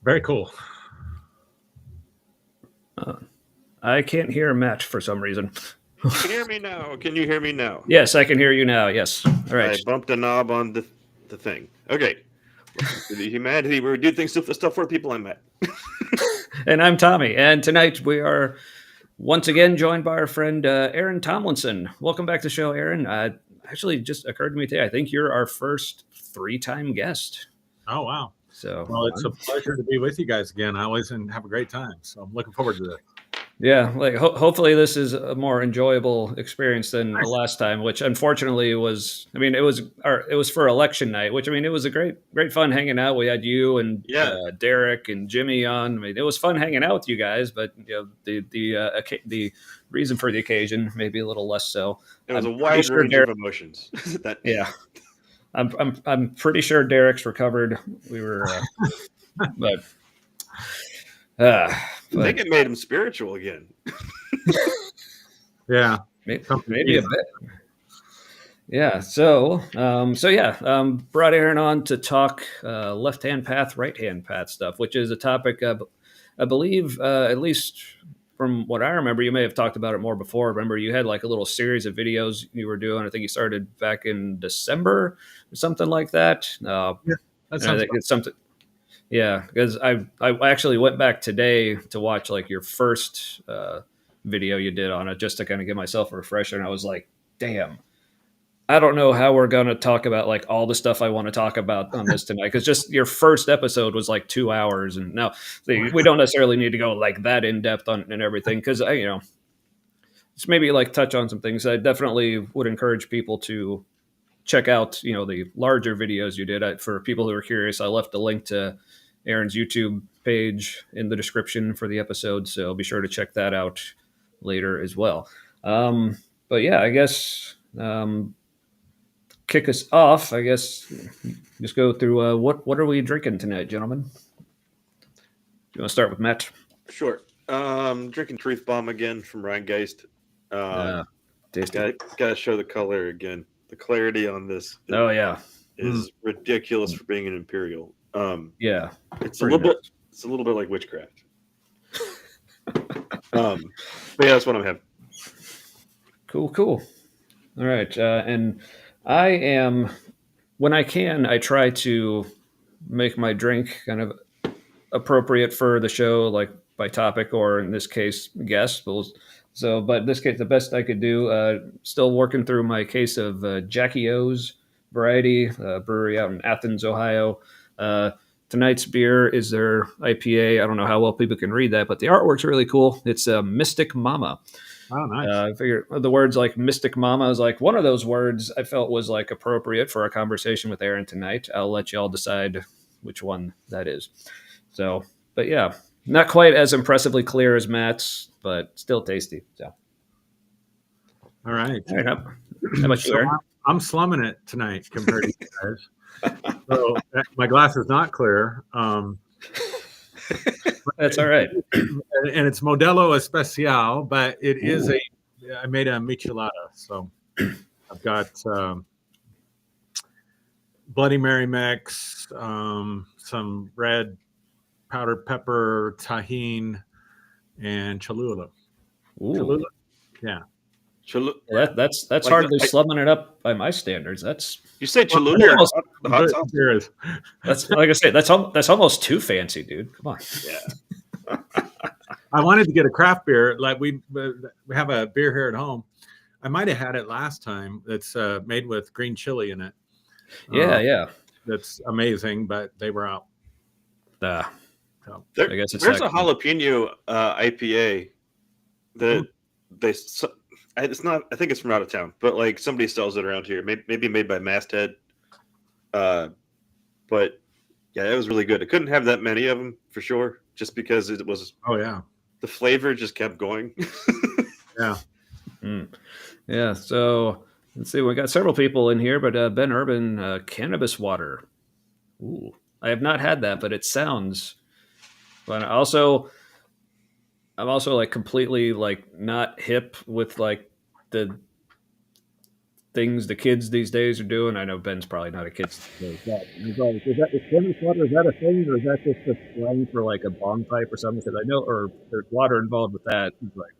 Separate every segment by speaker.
Speaker 1: Very cool.
Speaker 2: I can't hear Matt for some reason.
Speaker 3: You can hear me now. Can you hear me now?
Speaker 2: Yes, I can hear you now. Yes. All right.
Speaker 3: I bumped a knob on the thing. Okay. Welcome to the humanity where we do things to stuff for people I met.
Speaker 2: And I'm Tommy. And tonight we are once again joined by our friend Aaron Tomlinson. Welcome back to the show, Aaron. Actually, just occurred to me today, I think you're our first 3-time guest.
Speaker 1: Oh, wow.
Speaker 2: So,
Speaker 1: well, it's a pleasure to be with you guys again. I always have a great time. So I'm looking forward to this.
Speaker 2: Yeah, like hopefully this is a more enjoyable experience than the last time, which unfortunately was. I mean, it was for election night, which I mean, it was a great fun hanging out. We had you and Derek and Jimmy on. I mean, it was fun hanging out with you guys, but you know, the reason for the occasion maybe a little less so.
Speaker 3: It was a wide range of emotions.
Speaker 2: Yeah, I'm pretty sure Derek's recovered. We were, but.
Speaker 3: I think it made him spiritual again.
Speaker 1: Yeah,
Speaker 2: maybe a bit. Yeah. So brought Aaron on to talk left-hand path, right-hand path stuff, which is a topic I believe, at least from what I remember, you may have talked about it more before. Remember, you had like a little series of videos you were doing. I think you started back in December or something like that.
Speaker 1: Yeah, that sounds
Speaker 2: it's something. Yeah, because I actually went back today to watch like your first video you did on it just to kind of give myself a refresher, and I was like, damn, I don't know how we're going to talk about like all the stuff I want to talk about on this tonight, because just your first episode was like 2 hours, and now we don't necessarily need to go like that in depth on and everything, because just maybe like touch on some things. I definitely would encourage people to check out the larger videos you did. For people who are curious, I left a link to Aaron's YouTube page in the description for the episode, so be sure to check that out later as well. But yeah, I guess kick us off. I guess just go through what are we drinking tonight, gentlemen? Do you want to start with Matt?
Speaker 3: Sure. Drinking Truth Bomb again from Rheingeist.
Speaker 2: Tasty.
Speaker 3: Gotta show the color again. The clarity on this. Is ridiculous for being an imperial.
Speaker 2: Yeah,
Speaker 3: it's a little bit like witchcraft. But yeah, that's what I'm having.
Speaker 2: Cool. All right, and I am, when I can, I try to make my drink kind of appropriate for the show, like by topic or in this case, guest. So, but in this case, the best I could do. Still working through my case of Jackie O's variety, brewery out in Athens, Ohio. Tonight's beer is their IPA. I don't know how well people can read that, but the artwork's really cool. It's Mystic Mama.
Speaker 1: Oh, nice.
Speaker 2: I figured the words like Mystic Mama is like one of those words I felt was like appropriate for a conversation with Aaron tonight. I'll let y'all decide which one that is. So, but yeah, not quite as impressively clear as Matt's, but still tasty. So,
Speaker 1: all right.
Speaker 2: How about you, Aaron?
Speaker 1: I'm slumming it tonight compared to you guys. So my glass is not clear.
Speaker 2: That's all right.
Speaker 1: And it's Modelo Especial, but it is I made a michelada. So I've got Bloody Mary mix, some red powdered pepper, tahine, and Cholula. Cholula? Yeah.
Speaker 2: That's like hardly slumming it up by my standards. That's
Speaker 3: you say Cholula.
Speaker 2: That's like I say. That's almost too fancy, dude. Come on.
Speaker 3: Yeah.
Speaker 1: I wanted to get a craft beer. Like we have a beer here at home. I might have had it last time. It's made with green chili in it.
Speaker 2: Yeah.
Speaker 1: That's amazing, but they were out.
Speaker 2: So
Speaker 3: I guess there's a jalapeno IPA that it's not. I think it's from out of town, but like somebody sells it around here. Maybe made by Masthead. But yeah, it was really good. I couldn't have that many of them for sure, just because it was.
Speaker 1: Oh yeah,
Speaker 3: the flavor just kept going.
Speaker 1: Yeah.
Speaker 2: Yeah. So let's see. We got several people in here, but Ben Urban cannabis water. Ooh, I have not had that, but it sounds. But I'm also like completely like not hip with like the things the kids these days are doing. I know Ben's probably not a kid. He's like, is that the swimming water? Is that a thing, or is that just a slang for like a bong pipe or something? Because I know, or there's water involved with that. He's like,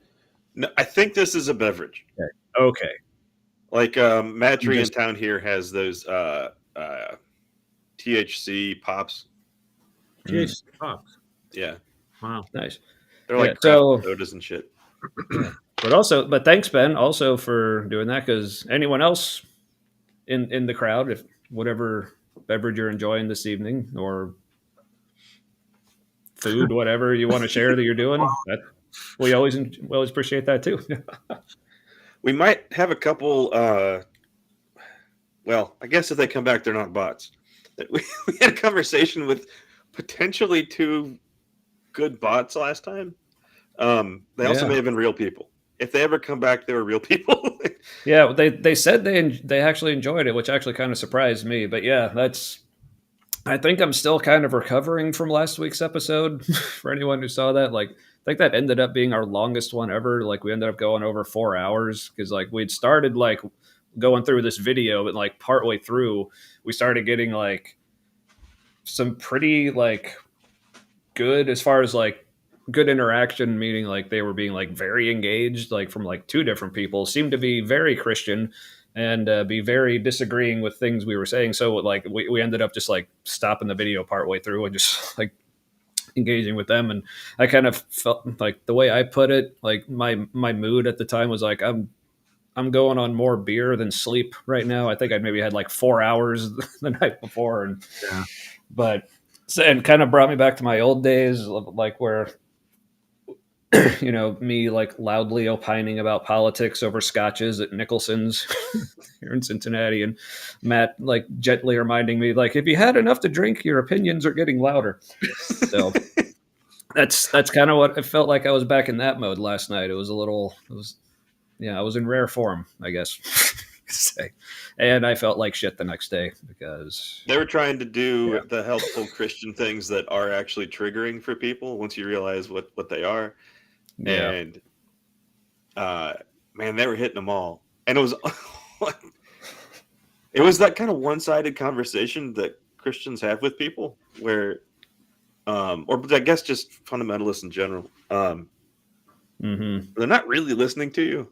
Speaker 3: no, I think this is a beverage.
Speaker 2: Okay.
Speaker 3: Like Matt Tree in town here has those THC pops.
Speaker 1: THC pops.
Speaker 3: Yeah.
Speaker 1: Wow.
Speaker 2: Nice.
Speaker 3: They're like sodas and shit.
Speaker 2: But thanks, Ben, also for doing that, because anyone else in the crowd, if whatever beverage you're enjoying this evening or food, whatever you want to share that you're doing, we always appreciate that too.
Speaker 3: We might have a couple. Well, I guess if they come back, they're not bots. We had a conversation with potentially 2 good bots last time. They also may have been real people. If they ever come back, they were real people.
Speaker 2: Yeah, they said they actually enjoyed it, which actually kind of surprised me. But yeah, I think I'm still kind of recovering from last week's episode. For anyone who saw that, like, I think that ended up being our longest one ever. Like, we ended up going over 4 hours because like we'd started like going through this video, but like partway through, we started getting like some pretty like good as far as like good interaction, meaning like they were being like very engaged, like from like 2 different people, seemed to be very Christian and be very disagreeing with things we were saying. So like we ended up just like stopping the video partway through and just like engaging with them. And I kind of felt like the way I put it, like my mood at the time was like, I'm going on more beer than sleep right now. I think I maybe had like 4 hours the night before. And and kind of brought me back to my old days, like where, you know, me like loudly opining about politics over scotches at Nicholson's here in Cincinnati, and Matt like gently reminding me, like, if you had enough to drink, your opinions are getting louder. So that's kind of what it felt like. I was back in that mode last night. I was in rare form, I guess. And I felt like shit the next day because
Speaker 3: they were trying to do the helpful Christian things that are actually triggering for people once you realize what they are.
Speaker 2: Yeah.
Speaker 3: And man, they were hitting them all. And it was that kind of one-sided conversation that Christians have with people where or I guess just fundamentalists in general. They're not really listening to you.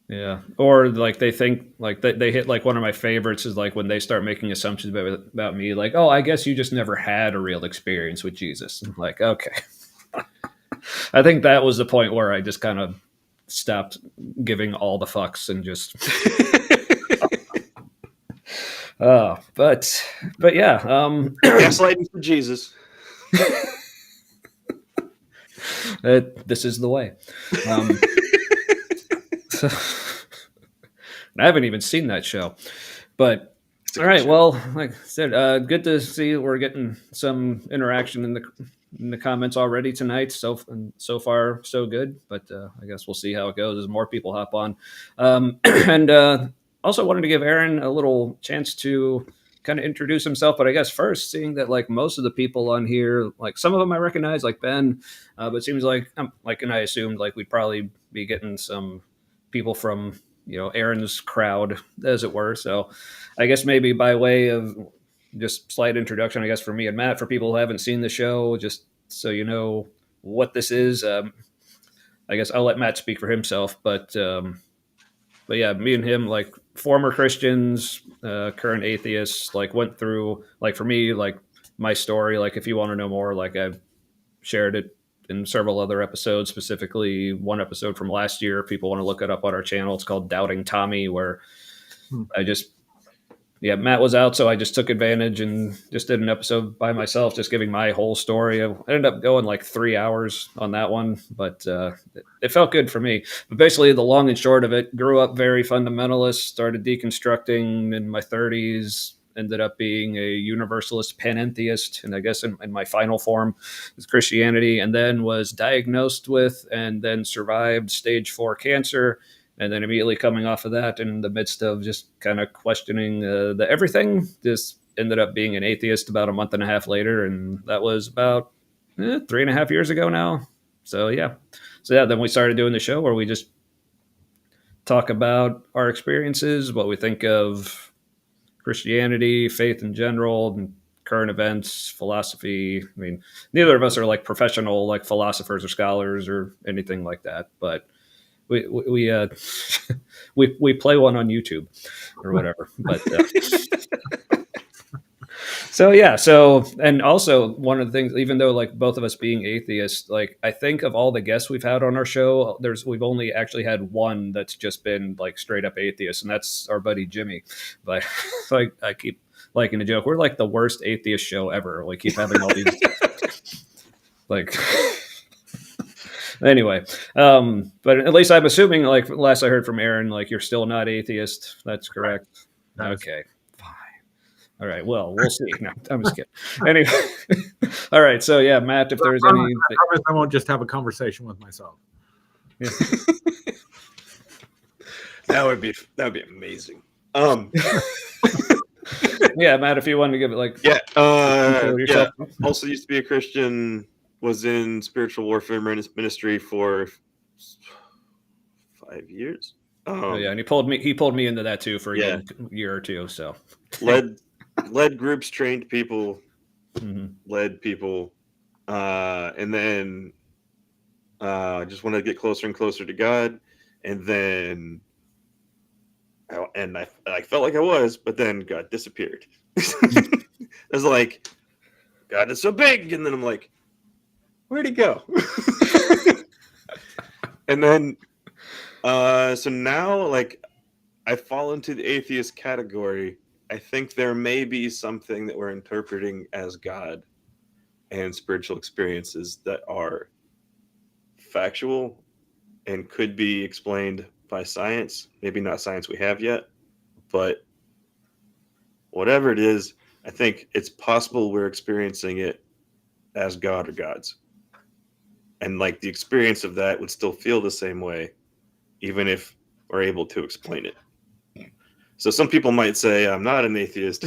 Speaker 2: Yeah. Or like they think like they hit like one of my favorites is like when they start making assumptions about me, like, oh, I guess you just never had a real experience with Jesus. I'm like, okay. I think that was the point where I just kind of stopped giving all the fucks and just but yeah,
Speaker 3: gaslighting for Jesus.
Speaker 2: This is the way. I haven't even seen that show, but all right. Well, like I said, good to see we're getting some interaction in the comments already tonight. So far, so good. But I guess we'll see how it goes as more people hop on. And also wanted to give Aaron a little chance to kind of introduce himself. But I guess first, seeing that like most of the people on here, like some of them I recognize, like Ben, but it seems like and I assumed like we'd probably be getting some people from, you know, Aaron's crowd, as it were. So I guess maybe by way of just slight introduction, I guess, for me and Matt, for people who haven't seen the show, just so you know what this is. I guess I'll let Matt speak for himself, but yeah, me and him, like former Christians, current atheists, like went through, like for me, like my story, like if you want to know more, like I've shared it in several other episodes, specifically one episode from last year. People want to look it up on our channel. It's called Doubting Tommy, where Matt was out, so I just took advantage and just did an episode by myself, just giving my whole story. I ended up going like 3 hours on that one, but it felt good for me. But basically, the long and short of it, grew up very fundamentalist, started deconstructing in my 30s, ended up being a universalist panentheist, and I guess in my final form is Christianity, and then was diagnosed with and then survived stage 4 cancer. And then immediately coming off of that, in the midst of just kind of questioning the everything, just ended up being an atheist about a month and a half later. And that was about 3.5 years ago now. So yeah. Then we started doing the show where we just talk about our experiences, what we think of Christianity, faith in general, and current events, philosophy. I mean, neither of us are like professional like philosophers or scholars or anything like that, but we we play one on YouTube or whatever. But so yeah, and also one of the things, even though like both of us being atheists, like I think of all the guests we've had on our show, we've only actually had one that's just been like straight up atheist, and that's our buddy Jimmy. But like I keep liking to joke, we're like the worst atheist show ever. We keep having all these like anyway, but at least I'm assuming, like last I heard from Aaron, like you're still not atheist. That's correct. Right. Okay. All right. Well, we'll see. No, I'm just kidding. Anyway, all right. So yeah, Matt, if there's any,
Speaker 1: I promise I won't just have a conversation with myself.
Speaker 2: Yeah.
Speaker 3: that would be amazing.
Speaker 2: Yeah, Matt, if you wanted to give it like
Speaker 3: yeah. Also used to be a Christian. Was in spiritual warfare ministry for 5 years.
Speaker 2: And he pulled me into that too for a year or two. So
Speaker 3: led groups, trained people, led people, and then just wanted to get closer and closer to God, and then I felt like I was, but then God disappeared. I was like, God is so big, and then I'm like, where'd he go? And then so now like I fall into the atheist category. I think there may be something that we're interpreting as God and spiritual experiences that are factual and could be explained by science. Maybe not science we have yet, but whatever it is, I think it's possible we're experiencing it as God or gods. And like the experience of that would still feel the same way, even if we're able to explain it. So some people might say, I'm not an atheist.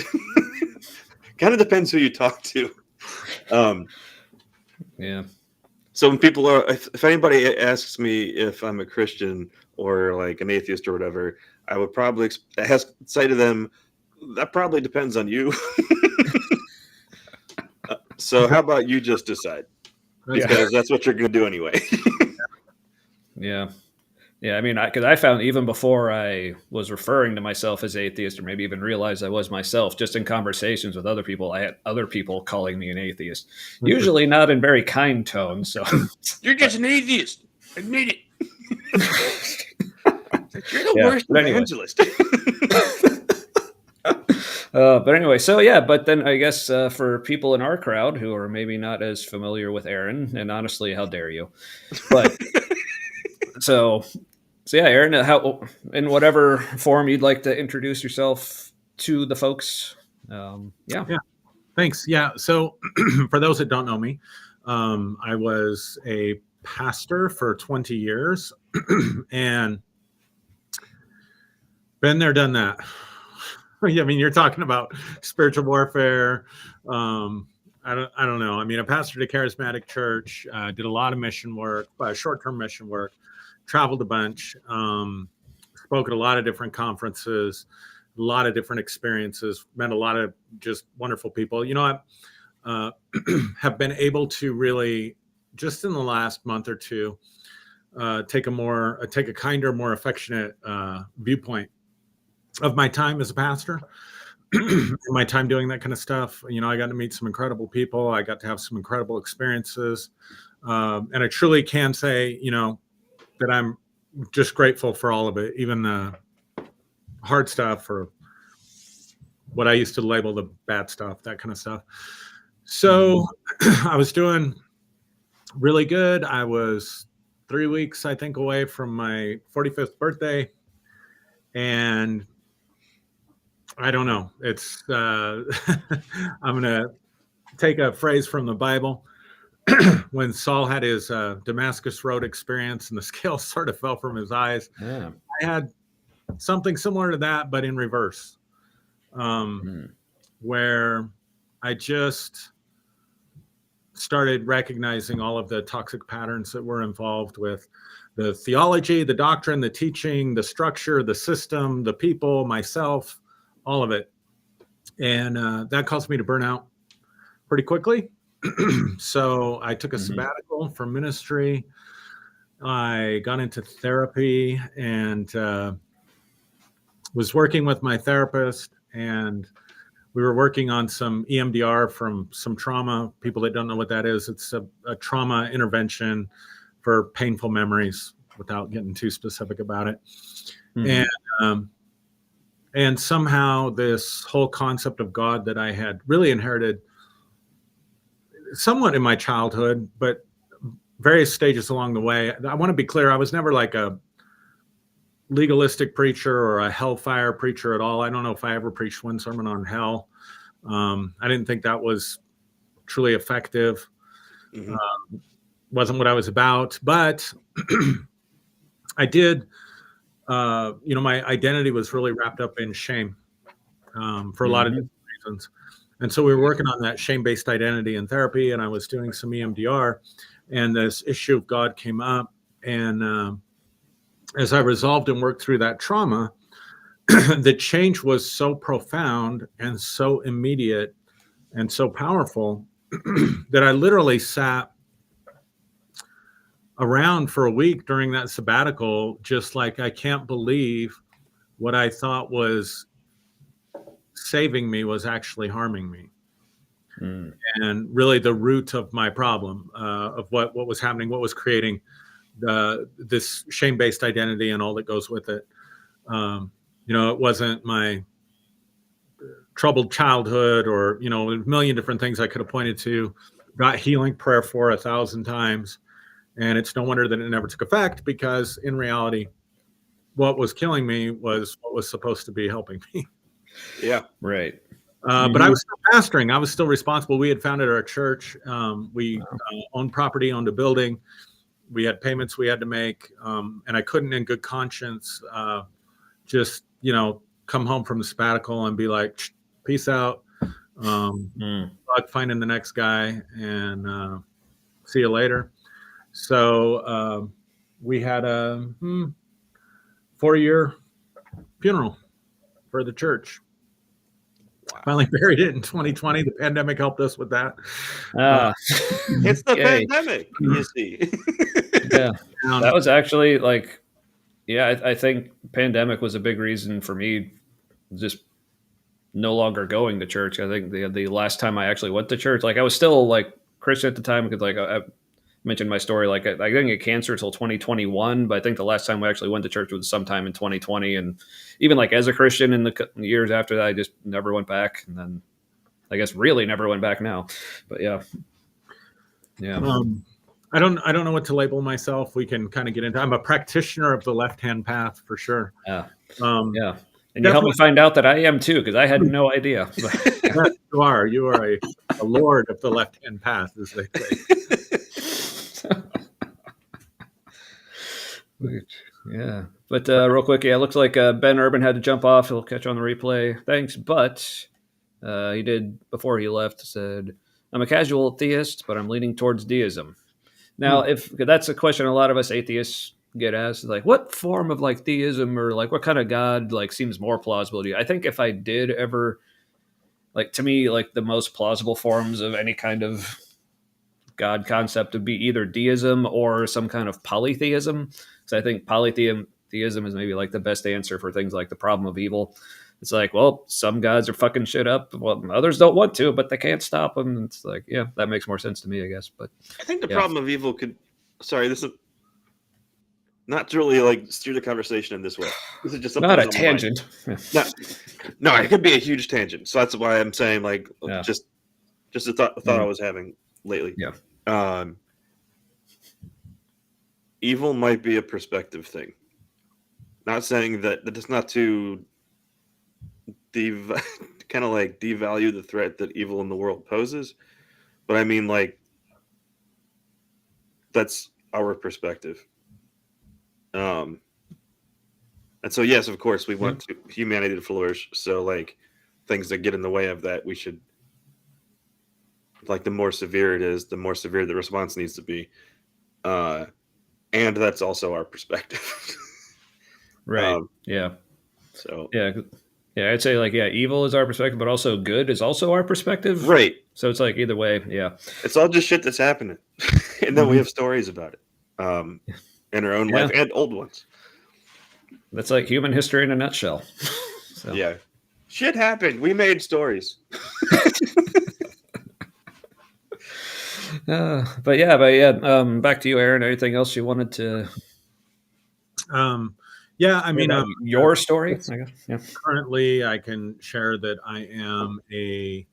Speaker 3: Kind of depends who you talk to.
Speaker 2: Yeah. So
Speaker 3: when people are, if anybody asks me if I'm a Christian or like an atheist or whatever, I would probably say to them, that probably depends on you. So how about you just decide? Because that's what you're going to do anyway.
Speaker 2: Yeah. Yeah, I mean, because I found even before I was referring to myself as atheist, or maybe even realized I was myself, just in conversations with other people, I had other people calling me an atheist. Usually not in very kind tones. So
Speaker 3: you're just an atheist. Admit it. You're the worst evangelist.
Speaker 2: But anyway, so yeah, but then I guess for people in our crowd who are maybe not as familiar with Aaron, and honestly, how dare you? But so yeah, Aaron, how in whatever form you'd like to introduce yourself to the folks. Yeah.
Speaker 1: Thanks. Yeah. So for those that don't know me, I was a pastor for 20 years and been there, done that. I mean, you're talking about spiritual warfare. I don't know. I mean, I pastored a charismatic church, did a lot of mission work, short-term mission work, traveled a bunch, spoke at a lot of different conferences, a lot of different experiences, met a lot of just wonderful people. You know, I have been able to really, just in the last month or two, take a kinder, more affectionate viewpoint of my time as a pastor, my time doing that kind of stuff. You know, I got to meet some incredible people. I got to have some incredible experiences. And I truly can say, you know, that I'm just grateful for all of it, even the hard stuff or what I used to label the bad stuff, that kind of stuff. So I was doing really good. I was 3 weeks, I think, away from my 45th birthday. And I don't know. It's I'm going to take a phrase from the Bible. When Saul had his Damascus Road experience and the scales sort of fell from his eyes, I had something similar to that, but in reverse, where I just started recognizing all of the toxic patterns that were involved with the theology, the doctrine, the teaching, the structure, the system, the people, myself, all of it. And that caused me to burn out pretty quickly. So I took a sabbatical from ministry. I got into therapy and was working with my therapist, and we were working on some EMDR from some trauma. People that don't know what that is, it's a trauma intervention for painful memories, without getting too specific about it. And somehow this whole concept of God that I had really inherited somewhat in my childhood, but various stages along the way. I want to be clear, I was never like a legalistic preacher or a hellfire preacher at all. I don't know if I ever preached one sermon on hell. I didn't think that was truly effective. Wasn't what I was about, but I did, my identity was really wrapped up in shame for a lot of different reasons. And so we were working on that shame-based identity in therapy, and I was doing some EMDR, and this issue of God came up. And as I resolved and worked through that trauma, the change was so profound and so immediate and so powerful that I literally sat around for a week during that sabbatical, just like, I can't believe what I thought was saving me was actually harming me. And really the root of my problem, of what was happening, what was creating this shame-based identity and all that goes with it. It wasn't my troubled childhood or, a million different things I could have pointed to, got healing prayer for 1,000 times. And it's no wonder that it never took effect, because in reality, what was killing me was what was supposed to be helping me.
Speaker 2: Yeah, right.
Speaker 1: But I was still pastoring. I was still responsible. We had founded our church. We owned property, owned a building. We had payments we had to make. And I couldn't in good conscience just, come home from the sabbatical and be like, peace out. Finding the next guy and see you later. So we had a 4-year funeral for the church. Wow. Finally buried it in 2020. The pandemic helped us with that.
Speaker 3: It's the pandemic, you see.
Speaker 2: Yeah, that was actually I think pandemic was a big reason for me just no longer going to church. I think the last time I actually went to church, I was still Christian at the time, because I mentioned my story. I didn't get cancer until 2021, but I think the last time we actually went to church was sometime in 2020. And even as a Christian in the years after that, I just never went back. And then I guess really never went back now. But yeah.
Speaker 1: I don't know what to label myself. We can kind of get into. I'm a practitioner of the left-hand path for sure.
Speaker 2: Yeah. And you helped me find out that I am too, because I had no idea.
Speaker 1: Yes, you are a lord of the left-hand path, as they say.
Speaker 2: Yeah, but real quick, it looks like Ben Urban had to jump off. He'll catch on the replay. Thanks, but he did, before he left, said, I'm a casual theist, but I'm leaning towards deism. Now, if that's a question a lot of us atheists get asked, what form of theism or what kind of God seems more plausible to you? I think if I did ever, to me, the most plausible forms of any kind of God concept would be either deism or some kind of polytheism. So I think polytheism is maybe the best answer for things like the problem of evil. It's some gods are fucking shit up. Well, others don't want to, but they can't stop them. It's that makes more sense to me, I guess. But
Speaker 3: I think the problem of evil could, this is not really steer the conversation in this way. This is just something
Speaker 2: not a tangent.
Speaker 3: No, it could be a huge tangent. So that's why I'm saying just a thought I was having lately.
Speaker 2: Yeah.
Speaker 3: Evil might be a perspective thing. Not saying that it's not to kind of devalue the threat that evil in the world poses, but I mean that's our perspective. And so yes, of course, we want humanity to flourish. So things that get in the way of that, we should like the more severe it is, the more severe the response needs to be. And that's also our perspective.
Speaker 2: Right. Yeah.
Speaker 3: So
Speaker 2: Yeah. Yeah. I'd say like, yeah, evil is our perspective, but also good is also our perspective.
Speaker 3: right.
Speaker 2: So it's like either way. Yeah.
Speaker 3: It's all just shit that's happening. And then we
Speaker 1: Mhm.
Speaker 3: have stories about it. In our own life and old ones.
Speaker 2: That's like human history in a nutshell. So.
Speaker 3: Yeah. Shit happened. We made stories.
Speaker 2: But yeah. Back to you, Aaron. Anything else you wanted to?
Speaker 1: Yeah, I mean,
Speaker 2: your story. I guess. Yeah.
Speaker 1: Currently, I can share that I am a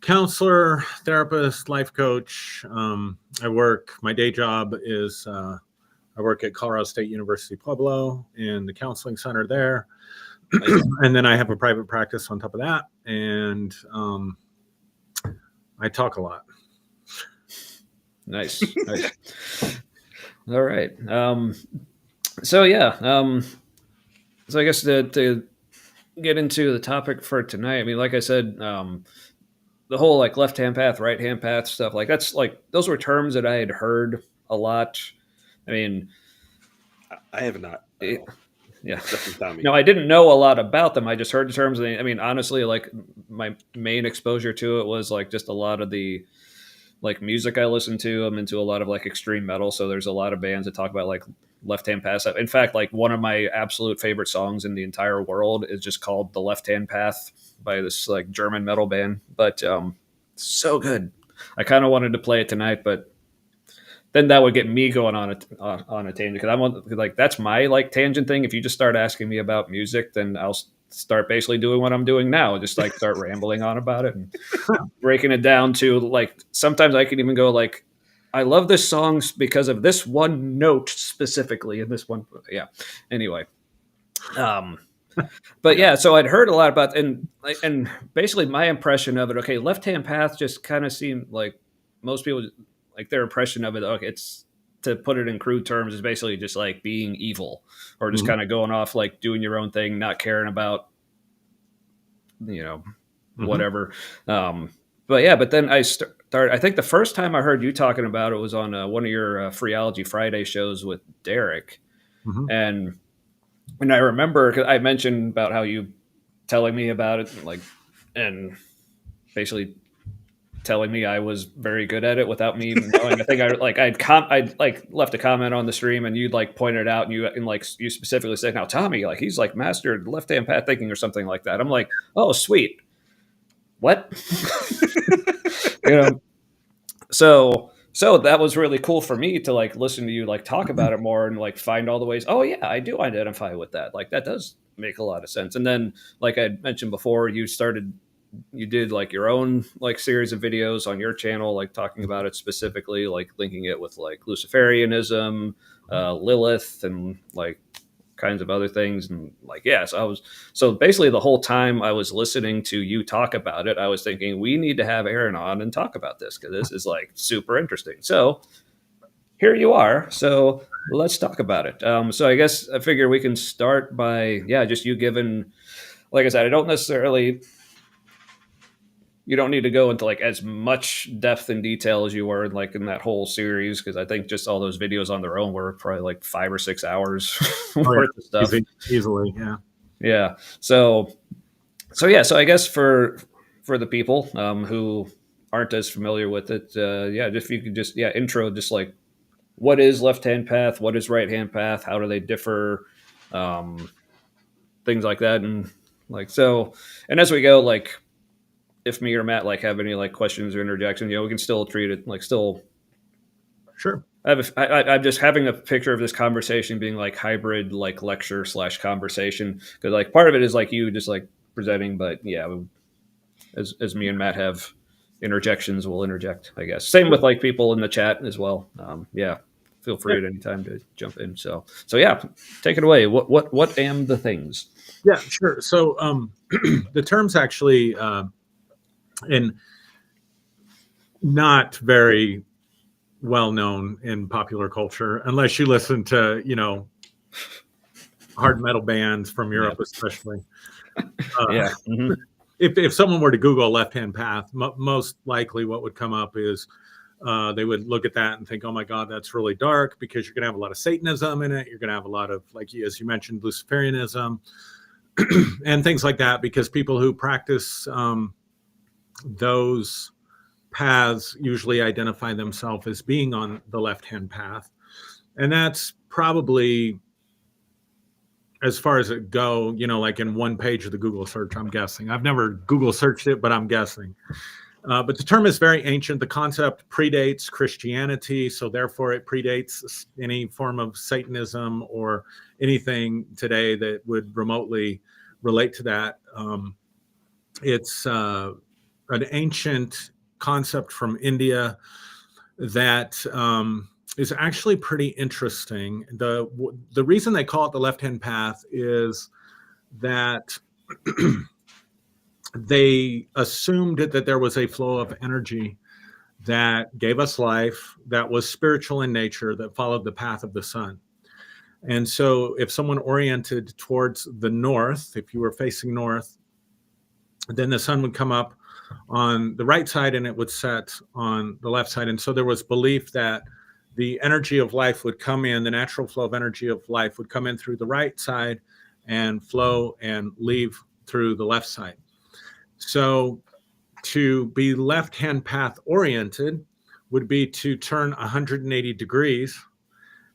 Speaker 1: counselor, therapist, life coach. My day job is I work at Colorado State University Pueblo in the counseling center there. And then I have a private practice on top of that. And I talk a lot.
Speaker 2: Nice. All right. So yeah. So I guess to get into the topic for tonight, I mean, like I said, the whole like left hand path, right hand path stuff, like that's like those were terms that I had heard a lot. I mean,
Speaker 3: I have not.
Speaker 2: Yeah.
Speaker 3: Tommy.
Speaker 2: No, I didn't know a lot about them. I just heard the terms. I mean, honestly, like my main exposure to it was like just a lot of the like music I listen to. I'm into a lot of like extreme metal, so there's a lot of bands that talk about like left hand path. In fact, like one of my absolute favorite songs in the entire world is just called "The Left Hand Path" by this like German metal band. But so good. I kind of wanted to play it tonight, but then that would get me going on a tangent because I'm like that's my like tangent thing. If you just start asking me about music, then I'll start basically doing what I'm doing now, just like start rambling on about it and breaking it down to like sometimes I can even go like I love this song because of this one note specifically in this one. Yeah. Anyway, but yeah, so I'd heard a lot about and basically my impression of it. Okay, left hand path just kind of seemed like most people like their impression of it. Okay, it's to put it in crude terms is basically just like being evil or just kind of going off like doing your own thing, not caring about whatever. But yeah, but then I started. I think the first time I heard you talking about it was on one of your Freeology Friday shows with Derek, and I remember because I mentioned about how you telling me about it, like, and basically telling me I was very good at it without me even knowing. I think I'd left a comment on the stream and you'd like pointed out and you specifically said, now Tommy, like he's like mastered left hand path thinking or something like that. I'm like, oh sweet. What? So that was really cool for me to like listen to you like talk about it more and like find all the ways. Oh yeah, I do identify with that. Like that does make a lot of sense. And then like I mentioned before, you did like your own like series of videos on your channel, like talking about it specifically, like linking it with like Luciferianism, Lilith, and like kinds of other things. And like, so basically the whole time I was listening to you talk about it, I was thinking we need to have Aaron on and talk about this because this is like super interesting. So here you are. So let's talk about it. So I guess I figure we can start by, just you giving, like I said, you don't need to go into like as much depth and detail as you were like in that whole series. Cause I think just all those videos on their own were probably like 5 or 6 hours worth of stuff.
Speaker 1: Easily. Yeah.
Speaker 2: Yeah. So I guess for the people who aren't as familiar with it, if you could just intro just like what is left hand path, what is right hand path, how do they differ, things like that, and like so. And as we go, like if me or Matt like have any like questions or interjections, we can still treat it like still.
Speaker 1: Sure.
Speaker 2: I'm just having a picture of this conversation being like hybrid, like lecture / conversation. Cause like part of it is like you just like presenting, but as me and Matt have interjections, we'll interject, I guess. Same with like people in the chat as well. Feel free at any time to jump in. So take it away. What am the things?
Speaker 1: Yeah, sure. So the terms actually, and not very well known in popular culture, unless you listen to, hard metal bands from Europe, especially. if someone were to Google left-hand path, most likely what would come up is they would look at that and think, oh my God, that's really dark, because you're going to have a lot of Satanism in it. You're going to have a lot of, like, as you mentioned, Luciferianism and things like that, because people who practice those paths usually identify themselves as being on the left-hand path. And that's probably as far as it go, like in one page of the Google search, I'm guessing. I've never Google searched it, but I'm guessing. But the term is very ancient. The concept predates Christianity, so therefore it predates any form of Satanism or anything today that would remotely relate to that. It's an ancient concept from India that is actually pretty interesting. The reason they call it the left-hand path is that they assumed that there was a flow of energy that gave us life, that was spiritual in nature, that followed the path of the sun. And so if someone oriented towards the north, if you were facing north, then the sun would come up on the right side and it would set on the left side. And so there was belief that the energy of life would come in, the natural flow of energy of life would come in through the right side and flow and leave through the left side. So to be left-hand path oriented would be to turn 180 degrees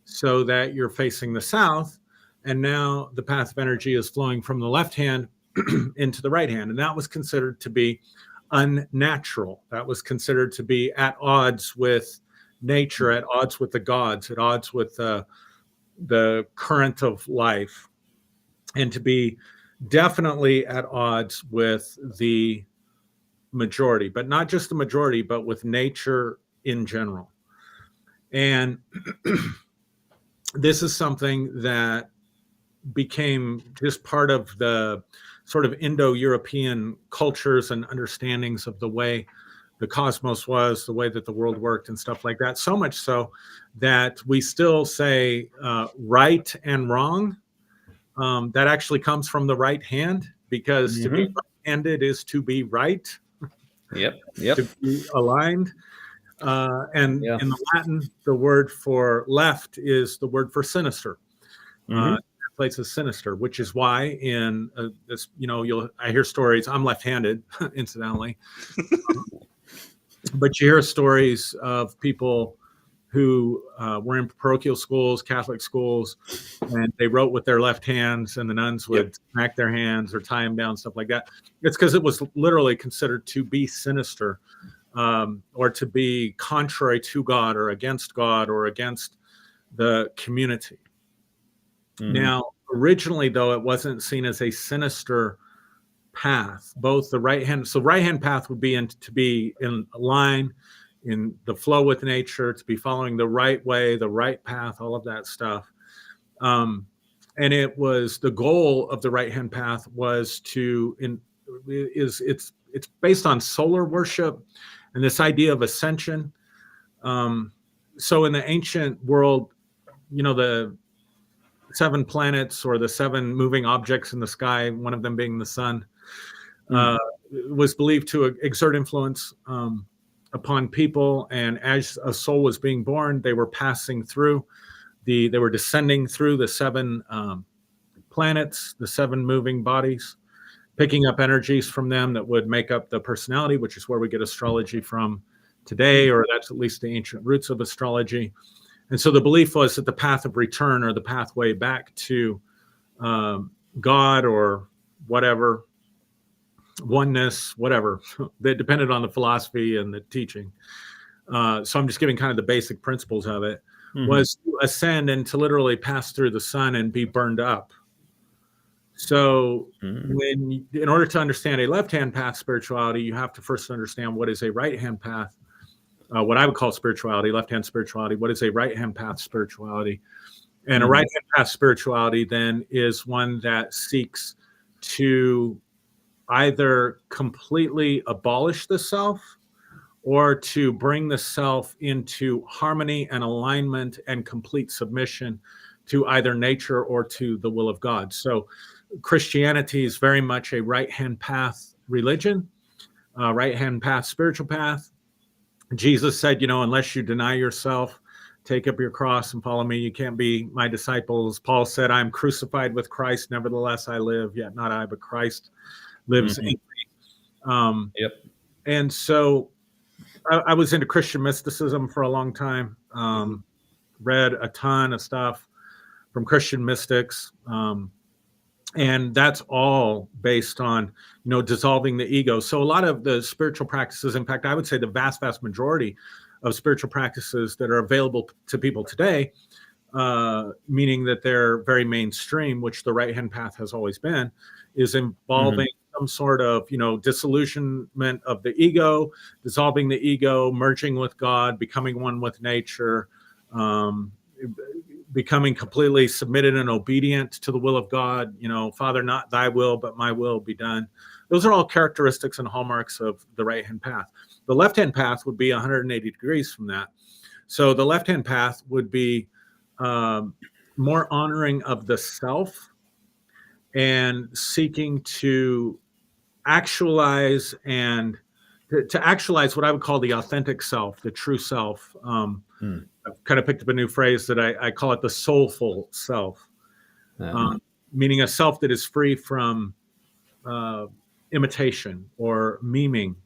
Speaker 1: so that you're facing the south. And now the path of energy is flowing from the left hand into the right hand. And that was considered to be unnatural. That was considered to be at odds with nature, at odds with the gods, at odds with the current of life, and to be definitely at odds with the majority, but not just the majority, but with nature in general. And this is something that became just part of the sort of Indo-European cultures and understandings of the way the cosmos was, the way that the world worked and stuff like that. So much so that we still say right and wrong. That actually comes from the right hand, because to be right-handed is to be right.
Speaker 2: Yep.
Speaker 1: To be aligned. In the Latin, the word for left is the word for sinister. Translates as sinister, which is why in this, I hear stories. I'm left-handed, incidentally, but you hear stories of people who were in parochial schools, Catholic schools, and they wrote with their left hands, and the nuns would smack their hands or tie them down, stuff like that. It's because it was literally considered to be sinister, or to be contrary to God or against the community. Now, originally, though, it wasn't seen as a sinister path. Both the right-hand path would be to be in line, in the flow with nature, to be following the right way, the right path, all of that stuff. And it was the goal of the right-hand path was it's based on solar worship and this idea of ascension. So in the ancient world, the 7 planets or the 7 moving objects in the sky, one of them being the sun, was believed to exert influence upon people. And as a soul was being born, they were passing through they were descending through the 7 planets, the 7 moving bodies, picking up energies from them that would make up the personality, which is where we get astrology from today, or that's at least the ancient roots of astrology. And so the belief was that the path of return, or the pathway back to God or whatever, oneness, whatever, that depended on the philosophy and the teaching. So I'm just giving kind of the basic principles of it, was to ascend and to literally pass through the sun and be burned up. So in order to understand a left-hand path spirituality, you have to first understand what is a right-hand path, what I would call spirituality, left-hand spirituality. What is a right-hand path spirituality? And a right-hand path spirituality then is one that seeks to either completely abolish the self, or to bring the self into harmony and alignment and complete submission to either nature or to the will of God. So Christianity is very much a right-hand path religion, right hand path, spiritual path. Jesus said, unless you deny yourself, take up your cross and follow me, you can't be my disciples. Paul said, I'm crucified with Christ, nevertheless I live, yet not I, but Christ lives in me.
Speaker 2: Yep.
Speaker 1: And so I was into Christian mysticism for a long time. Read a ton of stuff from Christian mystics. And that's all based on, dissolving the ego. So a lot of the spiritual practices, in fact, I would say the vast, vast majority of spiritual practices that are available to people today, meaning that they're very mainstream, which the right-hand path has always been, is involving some sort of, disillusionment of the ego, dissolving the ego, merging with God, becoming one with nature, becoming completely submitted and obedient to the will of God. Father, not thy will, but my will be done. Those are all characteristics and hallmarks of the right-hand path. The left-hand path would be 180 degrees from that. So the left-hand path would be more honoring of the self and seeking to actualize and to actualize what I would call the authentic self, the true self. I've kind of picked up a new phrase that I call it the soulful self, meaning a self that is free from imitation or miming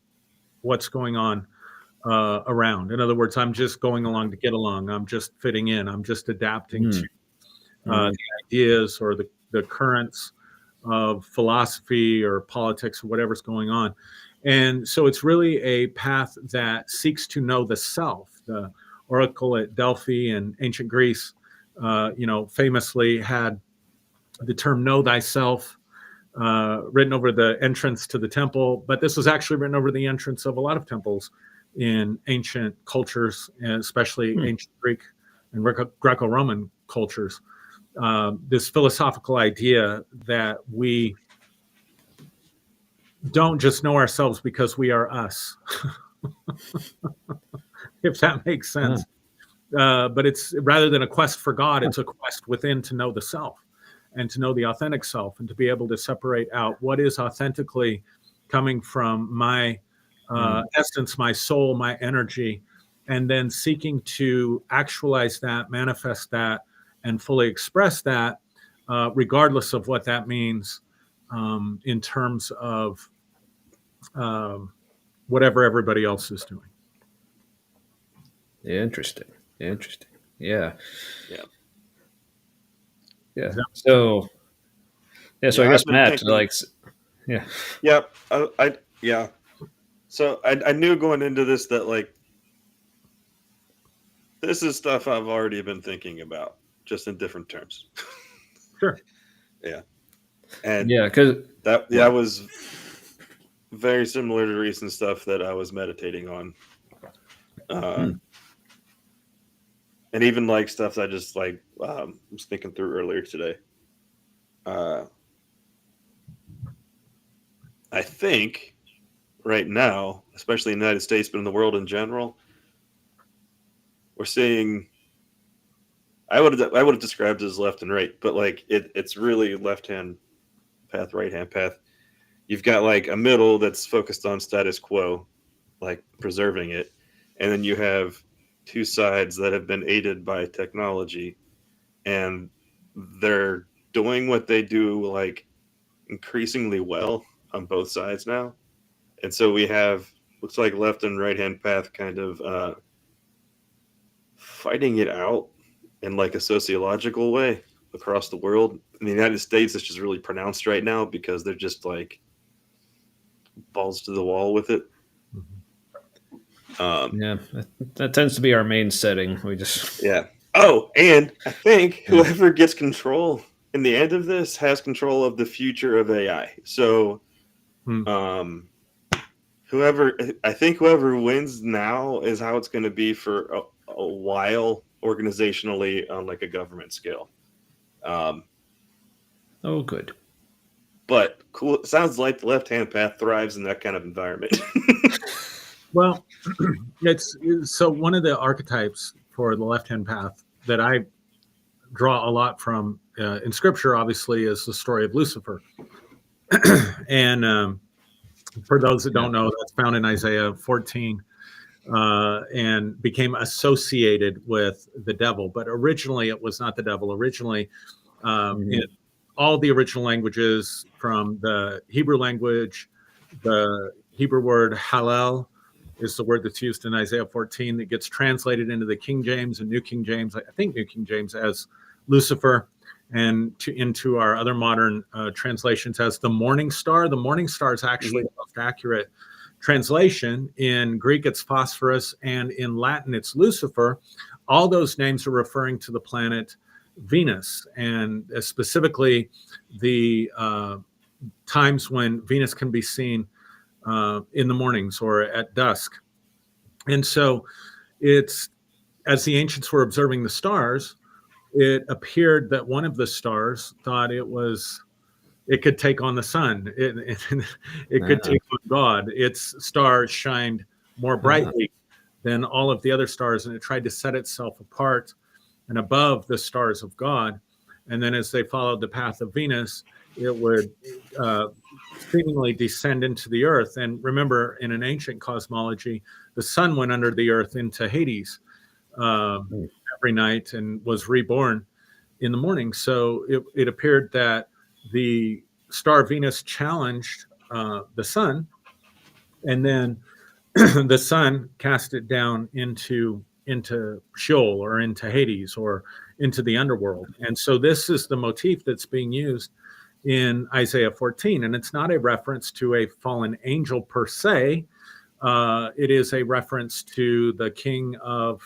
Speaker 1: what's going on around. In other words, I'm just going along to get along. I'm just fitting in. I'm just adapting to the ideas or the currents of philosophy or politics or whatever's going on. And so it's really a path that seeks to know the self. The oracle at Delphi in ancient Greece, famously had the term "know thyself" written over the entrance to the temple, but this was actually written over the entrance of a lot of temples in ancient cultures, and especially ancient Greek and Greco-Roman cultures. This philosophical idea that we don't just know ourselves because we are us, if that makes sense. But it's rather than a quest for God, it's a quest within to know the self and to know the authentic self and to be able to separate out what is authentically coming from my essence, my soul, my energy, and then seeking to actualize that, manifest that, and fully express that, regardless of what that means in terms of whatever everybody else is doing.
Speaker 2: Interesting. Yeah. So I guess Matt,
Speaker 3: So I knew going into this that this is stuff I've already been thinking about, just in different terms.
Speaker 1: Sure.
Speaker 3: Yeah. And
Speaker 2: because
Speaker 3: that was very similar to recent stuff that I was meditating on. And even stuff that I just was thinking through earlier today. I think right now, especially in the United States, but in the world in general, we're seeing. I would have described it as left and right, but it's really left hand path, right hand path. You've got a middle that's focused on status quo, preserving it, and then you have two sides that have been aided by technology, and they're doing what they do increasingly well on both sides now. And so we have looks like left and right hand path kind of fighting it out in a sociological way across the world. In the United States, it's just really pronounced right now because they're just balls to the wall with it.
Speaker 2: That tends to be our main setting. We just
Speaker 3: Oh, and I think whoever gets control in the end of this has control of the future of AI. So, whoever wins now is how it's going to be for a while organizationally on a government scale.
Speaker 2: Good.
Speaker 3: But cool. It sounds like the left-hand path thrives in that kind of environment.
Speaker 1: Well, it's so one of the archetypes for the left-hand path that I draw a lot from in Scripture, obviously, is the story of Lucifer, and For those that don't know, that's found in Isaiah 14, and became associated with the devil. But originally, it was not the devil. Originally, in all the original languages, from the Hebrew language, the Hebrew word Hallel is the word that's used in Isaiah 14 that gets translated into the King James and New King James, I think New King James, as Lucifer, and into our other modern translations as the morning star. The morning star is actually the most accurate translation. In Greek, it's phosphorus, and in Latin, it's Lucifer. All those names are referring to the planet Venus, and specifically the times when Venus can be seen in the mornings or at dusk. And so it's, as the ancients were observing the stars, it appeared that one of the stars thought it could take on the sun. It could take on God. Its star shined more brightly than all of the other stars, and it tried to set itself apart and above the stars of God. And then as they followed the path of Venus, it would seemingly descend into the earth. And remember, in an ancient cosmology, the sun went under the earth into Hades every night and was reborn in the morning. So it appeared that the star Venus challenged the sun, and then the sun cast it down into Sheol, or into Hades, or into the underworld. And so this is the motif that's being used in Isaiah 14. And it's not a reference to a fallen angel per se. It is a reference to the king of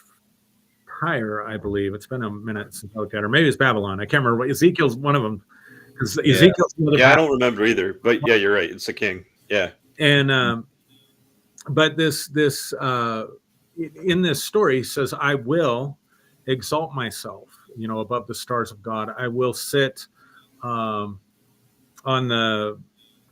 Speaker 1: Tyre, I believe. It's been a minute since I looked at it. Or maybe it's Babylon. I can't remember. Ezekiel's one of them. Ezekiel's
Speaker 3: I don't remember either. But yeah, you're right. It's the king. Yeah.
Speaker 1: And but this in this story, he says, I will exalt myself, above the stars of God. I will sit on the,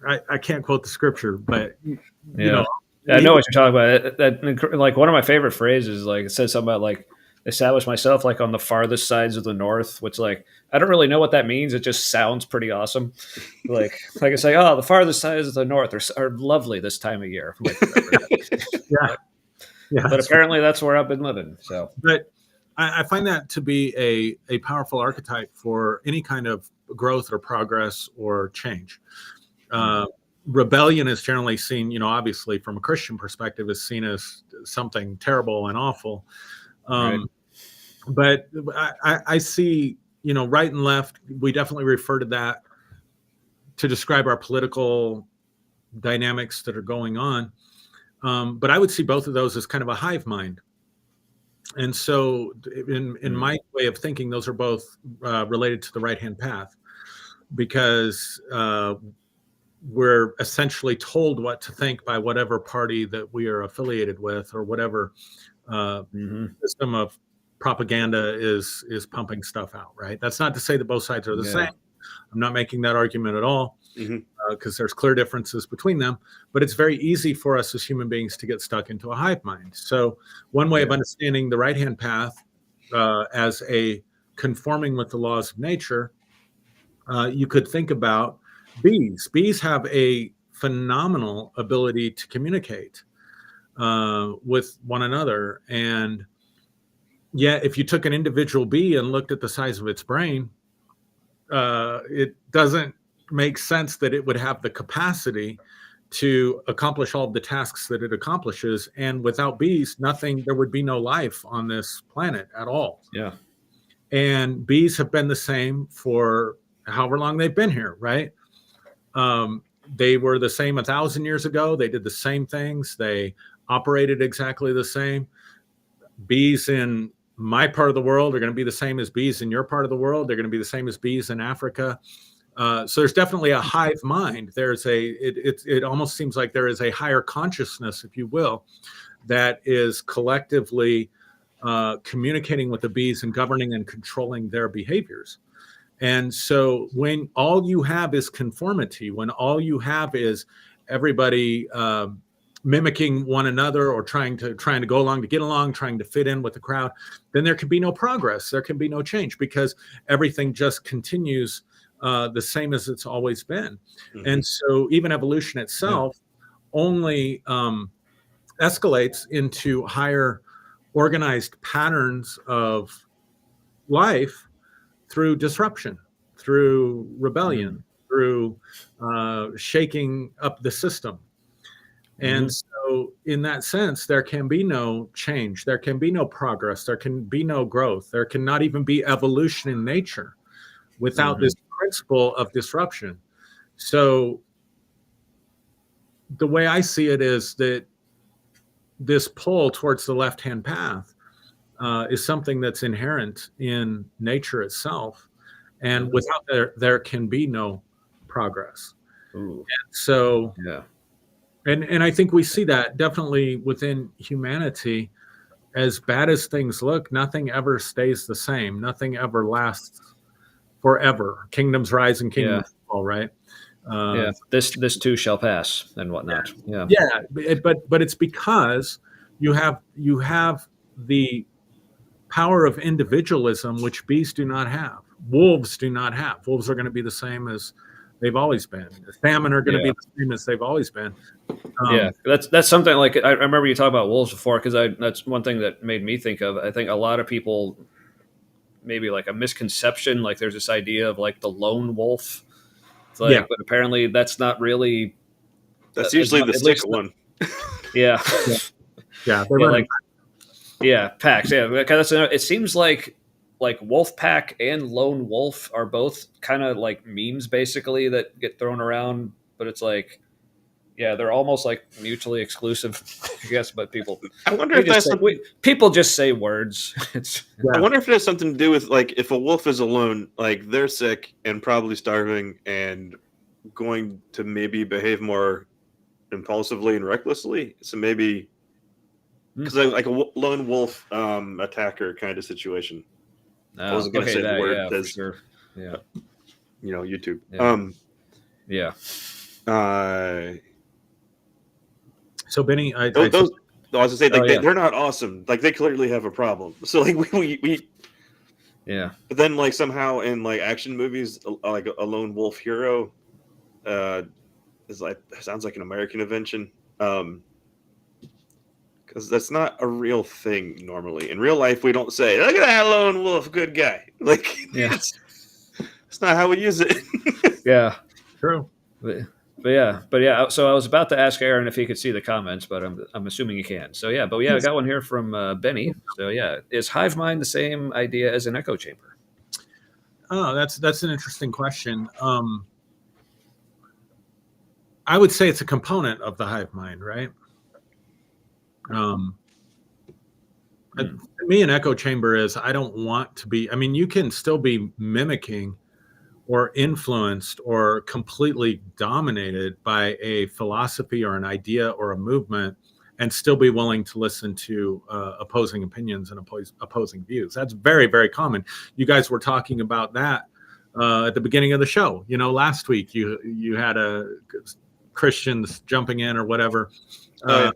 Speaker 1: I can't quote the scripture, but you know.
Speaker 2: I know what you're talking about. That, like, one of my favorite phrases, like, it says something about, like, establish myself, like, on the farthest sides of the north, which, like, I don't really know what that means. It just sounds pretty awesome. Like I say, oh, the farthest sides of the north are lovely this time of year. Like, yeah. But apparently that's where I've been living. So,
Speaker 1: but I find that to be a powerful archetype for any kind of growth or progress or change. Rebellion is generally seen, obviously from a Christian perspective, is seen as something terrible and awful. But I see, right and left, we definitely refer to that to describe our political dynamics that are going on. But I would see both of those as kind of a hive mind. And so in my way of thinking, those are both related to the right-hand path, because we're essentially told what to think by whatever party that we are affiliated with, or whatever system of propaganda is pumping stuff out, right? That's not to say that both sides are the same. I'm not making that argument at all, because there's clear differences between them, but it's very easy for us as human beings to get stuck into a hive mind. So one way of understanding the right-hand path as a conforming with the laws of nature, you could think about bees. Bees have a phenomenal ability to communicate with one another. And yet, if you took an individual bee and looked at the size of its brain, it doesn't make sense that it would have the capacity to accomplish all of the tasks that it accomplishes. And without bees, there would be no life on this planet at all.
Speaker 2: Yeah.
Speaker 1: And bees have been the same for however long they've been here, right? They were the same 1,000 years ago. They did the same things. They operated exactly the same. Bees in my part of the world are going to be the same as bees in your part of the world. They're going to be the same as bees in Africa. So there's definitely a hive mind. It almost seems like there is a higher consciousness, if you will, that is collectively communicating with the bees and governing and controlling their behaviors. And so when all you have is conformity, when all you have is everybody mimicking one another, or trying to go along to get along, trying to fit in with the crowd, then there can be no progress. There can be no change, because everything just continues the same as it's always been. And so even evolution itself only escalates into higher organized patterns of life through disruption, through rebellion, through shaking up the system. And so, in that sense, there can be no change, there can be no progress, there can be no growth, there cannot even be evolution in nature without this principle of disruption. So, the way I see it is that this pull towards the left-hand path is something that's inherent in nature itself, and without there can be no progress.
Speaker 2: Ooh.
Speaker 1: And so,
Speaker 2: Yeah.
Speaker 1: and I think we see that definitely within humanity. As bad as things look, nothing ever stays the same. Nothing ever lasts forever. Kingdoms rise and kingdoms fall, right?
Speaker 2: Yeah. This too shall pass and whatnot. Yeah.
Speaker 1: Yeah, but it's because you have the power of individualism, which bees do not have. Wolves do not have. Wolves are going to be the same as they've always been. Salmon are going to be the same as they've always been.
Speaker 2: Yeah, that's something like I remember you talking about wolves before, because that's one thing that made me think of. I think a lot of people maybe like a misconception, like there's this idea of like the lone wolf. It's like, but apparently that's not really.
Speaker 3: That's usually the sick one.
Speaker 2: Yeah,
Speaker 1: yeah,
Speaker 2: packs. Yeah, because it seems like wolf pack and lone wolf are both kind of like memes basically that get thrown around, but it's like. Yeah, they're almost like mutually exclusive, I guess. But people,
Speaker 3: I wonder if that's
Speaker 2: people just say words.
Speaker 3: I wonder if it has something to do with like if a wolf is alone, like they're sick and probably starving and going to maybe behave more impulsively and recklessly. So maybe because like a lone wolf attacker kind of situation. I wasn't going to say the word because
Speaker 2: sure. Yeah,
Speaker 3: YouTube.
Speaker 2: Yeah.
Speaker 1: So Benny,
Speaker 3: I was gonna say like they're not awesome. Like they clearly have a problem. So like we
Speaker 2: yeah.
Speaker 3: But then like somehow in like action movies, like a lone wolf hero, is like sounds like an American invention. Because that's not a real thing normally. In real life, we don't say, "Look at that lone wolf, good guy." Like it's not how we use it.
Speaker 2: Yeah,
Speaker 1: true.
Speaker 2: But yeah. So I was about to ask Aaron if he could see the comments, but I'm assuming he can. So yeah, I got one here from Benny. So yeah, is hive mind the same idea as an echo chamber?
Speaker 1: Oh, that's an interesting question. I would say it's a component of the hive mind, right? To me, an echo chamber is I don't want to be. I mean, you can still be mimicking or influenced or completely dominated by a philosophy or an idea or a movement and still be willing to listen to opposing opinions and opposing views. That's very, very common. You guys were talking about that at the beginning of the show. Last week you had Christians jumping in or whatever. So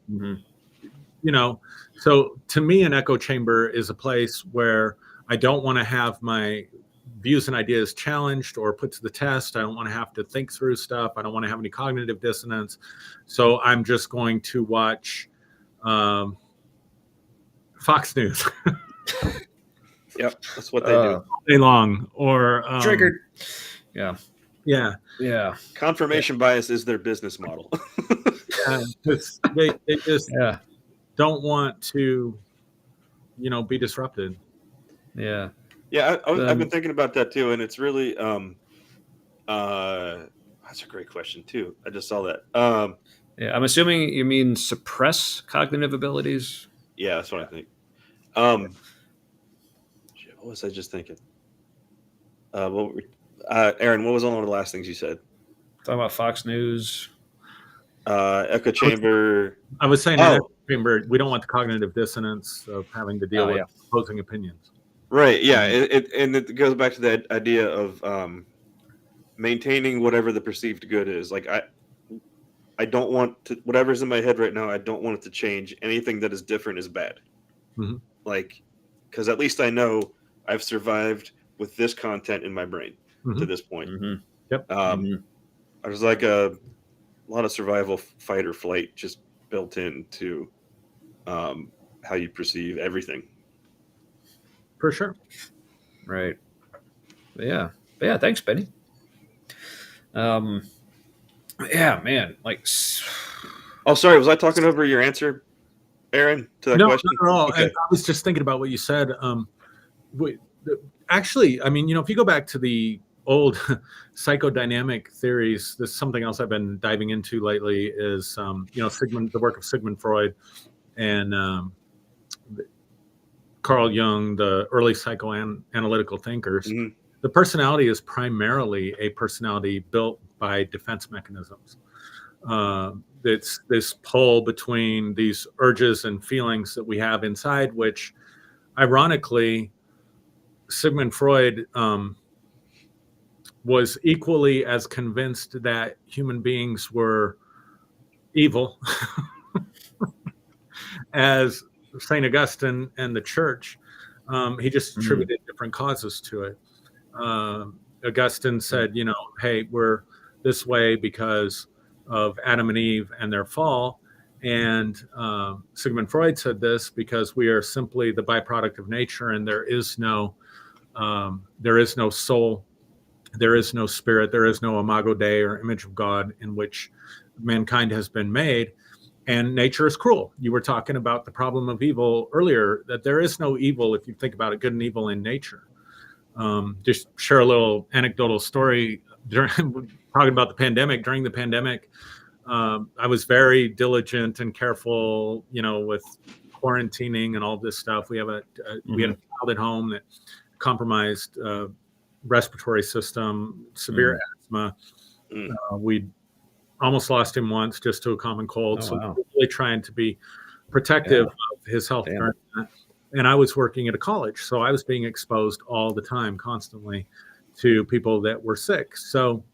Speaker 1: to me, an echo chamber is a place where I don't want to have my views and ideas challenged or put to the test. I don't want to have to think through stuff. I don't want to have any cognitive dissonance. So I'm just going to watch Fox News.
Speaker 3: Yep, that's what they do
Speaker 1: all day long. Or
Speaker 2: triggered.
Speaker 1: Yeah.
Speaker 3: Confirmation bias is their business model.
Speaker 1: They just don't want to, be disrupted.
Speaker 2: Yeah.
Speaker 3: Yeah, I've been thinking about that too, and it's really that's a great question too. I just saw that.
Speaker 2: Yeah, I'm assuming you mean suppress cognitive abilities.
Speaker 3: Yeah, that's what I think. What was I just thinking? Aaron, what was one of the last things you said?
Speaker 2: Talking about Fox News.
Speaker 3: Echo chamber.
Speaker 1: I was saying echo chamber, we don't want the cognitive dissonance of having to deal with opposing opinions.
Speaker 3: Right. Yeah. It goes back to that idea of maintaining whatever the perceived good is. Like I don't want to, whatever's in my head right now, I don't want it to change. Anything that is different is bad.
Speaker 1: Mm-hmm.
Speaker 3: Like, because at least I know I've survived with this content in my brain to this point.
Speaker 1: Mm-hmm. Yep.
Speaker 3: There's like a lot of survival, fight or flight just built into how you perceive everything.
Speaker 1: For sure.
Speaker 2: Right. But yeah. Thanks, Benny. Yeah, man. Like,
Speaker 3: Oh, sorry. Was I talking over your answer, Aaron, to that
Speaker 1: No,
Speaker 3: question?
Speaker 1: not at all.
Speaker 3: Okay.
Speaker 1: I was just thinking about what you said. Actually, I mean, if you go back to the old psychodynamic theories, this is something else I've been diving into lately is, the work of Sigmund Freud and Carl Jung, the early psychoanalytical thinkers.
Speaker 3: Mm-hmm.
Speaker 1: The personality is primarily a personality built by defense mechanisms. It's this pull between these urges and feelings that we have inside, which ironically, Sigmund Freud was equally as convinced that human beings were evil as St. Augustine and the church. He just attributed different causes to it. Augustine said, hey, we're this way because of Adam and Eve and their fall. And Sigmund Freud said this because we are simply the byproduct of nature, and there is no soul, there is no spirit, there is no imago Dei or image of God in which mankind has been made. And nature is cruel. You were talking about the problem of evil earlier, that there is no evil, if you think about it, good and evil in nature. Just share a little anecdotal story talking about the pandemic. During the pandemic, I was very diligent and careful, with quarantining and all this stuff. We had a child at home that compromised respiratory system, severe asthma. We almost lost him once just to a common cold. We're really trying to be protective of his health during that. And I was working at a college, so I was being exposed all the time, constantly, to people that were sick. So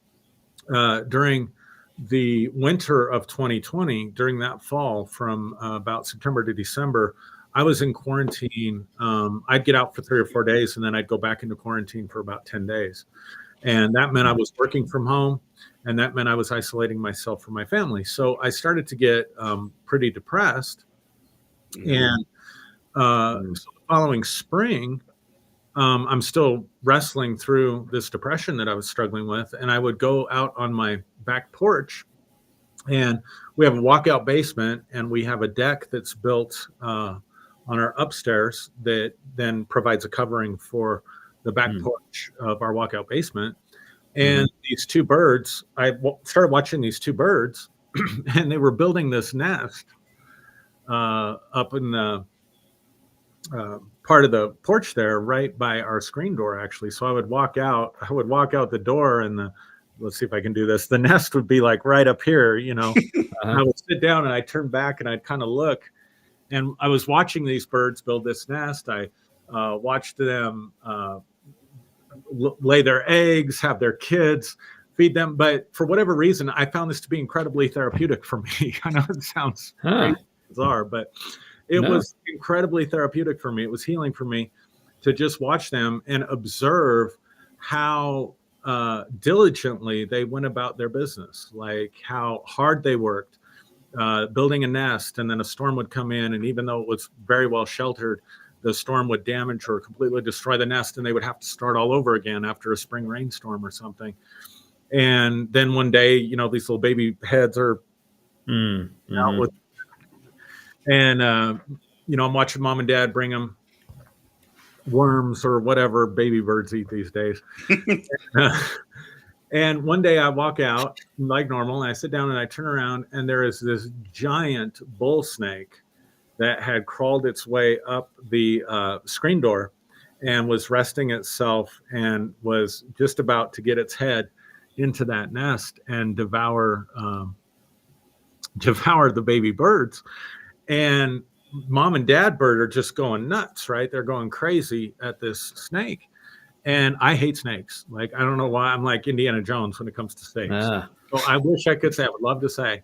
Speaker 1: during the winter of 2020, during that fall, from about September to December, I was in quarantine. I'd get out for 3 or 4 days, and then I'd go back into quarantine for about 10 days. And that meant I was working from home, and that meant I was isolating myself from my family. So I started to get pretty depressed. And so the following spring, I'm still wrestling through this depression that I was struggling with. And I would go out on my back porch, and we have a walkout basement, and we have a deck that's built on our upstairs that then provides a covering for the back porch of our walkout basement. And these two birds, I started watching these two birds, and they were building this nest up in the part of the porch there, right by our screen door, actually. So I would walk out the door, and let's see if I can do this. The nest would be like right up here, And I would sit down, and I'd turn back, and I'd kind of look, and I was watching these birds build this nest. I watched them lay their eggs, have their kids, feed them. But for whatever reason, I found this to be incredibly therapeutic for me. I know it sounds crazy, bizarre, but it was incredibly therapeutic for me. It was healing for me to just watch them and observe how diligently they went about their business, like how hard they worked, building a nest, and then a storm would come in. And even though it was very well sheltered, the storm would damage or completely destroy the nest, and they would have to start all over again after a spring rainstorm or something. And then one day, these little baby heads are out with, and I'm watching mom and dad bring them worms or whatever baby birds eat these days. And one day I walk out like normal, and I sit down and I turn around, and there is this giant bull snake that had crawled its way up the screen door and was resting itself and was just about to get its head into that nest and devour the baby birds. And mom and dad bird are just going nuts, right? They're going crazy at this snake. And I hate snakes. Like, I don't know why. I'm like Indiana Jones when it comes to snakes. So I wish I could say, I would love to say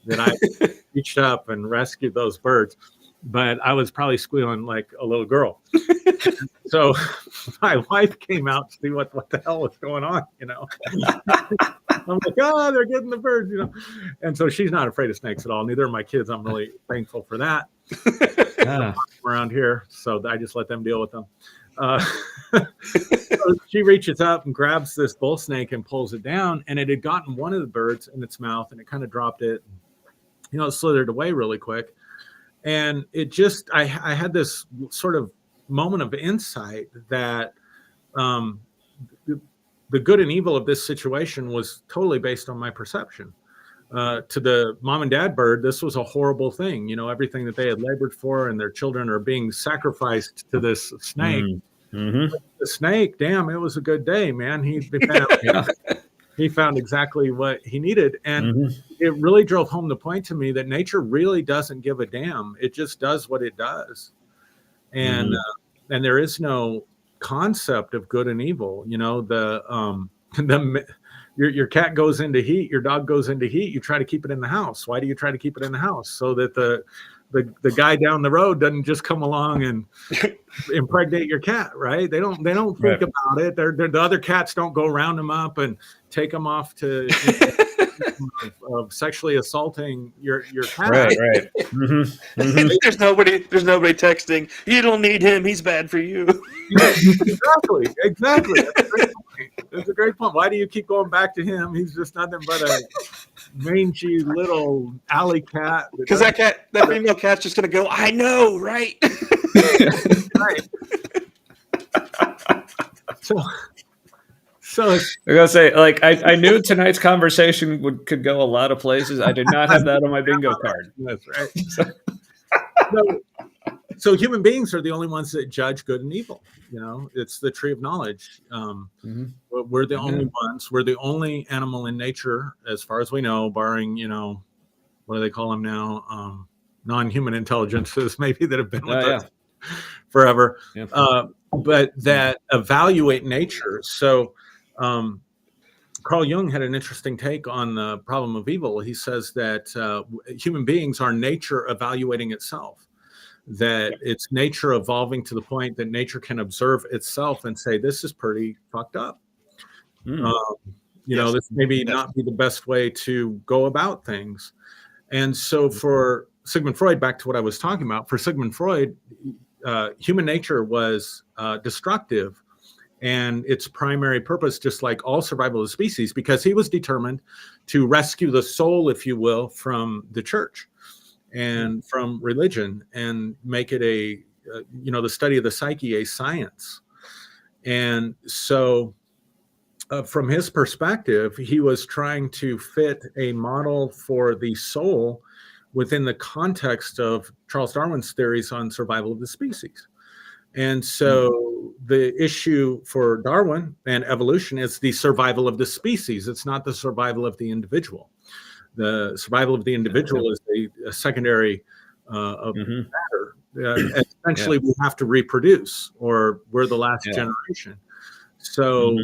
Speaker 1: that I reached up and rescued those birds. but I was probably squealing like a little girl. So my wife came out to see what the hell was going on, I'm like, oh, they're getting the birds, And so she's not afraid of snakes at all. Neither are my kids. I'm really thankful for that. Around here, so I just let them deal with them. So she reaches up and grabs this bull snake and pulls it down, and it had gotten one of the birds in its mouth, and it kind of dropped it. It slithered away really quick. And it just, I had this sort of moment of insight that the good and evil of this situation was totally based on my perception. To the mom and dad bird, this was a horrible thing. Everything that they had labored for, and their children are being sacrificed to this snake.
Speaker 2: Mm-hmm.
Speaker 1: The snake, damn, it was a good day, man. He found exactly what he needed. And it really drove home the point to me that nature really doesn't give a damn. It just does what it does. And and there is no concept of good and evil. Your cat goes into heat, your dog goes into heat, you try to keep it in the house. Why do you try to keep it in the house? So that the guy down the road doesn't just come along and impregnate your cat, right? They don't think about it. The other cats don't go round them up and take them off to of sexually assaulting your cat.
Speaker 2: Right.
Speaker 3: There's nobody texting, you don't need him, he's bad for you.
Speaker 1: Exactly. That's a great point. Why do you keep going back to him? He's just nothing but a mangy little alley cat.
Speaker 3: Because that female cat's just gonna go, I know, right?
Speaker 1: Right. So
Speaker 2: I gotta say, like, I knew tonight's conversation could go a lot of places. I did not have that on my bingo card.
Speaker 1: That's right. So human beings are the only ones that judge good and evil. It's the tree of knowledge. We're the only ones. We're the only animal in nature, as far as we know, barring, what do they call them now? Non-human intelligences, maybe, that have been with us forever. Yeah. But that evaluate nature. So Carl Jung had an interesting take on the problem of evil. He says that human beings are nature evaluating itself. That it's nature evolving to the point that nature can observe itself and say, this is pretty fucked up. This maybe not be the best way to go about things. And so for Sigmund Freud, back to what I was talking about, for Sigmund Freud, human nature was destructive, and its primary purpose, just like all survival of the species, because he was determined to rescue the soul, if you will, from the church and from religion, and make it the study of the psyche a science. And so from his perspective, he was trying to fit a model for the soul within the context of Charles Darwin's theories on survival of the species. And so the issue for Darwin and evolution is the survival of the species. It's not the survival of the individual. The survival of the individual is a secondary of matter. Essentially, we have to reproduce, or we're the last generation. So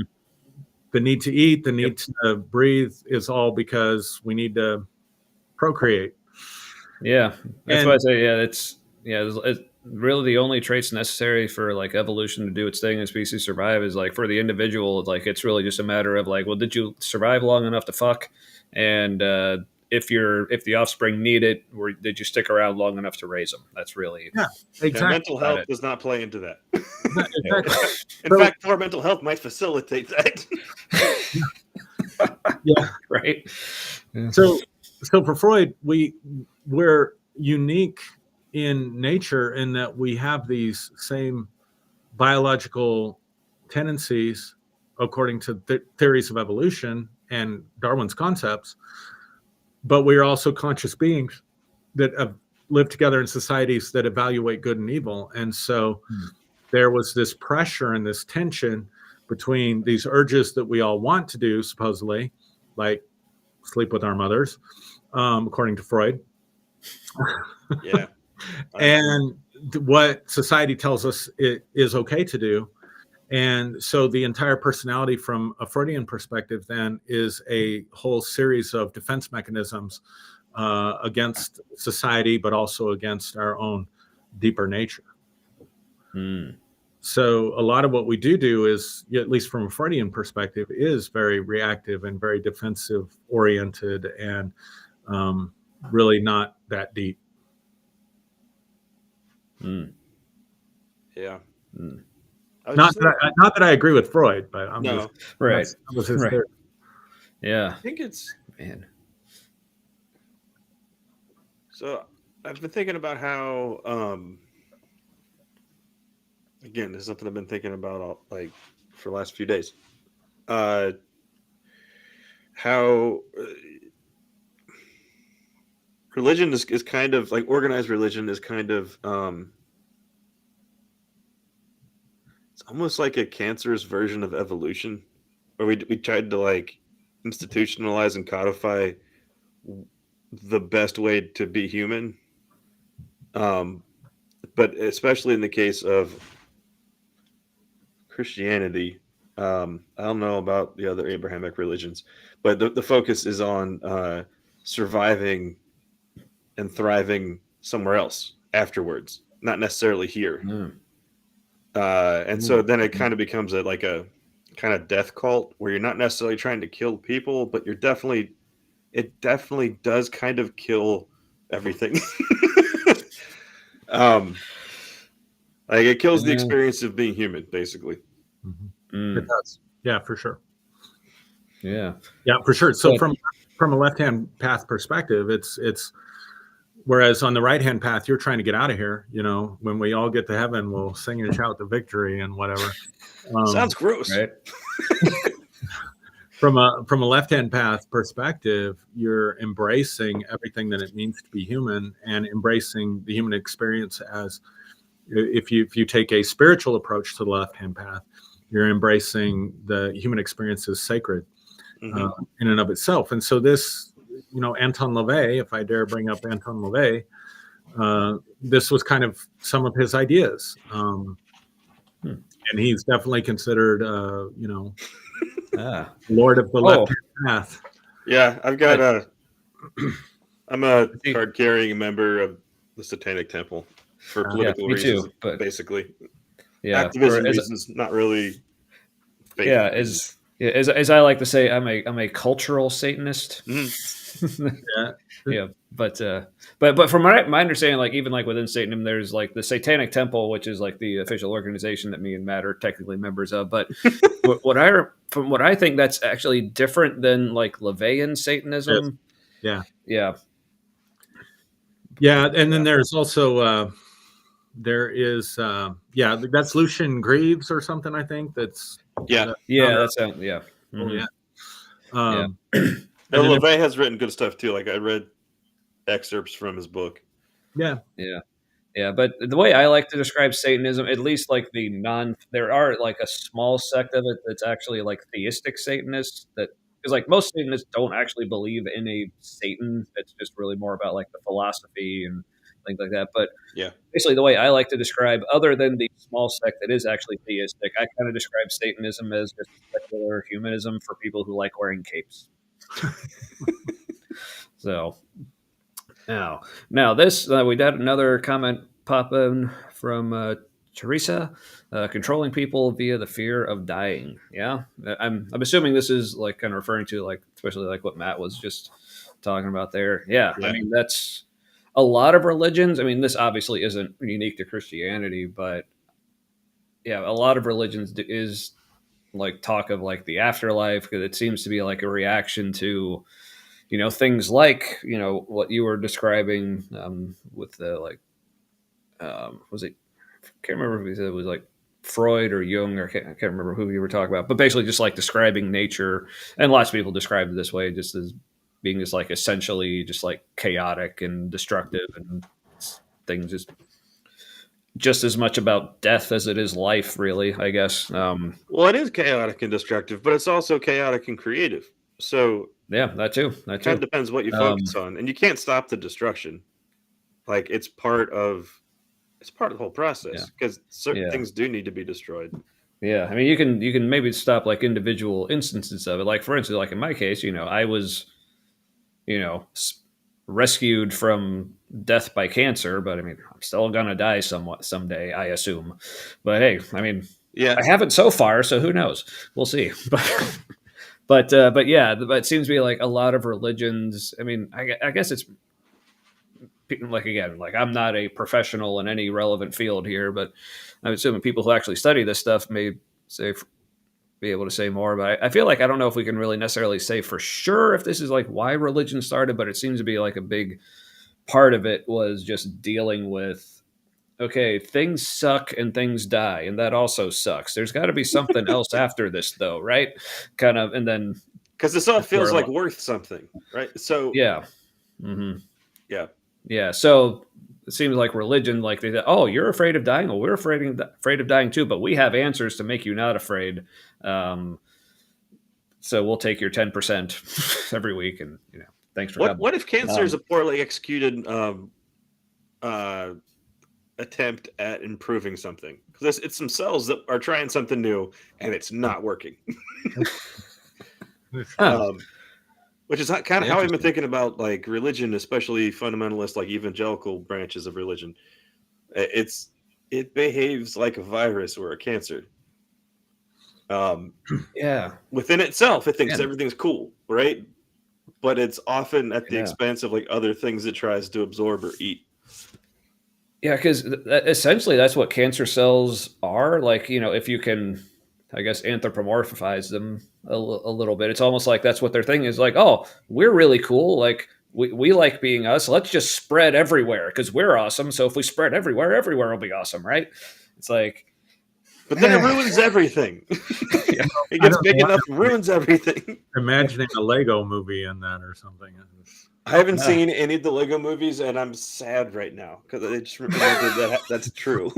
Speaker 1: the need to eat, the need to breathe is all because we need to procreate.
Speaker 2: Yeah, that's why I say, it's really the only traits necessary for like evolution to do its thing and species survive is like for the individual. Like it's really just a matter of like, well, did you survive long enough to fuck? And if the offspring need it, or did you stick around long enough to raise them? That's really
Speaker 3: exactly. Mental health does not play into that. In fact, poor mental health might facilitate that.
Speaker 2: Right.
Speaker 1: Yeah. So for Freud, we're unique in nature in that we have these same biological tendencies according to theories of evolution and Darwin's concepts, but we are also conscious beings that have lived together in societies that evaluate good and evil. And so there was this pressure and this tension between these urges that we all want to do, supposedly, like sleep with our mothers, according to Freud. And what society tells us it is okay to do. And so the entire personality from a Freudian perspective then is a whole series of defense mechanisms against society, but also against our own deeper nature.
Speaker 2: Hmm.
Speaker 1: So a lot of what we do is, at least from a Freudian perspective, is very reactive and very defensive oriented, and really not that deep.
Speaker 3: Yeah.
Speaker 2: Hmm.
Speaker 1: Not that I agree with Freud, but I'm
Speaker 3: No.
Speaker 1: just
Speaker 2: Right.
Speaker 1: that was his
Speaker 2: Right.
Speaker 1: theory.
Speaker 2: Yeah.
Speaker 3: I think it's
Speaker 2: Man.
Speaker 3: so. I've been thinking about how, again, this is something I've been thinking about for the last few days. How religion is kind of like organized religion is kind of it's almost like a cancerous version of evolution, where we tried to like institutionalize and codify the best way to be human. But especially in the case of Christianity, I don't know about the other Abrahamic religions, but the focus is on surviving and thriving somewhere else afterwards, not necessarily here. And so then it kind of becomes a kind of death cult where you're not necessarily trying to kill people, but it definitely does kind of kill everything. Like it kills the experience of being human, basically.
Speaker 1: It does. Yeah, for sure.
Speaker 2: Yeah,
Speaker 1: for sure. So from a left-hand path perspective, it's whereas on the right-hand path, you're trying to get out of here. When we all get to heaven, we'll sing and shout the victory and whatever.
Speaker 3: Sounds gross,
Speaker 2: right?
Speaker 1: From a left-hand path perspective, you're embracing everything that it means to be human and embracing the human experience as, if you take a spiritual approach to the left-hand path, you're embracing the human experience as sacred in and of itself. And so this, Anton LaVey, if I dare bring up Anton LaVey, this was kind of some of his ideas. And he's definitely considered, Lord of the left-hand path.
Speaker 3: Yeah, I'm a card-carrying member of the Satanic Temple for political reasons,
Speaker 2: too, but
Speaker 3: basically.
Speaker 2: Yeah,
Speaker 3: activism reasons, not really.
Speaker 2: As I like to say, I'm a cultural Satanist. But from my understanding, like even like within Satanism, there's like the Satanic Temple, which is like the official organization that me and Matt are technically members of. But from what I think, that's actually different than like LaVeyan Satanism.
Speaker 1: Yeah. And then there's also that's Lucian Greaves or something, I think. That's
Speaker 3: LaVey has written good stuff too. Like I read excerpts from his book.
Speaker 2: Yeah. But the way I like to describe Satanism, at least like there are like a small sect of it that's actually like theistic Satanists, that because like most Satanists don't actually believe in a Satan. It's just really more about like the philosophy and things like that. But basically the way I like to describe, other than the small sect that is actually theistic, I kind of describe Satanism as just secular humanism for people who like wearing capes. So now this we had another comment pop in from Teresa, controlling people via the fear of dying. Yeah, I'm assuming this is like kind of referring to like especially like what Matt was just talking about there. Yeah. I mean that's a lot of religions. I mean this obviously isn't unique to Christianity, but a lot of religions is like talk of like the afterlife, because it seems to be like a reaction to things like what you were describing with the like was it, I can't remember if it was like Freud or Jung, or I can't remember who you were talking about, but basically just like describing nature, and lots of people describe it this way, just as being just like essentially just like chaotic and destructive, and things just as much about death as it is life, really, I guess.
Speaker 3: Well, it is chaotic and destructive, but it's also chaotic and creative. So
Speaker 2: that too.
Speaker 3: It kind of depends what you focus on, and you can't stop the destruction. Like it's part of the whole process, because certain things do need to be destroyed.
Speaker 2: Yeah, I mean, you can maybe stop like individual instances of it. Like for instance, like in my case, I was, rescued from death by cancer, but I mean, I'm still gonna die somewhat someday, I assume. But hey, I mean,
Speaker 3: Yeah.
Speaker 2: I haven't so far, so who knows? We'll see. But yeah, but it seems to be like a lot of religions. I mean, I guess it's like, again, like I'm not a professional in any relevant field here, but I'm assuming people who actually study this stuff may say be able to say more. But I feel like I don't know if we can really necessarily say for sure if this is like why religion started, but it seems to be like a big part of it was just dealing with, okay, things suck and things die, and that also sucks. There's got to be something else after this, though, right? Kind of, and then
Speaker 3: Because this all feels
Speaker 2: Or-
Speaker 3: like worth something, right? So
Speaker 2: yeah, hmm
Speaker 3: yeah.
Speaker 2: yeah. So it seems like religion, like they, oh, you're afraid of dying. Well, we're afraid of dying too, but we have answers to make you not afraid. So we'll take your 10% every week, and thanks for coming.
Speaker 3: What if cancer is a poorly executed attempt at improving something? Because it's some cells that are trying something new and it's not working. Which is kind of how I've been thinking about like religion, especially fundamentalist, like evangelical branches of religion. It behaves like a virus or a cancer.
Speaker 2: Yeah.
Speaker 3: Within itself, it thinks everything's cool, right? But it's often at the expense of like other things it tries to absorb or eat.
Speaker 2: Yeah, because essentially that's what cancer cells are. Like, if you can, I guess, anthropomorphize them a little bit, it's almost like that's what their thing is. Like, oh, we're really cool. Like, we like being us. Let's just spread everywhere because we're awesome. So if we spread everywhere will be awesome, right? It's like,
Speaker 3: but then it ruins everything. It gets big enough, ruins everything.
Speaker 1: Imagining a Lego movie in that or something.
Speaker 3: I haven't seen any of the Lego movies, and I'm sad right now because I just remembered that's true.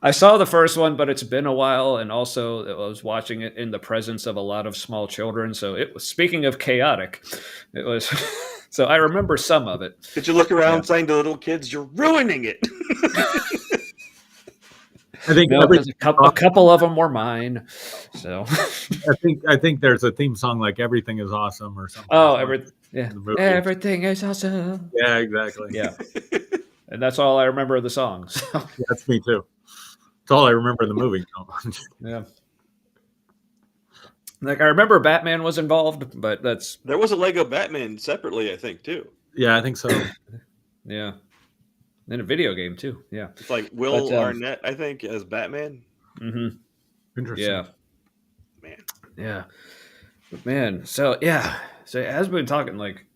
Speaker 2: I saw the first one, but it's been a while, and also I was watching it in the presence of a lot of small children. So it was, speaking of chaotic, it was. So I remember some of it.
Speaker 3: Did you look around saying to little kids, "You're ruining it"?
Speaker 1: I think
Speaker 2: a couple of them were mine. So
Speaker 1: I think there's a theme song like "Everything Is Awesome" or something.
Speaker 2: Oh, everything is awesome.
Speaker 1: Yeah, exactly.
Speaker 2: Yeah, and that's all I remember of the song. So.
Speaker 1: Yeah, that's me too. That's all I remember of the movie.
Speaker 2: Yeah. Like I remember Batman was involved, but
Speaker 3: there was a Lego Batman separately, I think, too.
Speaker 1: Yeah, I think so.
Speaker 2: Yeah. In a video game too. Yeah.
Speaker 3: It's like Will Arnett, I think, as Batman.
Speaker 2: Mm-hmm.
Speaker 1: Interesting.
Speaker 2: Yeah.
Speaker 3: Man.
Speaker 2: Yeah. But man. So yeah. So as we've been talking, like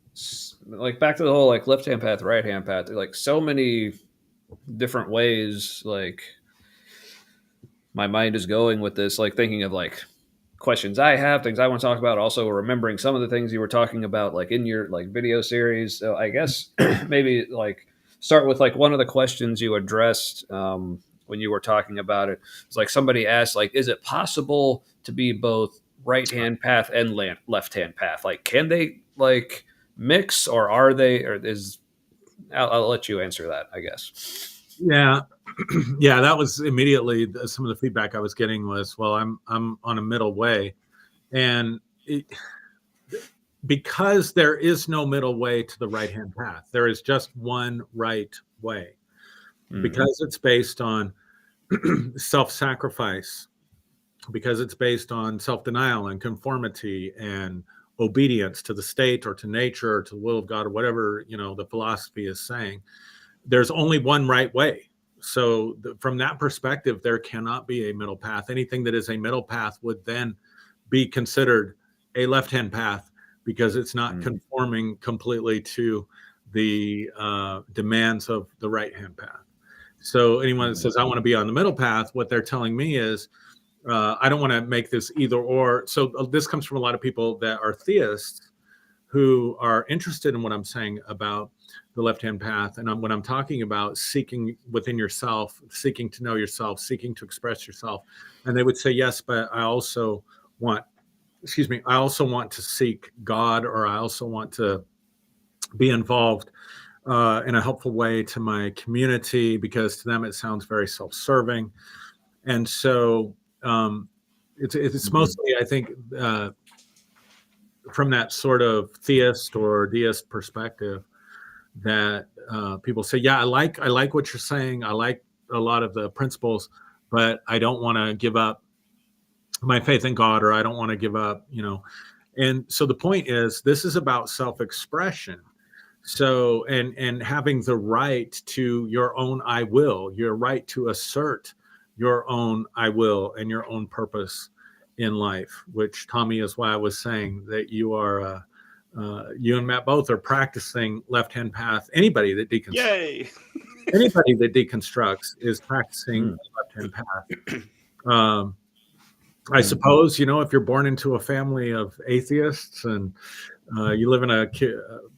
Speaker 2: back to the whole like left hand path, right hand path. Like so many different ways. Like my mind is going with this. Like thinking of like questions I have, things I want to talk about. Also remembering some of the things you were talking about, like in your like video series. So I guess maybe like. Start with like one of the questions you addressed when you were talking about it. It's like somebody asked, like, is it possible to be both right hand path and left hand path? Like, can they like mix, or are they? Or is I'll let you answer that, I guess.
Speaker 1: Yeah, yeah. That was immediately some of the feedback I was getting was, well, I'm on a middle way, and because there is no middle way to the right-hand path. There is just one right way. Mm-hmm. Because it's based on self-sacrifice, because it's based on self-denial and conformity and obedience to the state or to nature or to the will of God or whatever, the philosophy is saying. There's only one right way. So from that perspective, there cannot be a middle path. Anything that is a middle path would then be considered a left-hand path, because it's not conforming completely to the demands of the right-hand path. So anyone that says, I want to be on the middle path, what they're telling me is, I don't want to make this either or. So this comes from a lot of people that are theists who are interested in what I'm saying about the left-hand path. And when I'm talking about seeking within yourself, seeking to know yourself, seeking to express yourself. And they would say, yes, but I also want to seek God, or I also want to be involved in a helpful way to my community, because to them it sounds very self-serving. And so it's mostly, I think, from that sort of theist or deist perspective that people say, yeah, I like what you're saying. I like a lot of the principles, but I don't want to give up my faith in God, or I don't want to give up, And so the point is, this is about self-expression. So, and having the right to your own I will, your right to assert your own I will and your own purpose in life, which, Tommy, is why I was saying that you are, you and Matt both are practicing left-hand path. Anybody that deconstructs is practicing left-hand path. I suppose, if you're born into a family of atheists and you live in a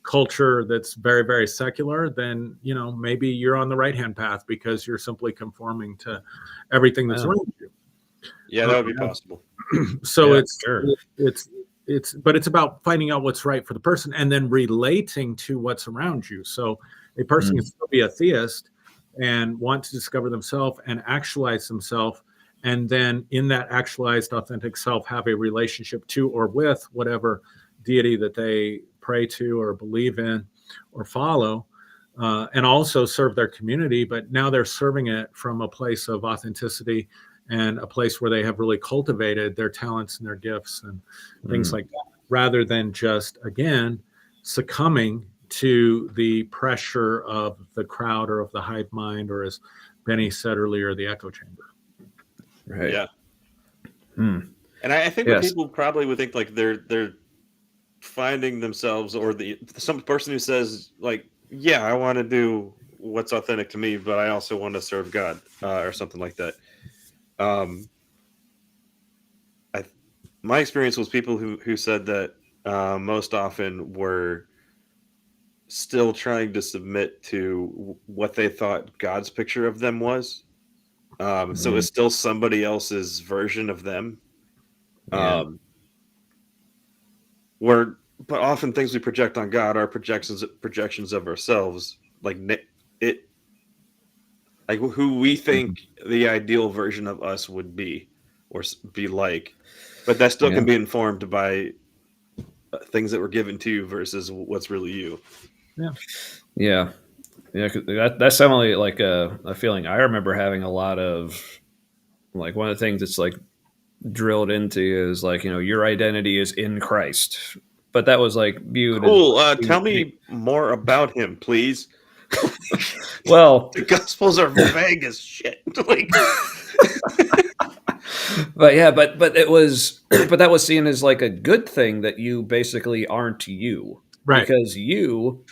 Speaker 1: culture that's very, very secular, then, maybe you're on the right-hand path because you're simply conforming to everything that's around you.
Speaker 3: Yeah, that would be possible.
Speaker 1: So but it's about finding out what's right for the person and then relating to what's around you. So a person can still be a theist and want to discover themselves and actualize themselves, and then in that actualized, authentic self, have a relationship to or with whatever deity that they pray to or believe in or follow, and also serve their community. But now they're serving it from a place of authenticity and a place where they have really cultivated their talents and their gifts and things like that, rather than just, again, succumbing to the pressure of the crowd or of the hive mind, or, as Benny said earlier, the echo chamber.
Speaker 2: Right.
Speaker 3: Yeah. And I think that people probably would think like they're finding themselves, or some person who says like, yeah, I want to do what's authentic to me, but I also want to serve God, or something like that. My experience was people who said that most often were still trying to submit to what they thought God's picture of them was. So it's still somebody else's version of them. But often things we project on God are projections of ourselves, like who we think the ideal version of us would be or be like. But that still can be informed by things that were given to you versus what's really you.
Speaker 2: Yeah. That's definitely like a feeling I remember having a lot of. Like one of the things that's like drilled into is like, your identity is in Christ, but that was like viewed
Speaker 3: cool. Tell me more about him, please.
Speaker 2: Well,
Speaker 3: the Gospels are vague as shit. Like,
Speaker 2: but it was, but that was seen as like a good thing that you basically aren't you,
Speaker 1: right?
Speaker 2: Because you,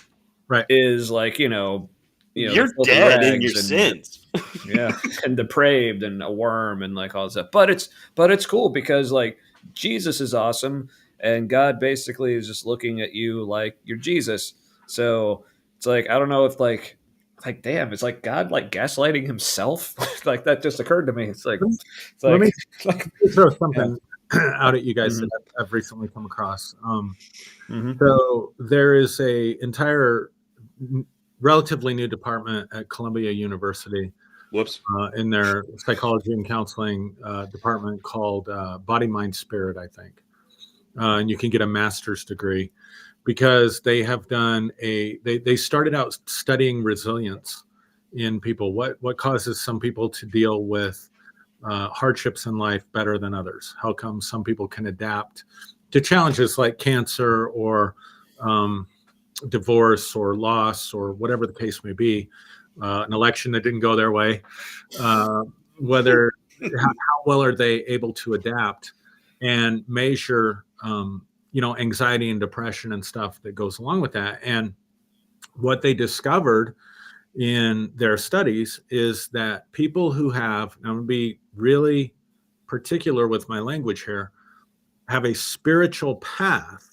Speaker 2: is like you're
Speaker 3: dead in your sins.
Speaker 2: And depraved and a worm and like all that stuff. But it's cool because like Jesus is awesome, and God basically is just looking at you like you're Jesus. So it's like, I don't know if like damn, it's like God like gaslighting himself. Like that just occurred to me.
Speaker 1: Let me throw something out at you guys that I've recently come across. So there is a entire relatively new department at Columbia University. In their psychology and counseling department called Body, Mind, Spirit, I think. And you can get a master's degree because they have done they started out studying resilience in people. What causes some people to deal with hardships in life better than others? How come some people can adapt to challenges like cancer or divorce or loss or whatever the case may be, an election that didn't go their way, whether how well are they able to adapt and measure anxiety and depression and stuff that goes along with that. And what they discovered in their studies is that people who have, I'm going to be really particular with my language here, have a spiritual path.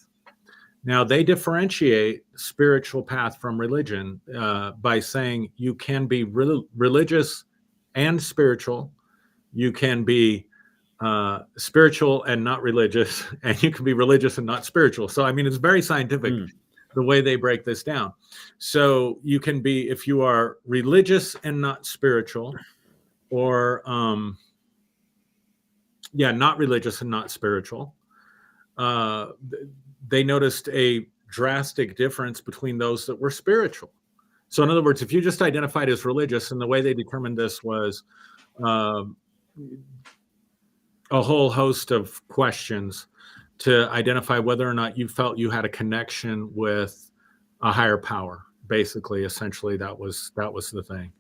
Speaker 1: Now, they differentiate spiritual path from religion by saying you can be religious and spiritual. You can be spiritual and not religious, and you can be religious and not spiritual. So, I mean, it's very scientific the way they break this down. So you can be, if you are religious and not spiritual, or not religious and not spiritual, they noticed a drastic difference between those that were spiritual. So in other words, if you just identified as religious, and the way they determined this was um, a whole host of questions to identify whether or not you felt you had a connection with a higher power. Basically, essentially, that was the thing,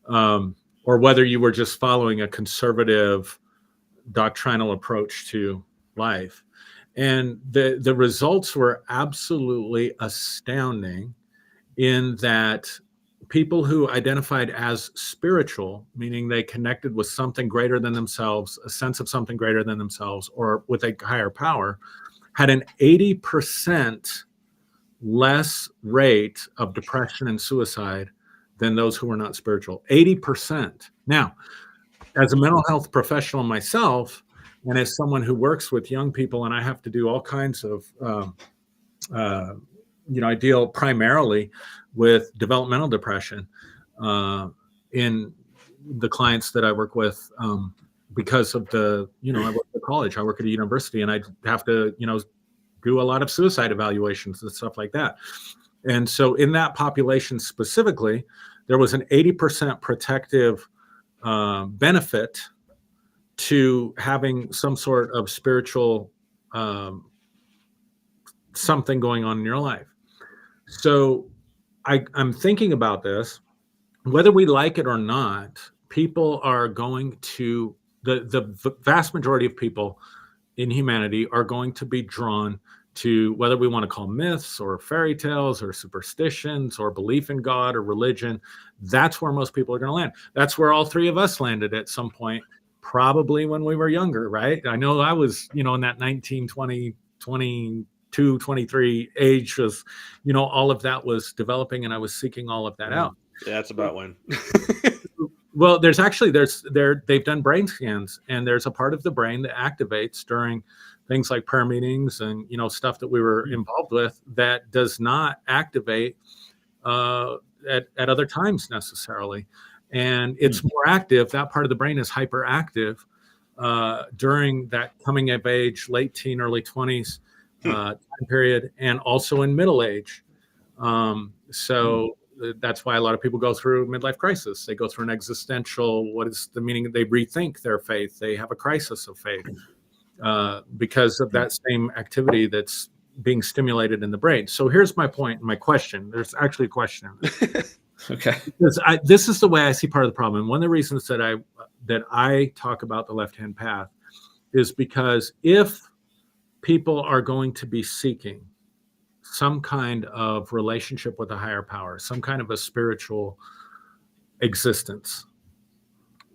Speaker 1: or whether you were just following a conservative doctrinal approach to life. And the results were absolutely astounding, in that people who identified as spiritual, meaning they connected with something greater than themselves, a sense of something greater than themselves, or with a higher power, had an 80% less rate of depression and suicide than those who were not spiritual. 80%. Now, as a mental health professional myself, and as someone who works with young people, and I have to do all kinds of, I deal primarily with developmental depression in the clients that I work with, because of I work at college, I work at a university, and I have to, do a lot of suicide evaluations and stuff like that. And so in that population specifically, there was an 80% protective benefit to having some sort of spiritual something going on in your life. So I'm thinking about this, whether we like it or not, people are going to, the vast majority of people in humanity are going to be drawn to, whether we want to call myths or fairy tales or superstitions or belief in God or religion. That's where most people are going to land. That's where all three of us landed at some point, probably when we were younger, right? I know I was, in that 19, 20, 22, 23 age, was, all of that was developing, and I was seeking all of that out.
Speaker 3: Yeah, that's about when.
Speaker 1: Well, they've done brain scans, and there's a part of the brain that activates during things like prayer meetings and, stuff that we were involved with, that does not activate at other times necessarily. And it's more active. That part of the brain is hyperactive during that coming of age, late teen, early 20s time period, and also in middle age. So that's why a lot of people go through midlife crisis. They go through an existential, what is the meaning? They rethink their faith. They have a crisis of faith because of that same activity that's being stimulated in the brain. So here's my point, my question. There's actually a question.
Speaker 2: Okay.
Speaker 1: Because this is the way I see part of the problem. And one of the reasons that I talk about the left-hand path is because if people are going to be seeking some kind of relationship with a higher power, some kind of a spiritual existence,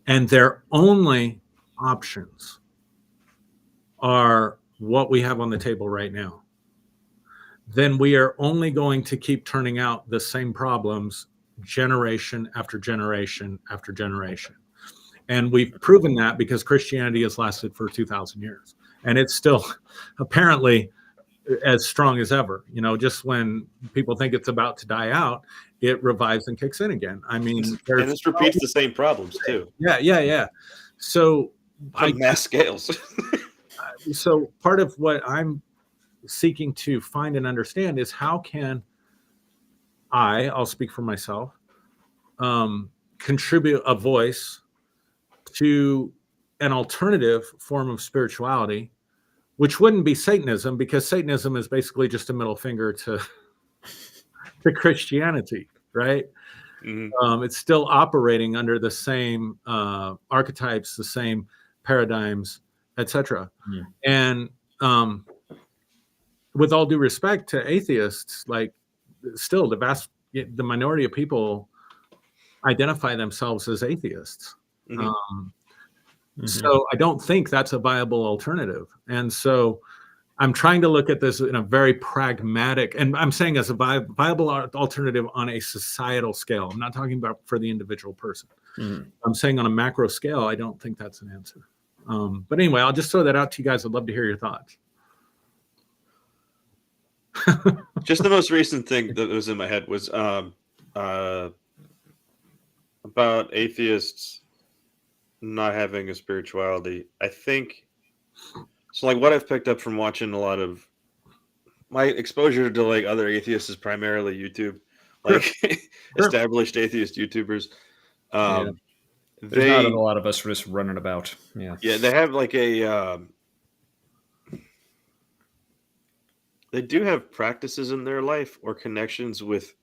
Speaker 1: and their only options are what we have on the table right now, then we are only going to keep turning out the same problems generation after generation after generation. And we've proven that because Christianity has lasted for 2,000 years. And it's still apparently as strong as ever. Just when people think it's about to die out, it revives and kicks in again. I mean,
Speaker 3: and this repeats the same problems too.
Speaker 1: Yeah. So
Speaker 3: on mass scales.
Speaker 1: So part of what I'm seeking to find and understand is, how can I'll speak for myself, contribute a voice to an alternative form of spirituality, which wouldn't be Satanism, because Satanism is basically just a middle finger to Christianity, right? Mm-hmm. It's still operating under the same archetypes, the same paradigms, etc. Mm-hmm. And with all due respect to atheists, like, still the minority of people identify themselves as atheists. Mm-hmm. So I don't think that's a viable alternative. And so I'm trying to look at this in a very pragmatic, and I'm saying as a viable alternative on a societal scale. I'm not talking about for the individual person. Mm-hmm. I'm saying on a macro scale, I don't think that's an answer. But anyway, I'll just throw that out to you guys. I'd love to hear your thoughts.
Speaker 3: Just the most recent thing that was in my head was about atheists not having a spirituality. I think so. Like, what I've picked up from watching a lot of my exposure to like other atheists is primarily YouTube, like established atheist YouTubers.
Speaker 2: There's not a lot of us just running about. Yeah,
Speaker 3: they have like a. They do have practices in their life or connections with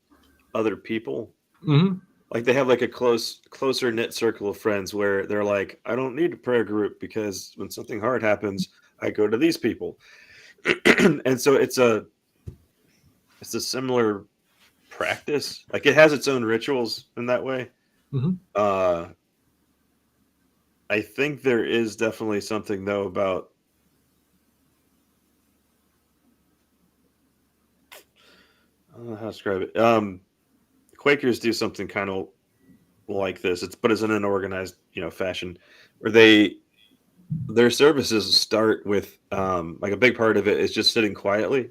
Speaker 3: other people.
Speaker 1: Mm-hmm.
Speaker 3: Like they have like a closer knit circle of friends where they're like, I don't need a prayer group because when something hard happens, I go to these people. And so it's a similar practice. Like it has its own rituals in that way.
Speaker 1: Mm-hmm.
Speaker 3: I think there is definitely something though about I don't know how to describe it. Quakers do something kind of like this. But it's in an organized, fashion where their services start with like a big part of it is just sitting quietly,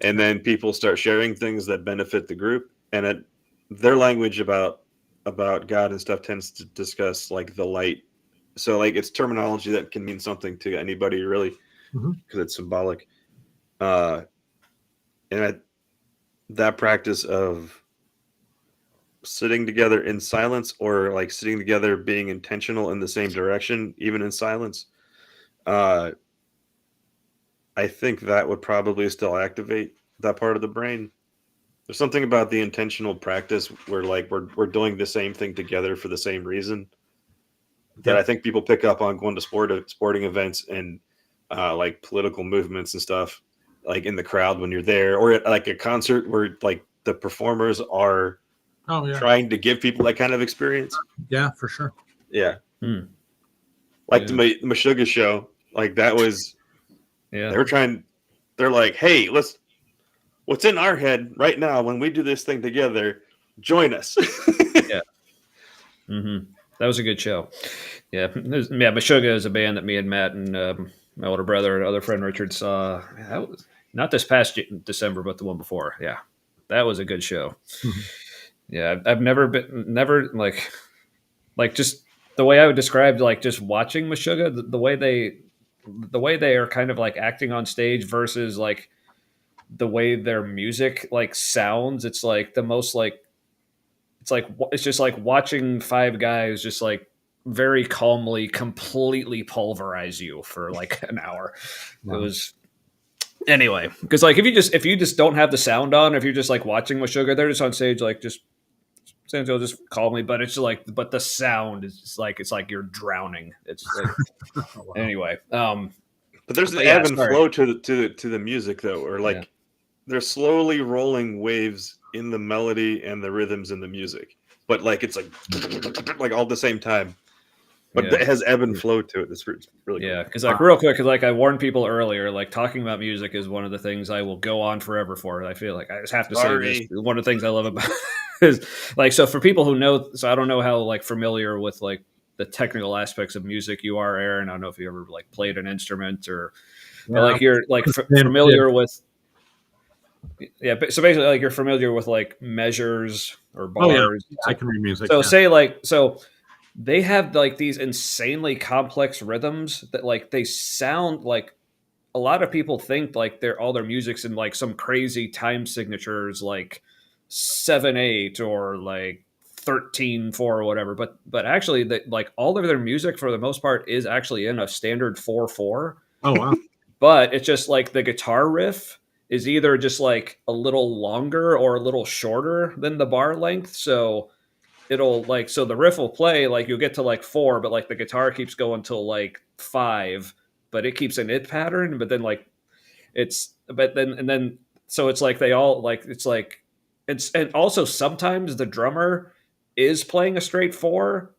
Speaker 3: and then people start sharing things that benefit the group. And their language about God and stuff tends to discuss like the light. So like it's terminology that can mean something to anybody really, because it's symbolic. And that practice of sitting together in silence, or like sitting together being intentional in the same direction even in silence, I think that would probably still activate that part of the brain. There's something about the intentional practice where like we're doing the same thing together for the same reason that I think people pick up on going to sporting events and like political movements and stuff, like in the crowd when you're there, or at like a concert where like the performers are trying to give people that kind of experience.
Speaker 1: Yeah, for sure.
Speaker 3: Yeah. Like the Meshuggah show, like that was, they're like, hey, what's in our head right now when we do this thing together, join us.
Speaker 2: Yeah. Mm-hmm. That was a good show. Yeah. Meshuggah is a band that me and Matt and my older brother and other friend Richard saw. That was not this past December, but the one before. Yeah. That was a good show. Mm-hmm. Yeah. I've never like just the way I would describe like just watching Meshuggah, the way they are kind of like acting on stage versus like the way their music like sounds. It's like the most like, it's just like watching five guys just like very calmly completely pulverize you for like an hour. Wow. It was anyway, because like if you just don't have the sound on, if you're just like watching Meshuggah, they're just on stage like just just calmly, but it's like, but the sound is just like, it's like you're drowning. It's like, anyway.
Speaker 3: But there's an ebb and flow to the music though, or like they're slowly rolling waves in the melody and the rhythms in the music, but like it's like all at the same time. But it has ebb and flow to it. It's really
Speaker 2: cool. Because like real quick, because like I warned people earlier, like talking about music is one of the things I will go on forever for. I feel like I just have to say this. One of the things I love about is like, so for people who know, so I don't know how like familiar with like the technical aspects of music you are, Aaron. I don't know if you ever like played an instrument or but like you're like familiar with. Yeah, so basically, like you're familiar with like measures or bars.
Speaker 1: I can read music.
Speaker 2: So say like they have like these insanely complex rhythms that like they sound like a lot of people think like all their music's in like some crazy time signatures like 7/8 or like 13/4 or whatever. But actually that like all of their music for the most part is actually in a standard 4/4.
Speaker 1: Oh wow.
Speaker 2: But it's just like the guitar riff is either just like a little longer or a little shorter than the bar length. So it'll like, so the riff will play like you'll get to like 4, but like the guitar keeps going till like 5, but it keeps an it pattern. But then like so it's like they all like, it's like, and also sometimes the drummer is playing a straight 4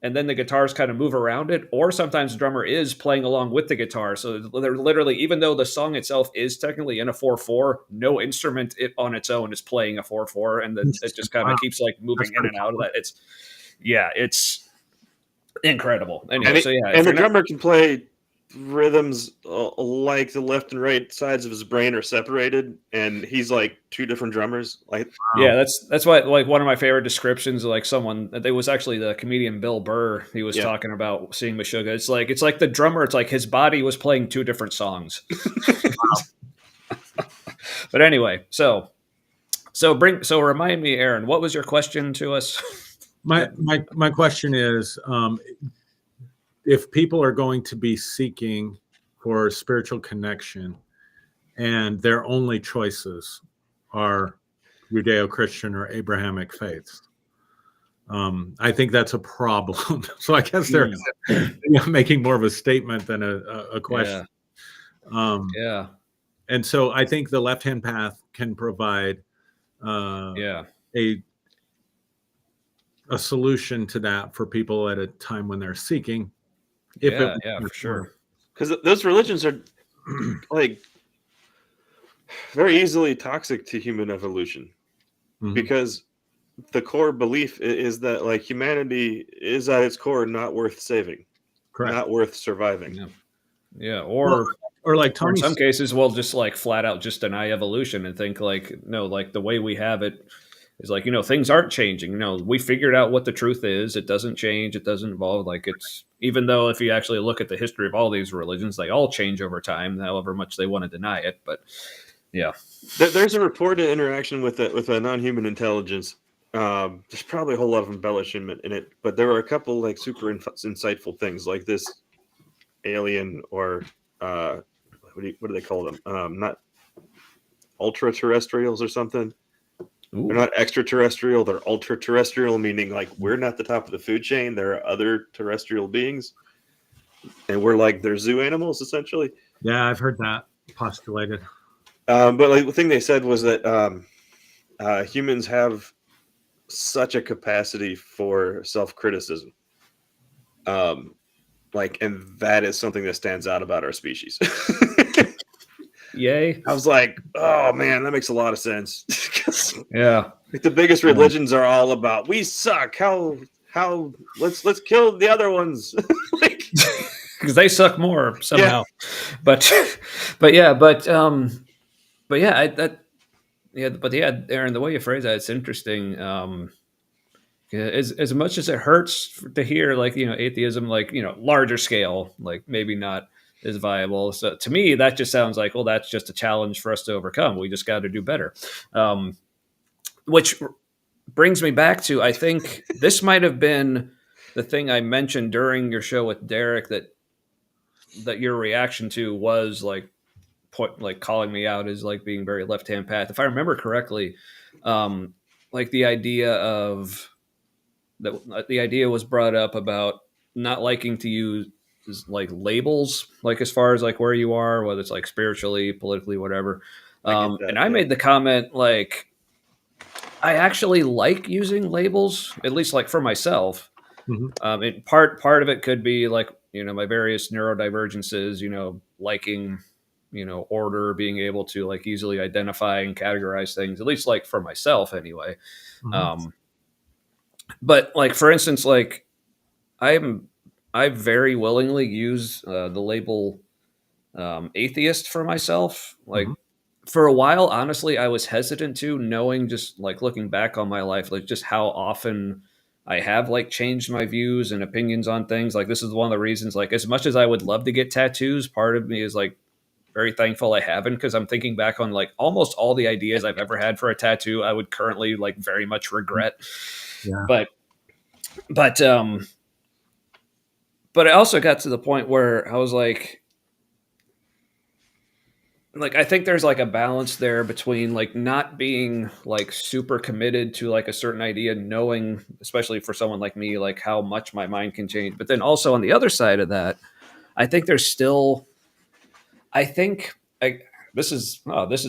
Speaker 2: and then the guitars kind of move around it, or sometimes the drummer is playing along with the guitar. So they're literally, even though the song itself is technically in a 4/4, no instrument on its own is playing a 4/4, and then it just kind of keeps like moving in and out of that. It's incredible. Anyway,
Speaker 3: and the drummer can play rhythms like the left and right sides of his brain are separated, and he's like two different drummers. Like
Speaker 2: that's why like one of my favorite descriptions of like someone, it was actually the comedian Bill Burr. He was talking about seeing Meshuggah. It's like the drummer, it's like his body was playing two different songs. But anyway, so remind me, Aaron, what was your question to us?
Speaker 1: My question is, if people are going to be seeking for spiritual connection and their only choices are Judeo-Christian or Abrahamic faiths, I think that's a problem. So I guess they're making more of a statement than a question.
Speaker 2: Yeah.
Speaker 1: And so I think the left-hand path can provide a solution to that for people at a time when they're seeking.
Speaker 2: For sure.
Speaker 3: Because those religions are like very easily toxic to human evolution, because the core belief is that like humanity is at its core not worth saving,
Speaker 1: correct,
Speaker 3: not worth surviving.
Speaker 1: Or like Tony,
Speaker 2: in some cases we'll just like flat out just deny evolution and think like, no, like the way we have it is like, things aren't changing. We figured out what the truth is. It doesn't change. It doesn't evolve. Like it's, even though if you actually look at the history of all these religions, they all change over time, however much they want to deny it. But yeah,
Speaker 3: there's a reported interaction with a non-human intelligence. There's probably a whole lot of embellishment in it, but there were a couple like super insightful things, like this alien or what do they call them? Not ultra terrestrials or something. Ooh. They're not extraterrestrial. They're ultra terrestrial, meaning like we're not the top of the food chain. There are other terrestrial beings, and we're like they're zoo animals essentially.
Speaker 1: Yeah, I've heard that postulated.
Speaker 3: But like the thing they said was that humans have such a capacity for self-criticism, and that is something that stands out about our species.
Speaker 2: Yay!
Speaker 3: I was like, oh man, that makes a lot of sense.
Speaker 2: Yeah,
Speaker 3: like the biggest religions are all about we suck. How let's kill the other ones.
Speaker 2: Because they suck more somehow. Yeah. But Aaron, the way you phrase that, it's interesting. As much as it hurts to hear, like, atheism, like, larger scale, like maybe not as viable. So to me, that just sounds like, well, that's just a challenge for us to overcome. We just got to do better. Which brings me back to, I think this might have been the thing I mentioned during your show with Derek that your reaction to was like calling me out as like being very left-hand path. If I remember correctly, like the idea was brought up about not liking to use like labels, like as far as like where you are, whether it's like spiritually, politically, whatever. I made the comment, like, I actually like using labels, at least like for myself. Mm-hmm. Part of it could be like, my various neurodivergences, liking, order, being able to like easily identify and categorize things, at least like for myself anyway. Mm-hmm. But like, for instance, like I very willingly use the label atheist for myself. Like for a while, honestly, I was hesitant to, knowing just like looking back on my life, like just how often I have like changed my views and opinions on things. Like this is one of the reasons, like as much as I would love to get tattoos, part of me is like very thankful I haven't, because I'm thinking back on like almost all the ideas I've ever had for a tattoo I would currently like very much regret. Yeah. But I also got to the point where I was like I think there's like a balance there between like not being like super committed to like a certain idea, knowing, especially for someone like me, like how much my mind can change. But then also on the other side of that, I think there's still, this is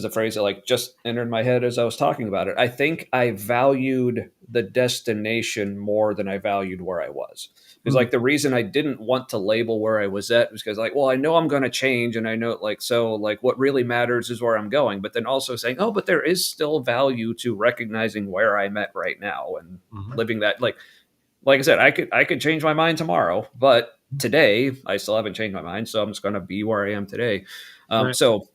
Speaker 2: a phrase that like just entered my head as I was talking about it. I think I valued the destination more than I valued where I was. Because like the reason I didn't want to label where I was at was because like, well, I know I'm going to change, and I know like, so like what really matters is where I'm going. But then also saying, oh, but there is still value to recognizing where I'm at right now and living that. Like I said, I could change my mind tomorrow, but today I still haven't changed my mind, so I'm just going to be where I am today. Right. So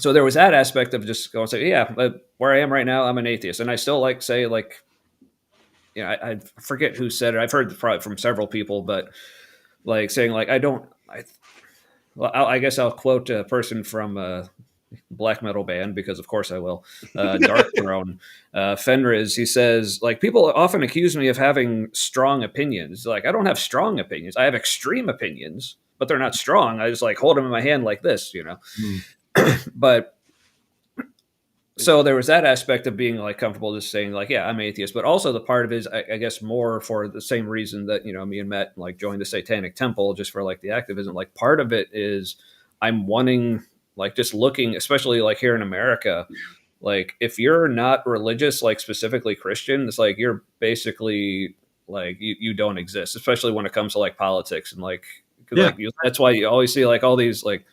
Speaker 2: there was that aspect of just going, say, yeah, where I am right now, I'm an atheist, and I still like say like. I forget who said it. I've heard from several people, but like saying like, I guess I'll quote a person from black metal band, because of course I will. Dark Throne. Fenriz, he says, like, people often accuse me of having strong opinions. Like, I don't have strong opinions. I have extreme opinions, but they're not strong. I just like hold them in my hand like this, you know. But so there was that aspect of being like comfortable just saying like, yeah, I'm atheist, but also the part of it is, I guess, more for the same reason that, you know, me and Matt like joined the Satanic Temple, just for like the activism. Like, part of it is I'm wanting, like, just looking, especially like here in America, like, if you're not religious, like specifically Christian, it's like you're basically like you don't exist, especially when it comes to like politics and like, that's why you always see like all these like,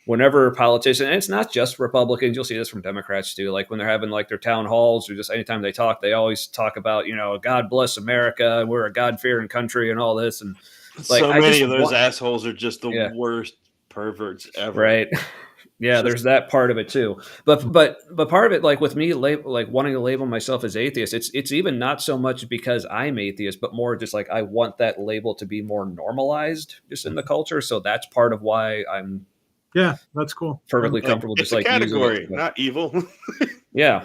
Speaker 2: whenever politicians, and it's not just Republicans, you'll see this from Democrats too, like when they're having like their town halls or just anytime they talk, they always talk about, you know, God bless America, we're a God-fearing country and all this. And like,
Speaker 3: so many of those assholes are just the worst perverts ever.
Speaker 2: Right. Yeah, there's that part of it too. But part of it, like with me, like wanting to label myself as atheist, it's even not so much because I'm atheist, but more just like I want that label to be more normalized just in the culture. So that's part of why I'm
Speaker 1: that's cool.
Speaker 2: Perfectly comfortable.
Speaker 3: It's
Speaker 2: just like
Speaker 3: category,
Speaker 2: using it,
Speaker 3: not evil.
Speaker 2: Yeah.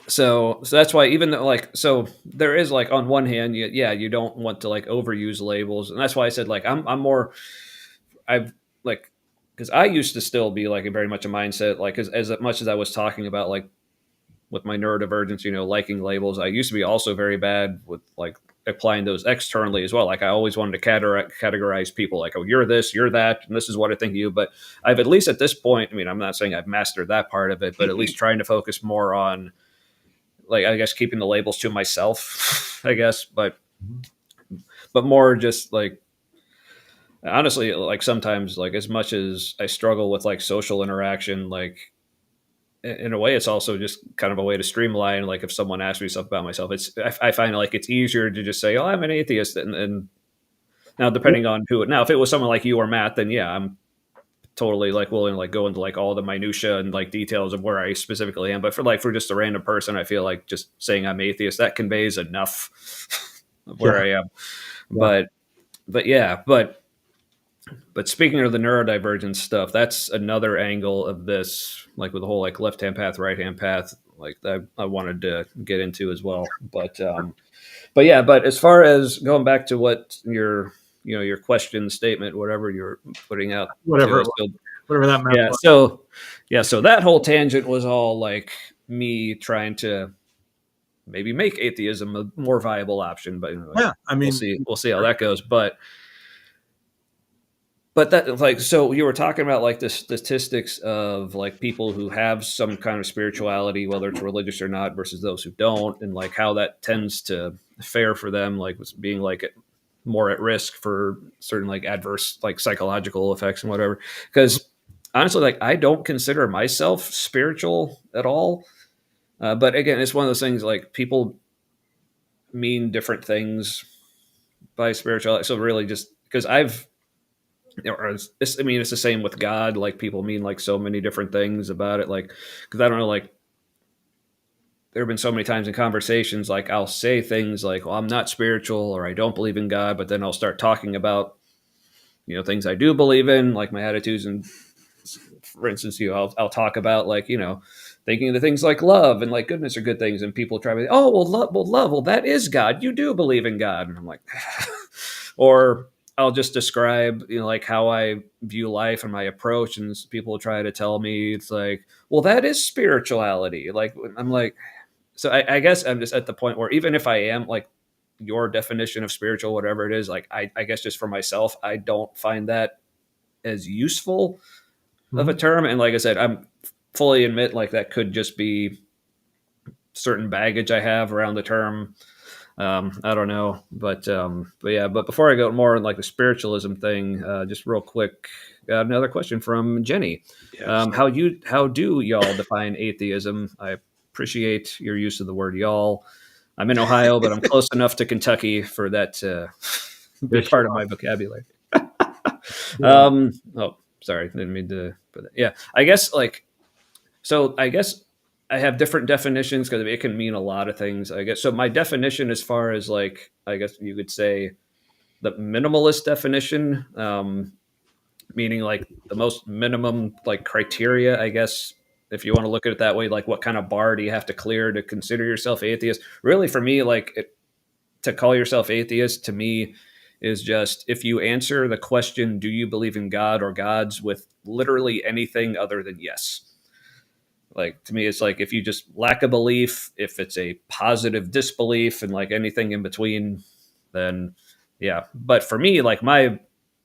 Speaker 2: So that's why, even though like, so there is like, on one hand, you don't want to like overuse labels. And that's why I said like, I'm more, I've like, because I used to still be like very much a mindset, like as much as I was talking about like with my neurodivergence, you know, liking labels, I used to be also very bad with like applying those externally as well. Like, I always wanted to categorize people like, oh, you're this, you're that, and this is what I think of you. But I've, at least at this point, I mean, I'm not saying I've mastered that part of it, but at least trying to focus more on, like, I guess, keeping the labels to myself, I guess, but more just like, honestly, like sometimes, like, as much as I struggle with like social interaction, like, in a way, it's also just kind of a way to streamline. Like, if someone asks me something about myself, I find like it's easier to just say, "Oh, I'm an atheist." And now, depending on who, now if it was someone like you or Matt, then yeah, I'm totally like willing to like go into like all the minutia and like details of where I specifically am. But for just a random person, I feel like just saying I'm atheist, that conveys enough of where I am. But speaking of the neurodivergent stuff, that's another angle of this, like with the whole like left-hand path, right-hand path, like I wanted to get into as well. But as far as going back to what your question, statement, whatever you're putting out,
Speaker 1: whatever that meant.
Speaker 2: So that whole tangent was all like me trying to maybe make atheism a more viable option. But
Speaker 1: I mean,
Speaker 2: we'll see how that goes. But that, like, so you were talking about like the statistics of like people who have some kind of spirituality, whether it's religious or not, versus those who don't, and like how that tends to fare for them, like being like more at risk for certain like adverse like psychological effects and whatever. Because honestly, like, I don't consider myself spiritual at all. But again, it's one of those things, like, people mean different things by spirituality. So really, just because it's the same with God. Like, people mean like so many different things about it. Like, because I don't know, like, there have been so many times in conversations, like, I'll say things like, well, I'm not spiritual, or I don't believe in God, but then I'll start talking about, things I do believe in, like my attitudes. And for instance, I'll talk about, like, thinking the things like love and like goodness are good things. And people try to, oh, love, that is God. You do believe in God. And I'm like, or I'll just describe, like, how I view life and my approach, and people try to tell me it's like, well, that is spirituality. Like, I'm like, so I guess I'm just at the point where, even if I am like your definition of spiritual, whatever it is, like, I guess just for myself, I don't find that as useful of a term. And like I said, I'm fully admit, like, that could just be certain baggage I have around the term. I don't know, but before I go more on like the spiritualism thing, just real quick, got another question from Jenny. Yes. How do y'all define atheism? I appreciate your use of the word y'all. I'm in Ohio, but I'm close enough to Kentucky for that to be part of my vocabulary. Oh, sorry, didn't mean to put that. Yeah, I guess I have different definitions because it can mean a lot of things, I guess. So my definition, as far as like, I guess you could say the minimalist definition, meaning like the most minimum like criteria, I guess, if you want to look at it that way, like what kind of bar do you have to clear to consider yourself atheist? Really, for me, like to call yourself atheist to me is just if you answer the question, do you believe in God or gods, with literally anything other than yes. Like to me, it's like if you just lack a belief, if it's a positive disbelief, and like anything in between, then yeah. But for me, like my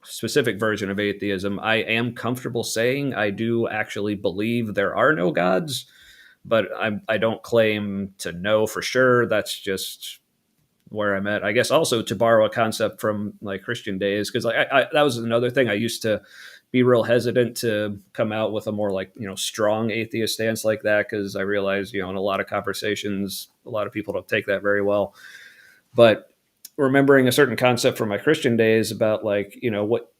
Speaker 2: specific version of atheism, I am comfortable saying I do actually believe there are no gods, but I don't claim to know for sure. That's just where I'm at. I guess also to borrow a concept from like Christian days, because like that was another thing I used to be real hesitant to come out with a more like, you know, strong atheist stance like that, because I realized, you know, in a lot of conversations, a lot of people don't take that very well. But remembering a certain concept from my Christian days about like, you know, what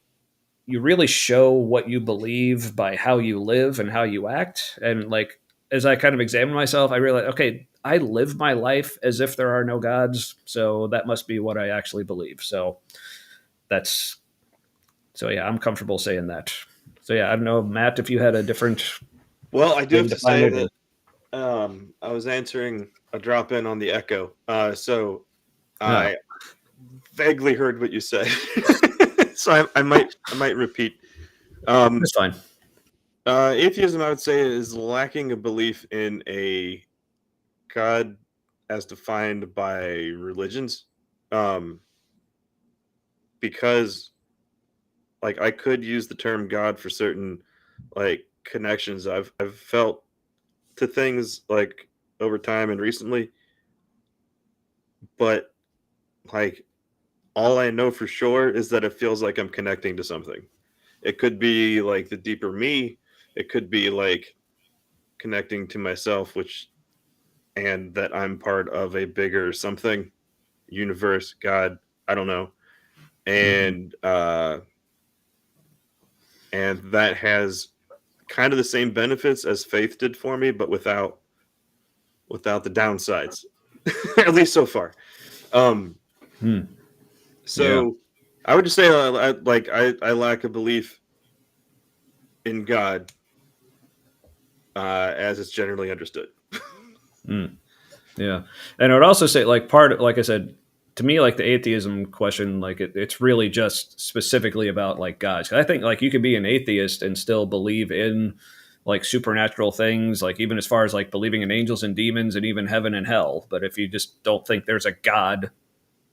Speaker 2: you really show what you believe by how you live and how you act. And like, as I kind of examine myself, I realized, okay, I live my life as if there are no gods. So that must be what I actually believe. So yeah, I'm comfortable saying that. So yeah, I don't know, Matt, if you had a different.
Speaker 3: Well, I do have to say
Speaker 2: it.
Speaker 3: that I was answering a drop in on the echo. So
Speaker 2: Oh.
Speaker 3: I vaguely heard what you said. So I might repeat.
Speaker 2: That's fine.
Speaker 3: Atheism, I would say, is lacking a belief in a God as defined by religions. Because like I could use the term God for certain like connections I've felt to things like over time and recently, but like all I know for sure is that it feels like I'm connecting to something. It could be like the deeper me, it could be like connecting to myself, which and that I'm part of a bigger something, universe, God, I don't know. And and that has kind of the same benefits as faith did for me, but without the downsides, at least so far. So I would just say I lack a belief in God as it's generally understood.
Speaker 2: Yeah, and I would also say like like I said, to me, like the atheism question, like it's really just specifically about like gods. I think like you can be an atheist and still believe in like supernatural things, like even as far as like believing in angels and demons and even heaven and hell. But if you just don't think there's a God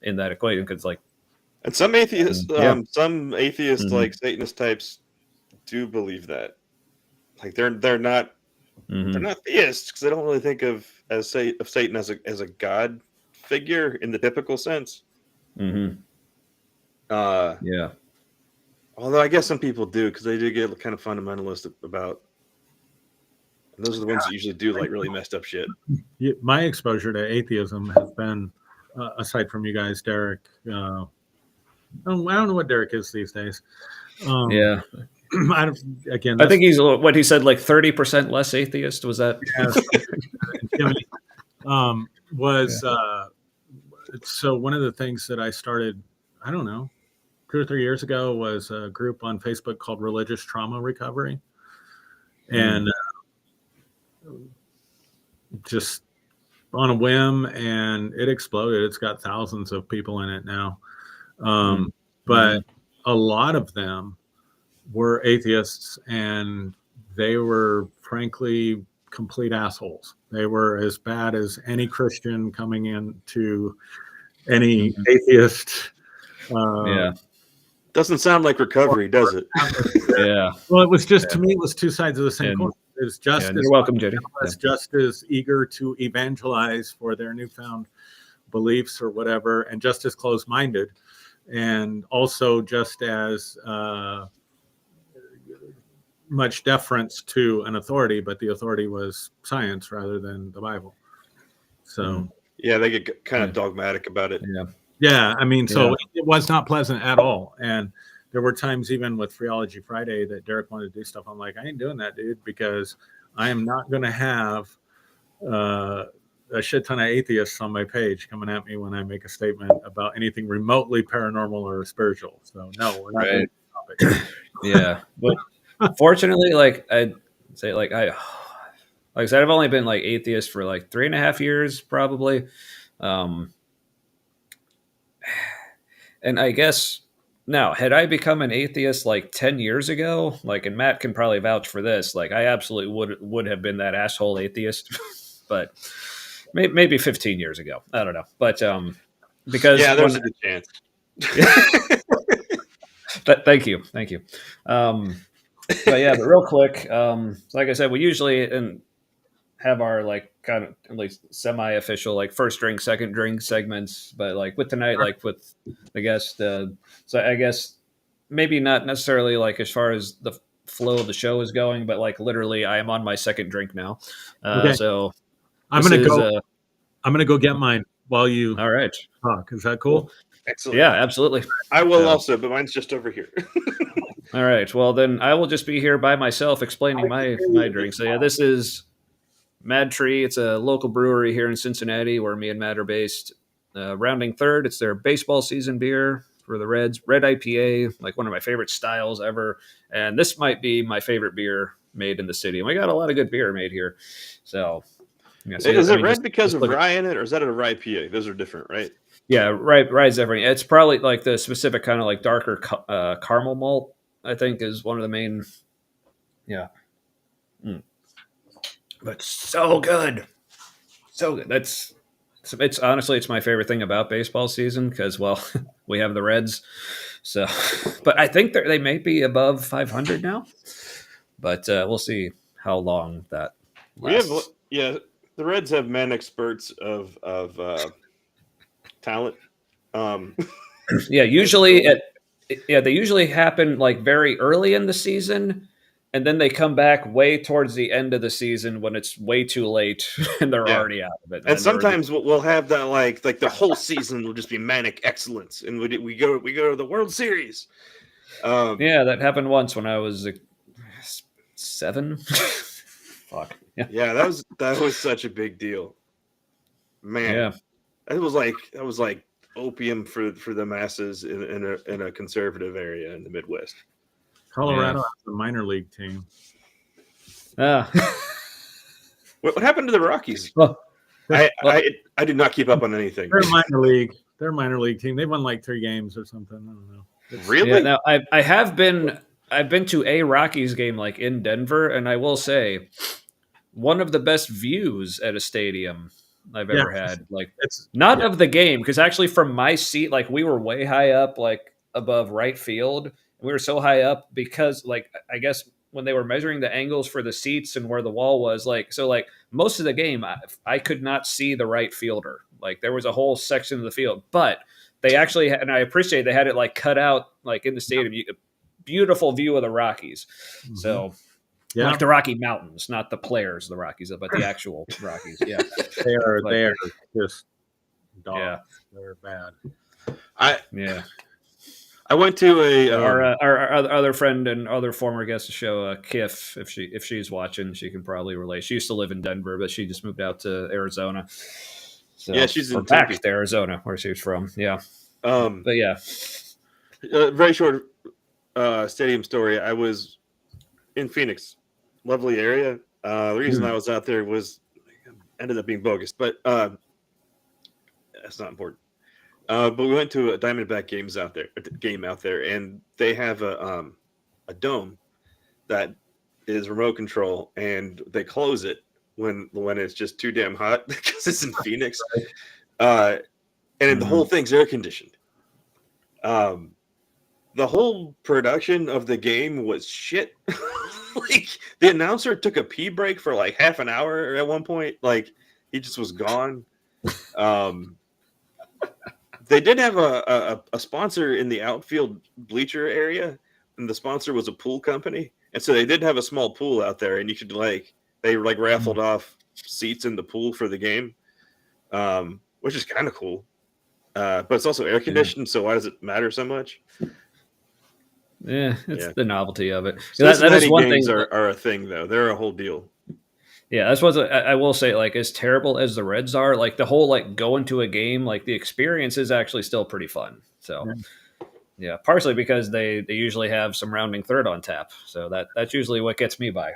Speaker 2: in that equation, because like,
Speaker 3: and some atheists,
Speaker 2: Mm-hmm.
Speaker 3: like Satanist types, do believe that. Like they're not they're not theists because they don't really think of Satan as a god figure in the typical sense.
Speaker 2: Yeah.
Speaker 3: Although I guess some people do, because they do get kind of fundamentalist about. And those are the ones that usually do like really messed up shit.
Speaker 1: My exposure to atheism has been, aside from you guys, Derek. I don't know what Derek is these days.
Speaker 2: Yeah.
Speaker 1: I
Speaker 2: think he's what he said, like 30% less atheist. Was that?
Speaker 1: So one of the things that I started, I don't know, 2 or 3 years ago was a group on Facebook called Religious Trauma Recovery. And just on a whim, and it exploded. It's got thousands of people in it now. But a lot of them were atheists, and they were frankly complete assholes. They were as bad as any Christian coming into any atheist.
Speaker 3: Doesn't sound like recovery, does it?
Speaker 2: Yeah.
Speaker 1: Well, it was just, to me, it was two sides of the same coin. It's just as
Speaker 2: you're welcome, Jenny.
Speaker 1: Just as eager to evangelize for their newfound beliefs or whatever, and just as closed-minded, and also just as much deference to an authority, but the authority was science rather than the Bible. So
Speaker 3: yeah, they get kind of dogmatic about it.
Speaker 1: Yeah, I mean, so it was not pleasant at all. And there were times even with Phreology Friday that Derek wanted to do stuff. I'm like, I ain't doing that, dude, because I am not going to have a shit ton of atheists on my page coming at me when I make a statement about anything remotely paranormal or spiritual. So no, we're not doing the topic.
Speaker 2: Yeah, but fortunately, like I say, like I said, I've only been like atheist for like 3.5 years, probably. Um, and I guess now, had I become an atheist like 10 years ago, like, and Matt can probably vouch for this, like, I absolutely would have been that asshole atheist, but maybe 15 years ago, I don't know, but because
Speaker 3: Yeah, there's a good chance.
Speaker 2: Thank you. But yeah, but real quick, like I said, we usually have our like kind of at least semi-official like first drink, second drink segments, but like with tonight, like with the guest, so I guess maybe not necessarily like as far as the flow of the show is going, but like literally, I am on my second drink now.
Speaker 1: Okay.
Speaker 2: So
Speaker 1: I'm gonna go. I'm gonna go get mine while you
Speaker 2: all right.
Speaker 1: talk. Is that cool?
Speaker 3: Excellent.
Speaker 2: Yeah, absolutely.
Speaker 3: I will also, but mine's just over here.
Speaker 2: All right. Well, then I will just be here by myself explaining my drink. So yeah, this is Mad Tree. It's a local brewery here in Cincinnati where me and Matt are based. Rounding third, it's their baseball season beer for the Reds. Red IPA, like one of my favorite styles ever. And this might be my favorite beer made in the city. And we got a lot of good beer made here. So, yeah,
Speaker 3: Is it red because of rye in it, or is that a rye IPA? Those are different, right?
Speaker 2: Yeah, rye's everything. It's probably like the specific kind of like darker caramel malt, I think, is one of the main. Yeah. But so good. So good. It's honestly, it's my favorite thing about baseball season because, well, we have the Reds. So, but I think they may be above 500 now. But we'll see how long that lasts.
Speaker 3: The Reds have manic spurts of talent.
Speaker 2: Yeah, usually they usually happen like very early in the season, and then they come back way towards the end of the season when it's way too late and they're already out of it.
Speaker 3: And sometimes we'll have that like the whole season will just be manic excellence, and we go to the World Series.
Speaker 2: Yeah, that happened once when I was 7. Fuck.
Speaker 3: Yeah, that was such a big deal, man.
Speaker 2: Yeah,
Speaker 3: that was like opium for the masses in a conservative area in the Midwest.
Speaker 1: Colorado has a minor league team.
Speaker 3: What happened to the Rockies?
Speaker 2: Well,
Speaker 3: I did not keep up on anything.
Speaker 1: They're minor league. They're a minor league team. They won like 3 games or something. I don't know.
Speaker 3: Really?
Speaker 2: Yeah, now I've been to a Rockies game like in Denver, and I will say one of the best views at a stadium I've ever had. Like it's not of the game, because actually from my seat, like we were way high up, like above right field. We were so high up because, like, I guess when they were measuring the angles for the seats and where the wall was, like, so like most of the game, I could not see the right fielder. Like there was a whole section of the field, but they actually had, and I appreciate they had it like cut out, like in the stadium, beautiful view of the Rockies. Mm-hmm. So like the Rocky Mountains, not the players, the Rockies, but the actual Rockies. Yeah,
Speaker 1: they are just dogs. Yeah, they're bad.
Speaker 3: I went to
Speaker 2: our other friend and other former guest of the show, Kif. If she's watching, she can probably relate. She used to live in Denver, but she just moved out to Arizona. So,
Speaker 3: yeah, she's in
Speaker 2: back to Arizona, where she was from. Yeah, but yeah,
Speaker 3: very short stadium story. I was in Phoenix, lovely area. The reason I was out there ended up being bogus, but that's not important. But we went to a Diamondback game out there, and they have a dome that is remote control, and they close it when it's just too damn hot because it's in Phoenix, and the whole thing's air conditioned. The whole production of the game was shit. Like the announcer took a pee break for like half an hour at one point. Like he just was gone. They did have a sponsor in the outfield bleacher area, and the sponsor was a pool company, and so they did have a small pool out there, and you could they raffled off seats in the pool for the game, which is kind of cool. But it's also air conditioned, so why does it matter so much?
Speaker 2: Yeah, it's the novelty of it.
Speaker 3: So that is one thing. Are a thing though; they're a whole deal.
Speaker 2: Yeah, that's what I will say. Like, as terrible as the Reds are, like the whole like going to a game, like the experience is actually still pretty fun. So, Yeah, partially because they usually have some rounding third on tap, so that's usually what gets me by.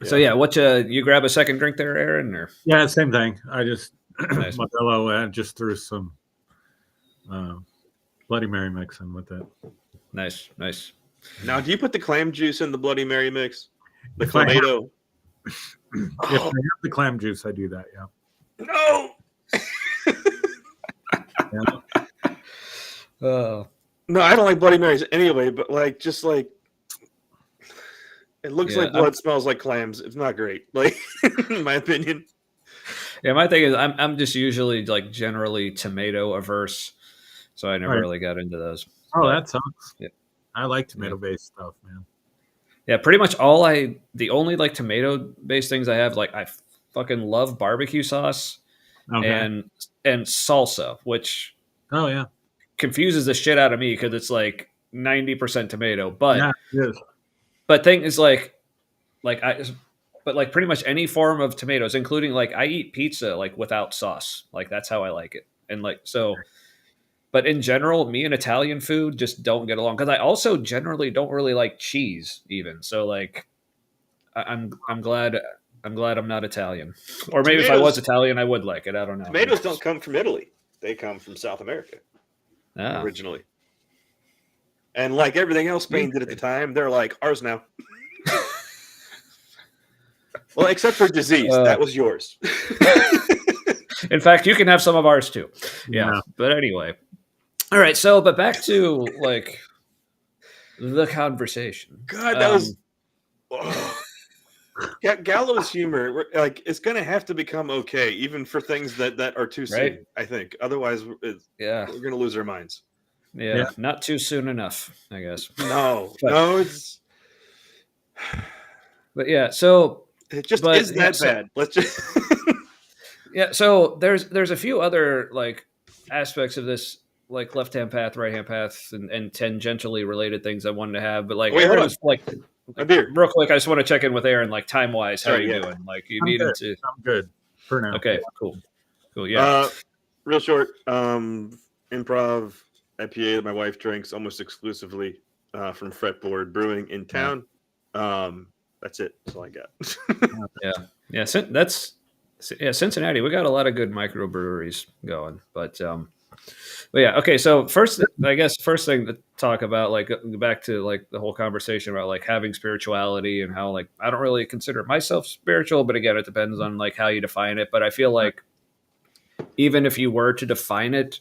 Speaker 2: So yeah, what you grab a second drink there, Aaron? Or
Speaker 1: Yeah, same thing. I just
Speaker 2: Nice.
Speaker 1: Modelo and just threw some Bloody Mary mix in with it.
Speaker 2: nice.
Speaker 3: Now, do you put the clam juice in the Bloody Mary mix? The
Speaker 1: If I have-
Speaker 3: tomato?
Speaker 1: If I have the clam juice, I do that. Yeah.
Speaker 3: No.
Speaker 2: Oh,
Speaker 3: No, I don't like Bloody Marys anyway, but like, just like, it looks
Speaker 2: Yeah,
Speaker 3: like blood, smells like clams. It's not great, like, in my opinion.
Speaker 2: yeah. My thing is, I'm just usually like generally tomato averse, so I never
Speaker 1: Right.
Speaker 2: really got into those.
Speaker 1: Oh,
Speaker 2: But,
Speaker 1: that sucks.
Speaker 2: Yeah.
Speaker 1: I like tomato-based stuff, man.
Speaker 2: yeah, pretty much the only like tomato based things I have, like I fucking love barbecue sauce
Speaker 1: Okay.
Speaker 2: and salsa, which
Speaker 1: Oh yeah.
Speaker 2: confuses the shit out of me because it's like 90% tomato. But
Speaker 1: Yeah, it is.
Speaker 2: but thing is like pretty much any form of tomatoes, including like I eat pizza like without sauce. Like that's how I like it. And like so but in general, me and Italian food just don't get along because I also generally don't really like cheese even. So like I'm glad I'm not Italian. Or maybe if I was Italian I would like it. I don't know.
Speaker 3: Tomatoes don't come from Italy. They come from South America originally. And like everything else Spain did at the time, they're like, ours now. Well, except for disease. That was yours.
Speaker 2: In fact, you can have some of ours too. Yeah. But anyway. All right. So, but back to like the conversation.
Speaker 3: God, that was... Yeah, Gallows humor, like, it's going to have to become okay, even for things that are too soon, I think. Otherwise, we're going to lose our minds.
Speaker 2: Yeah, not too soon enough, I guess.
Speaker 3: No, it's...
Speaker 2: But yeah, so...
Speaker 3: It just is that bad. Let's just...
Speaker 2: Yeah, so there's a few other, like, aspects of this, like, left-hand path, right-hand path, and tangentially related things I wanted to have, but, like...
Speaker 3: Wait, hold on.
Speaker 2: Like,
Speaker 3: a beer.
Speaker 2: Real quick, I just want to check in with Aaron, like, time-wise, how are you doing? Like, you needed to...
Speaker 1: I'm good for now.
Speaker 2: Okay, cool, yeah.
Speaker 3: Real short, improv IPA that my wife drinks almost exclusively from Fretboard Brewing in town. That's it. That's all I got.
Speaker 2: Yeah. Cincinnati. We got a lot of good microbreweries going, but yeah. Okay. So first thing to talk about, like, back to like the whole conversation about like having spirituality and how like I don't really consider myself spiritual, but again, it depends on like how you define it. But I feel like even if you were to define it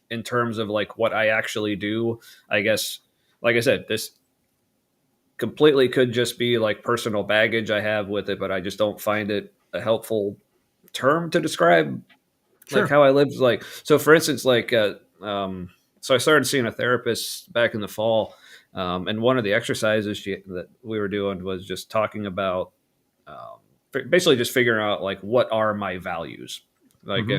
Speaker 2: in terms of like what I actually do, I guess, like I said, this completely could just be like personal baggage I have with it, but I just don't find it a helpful term to describe like how I live. Like, so for instance, like, so I started seeing a therapist back in the fall. And one of the exercises that we were doing was just talking about, basically just figuring out like, what are my values? Like,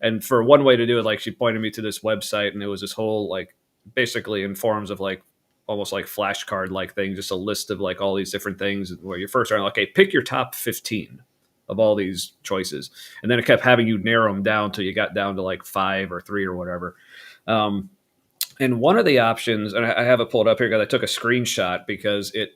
Speaker 2: and for one way to do it, like she pointed me to this website and it was this whole, like, basically in forms of like, almost like flashcard like thing, just a list of like all these different things where you first are like, okay, pick your top 15 of all these choices. And then it kept having you narrow them down till you got down to like 5 or 3 or whatever. And one of the options, and I have it pulled up here because I took a screenshot because it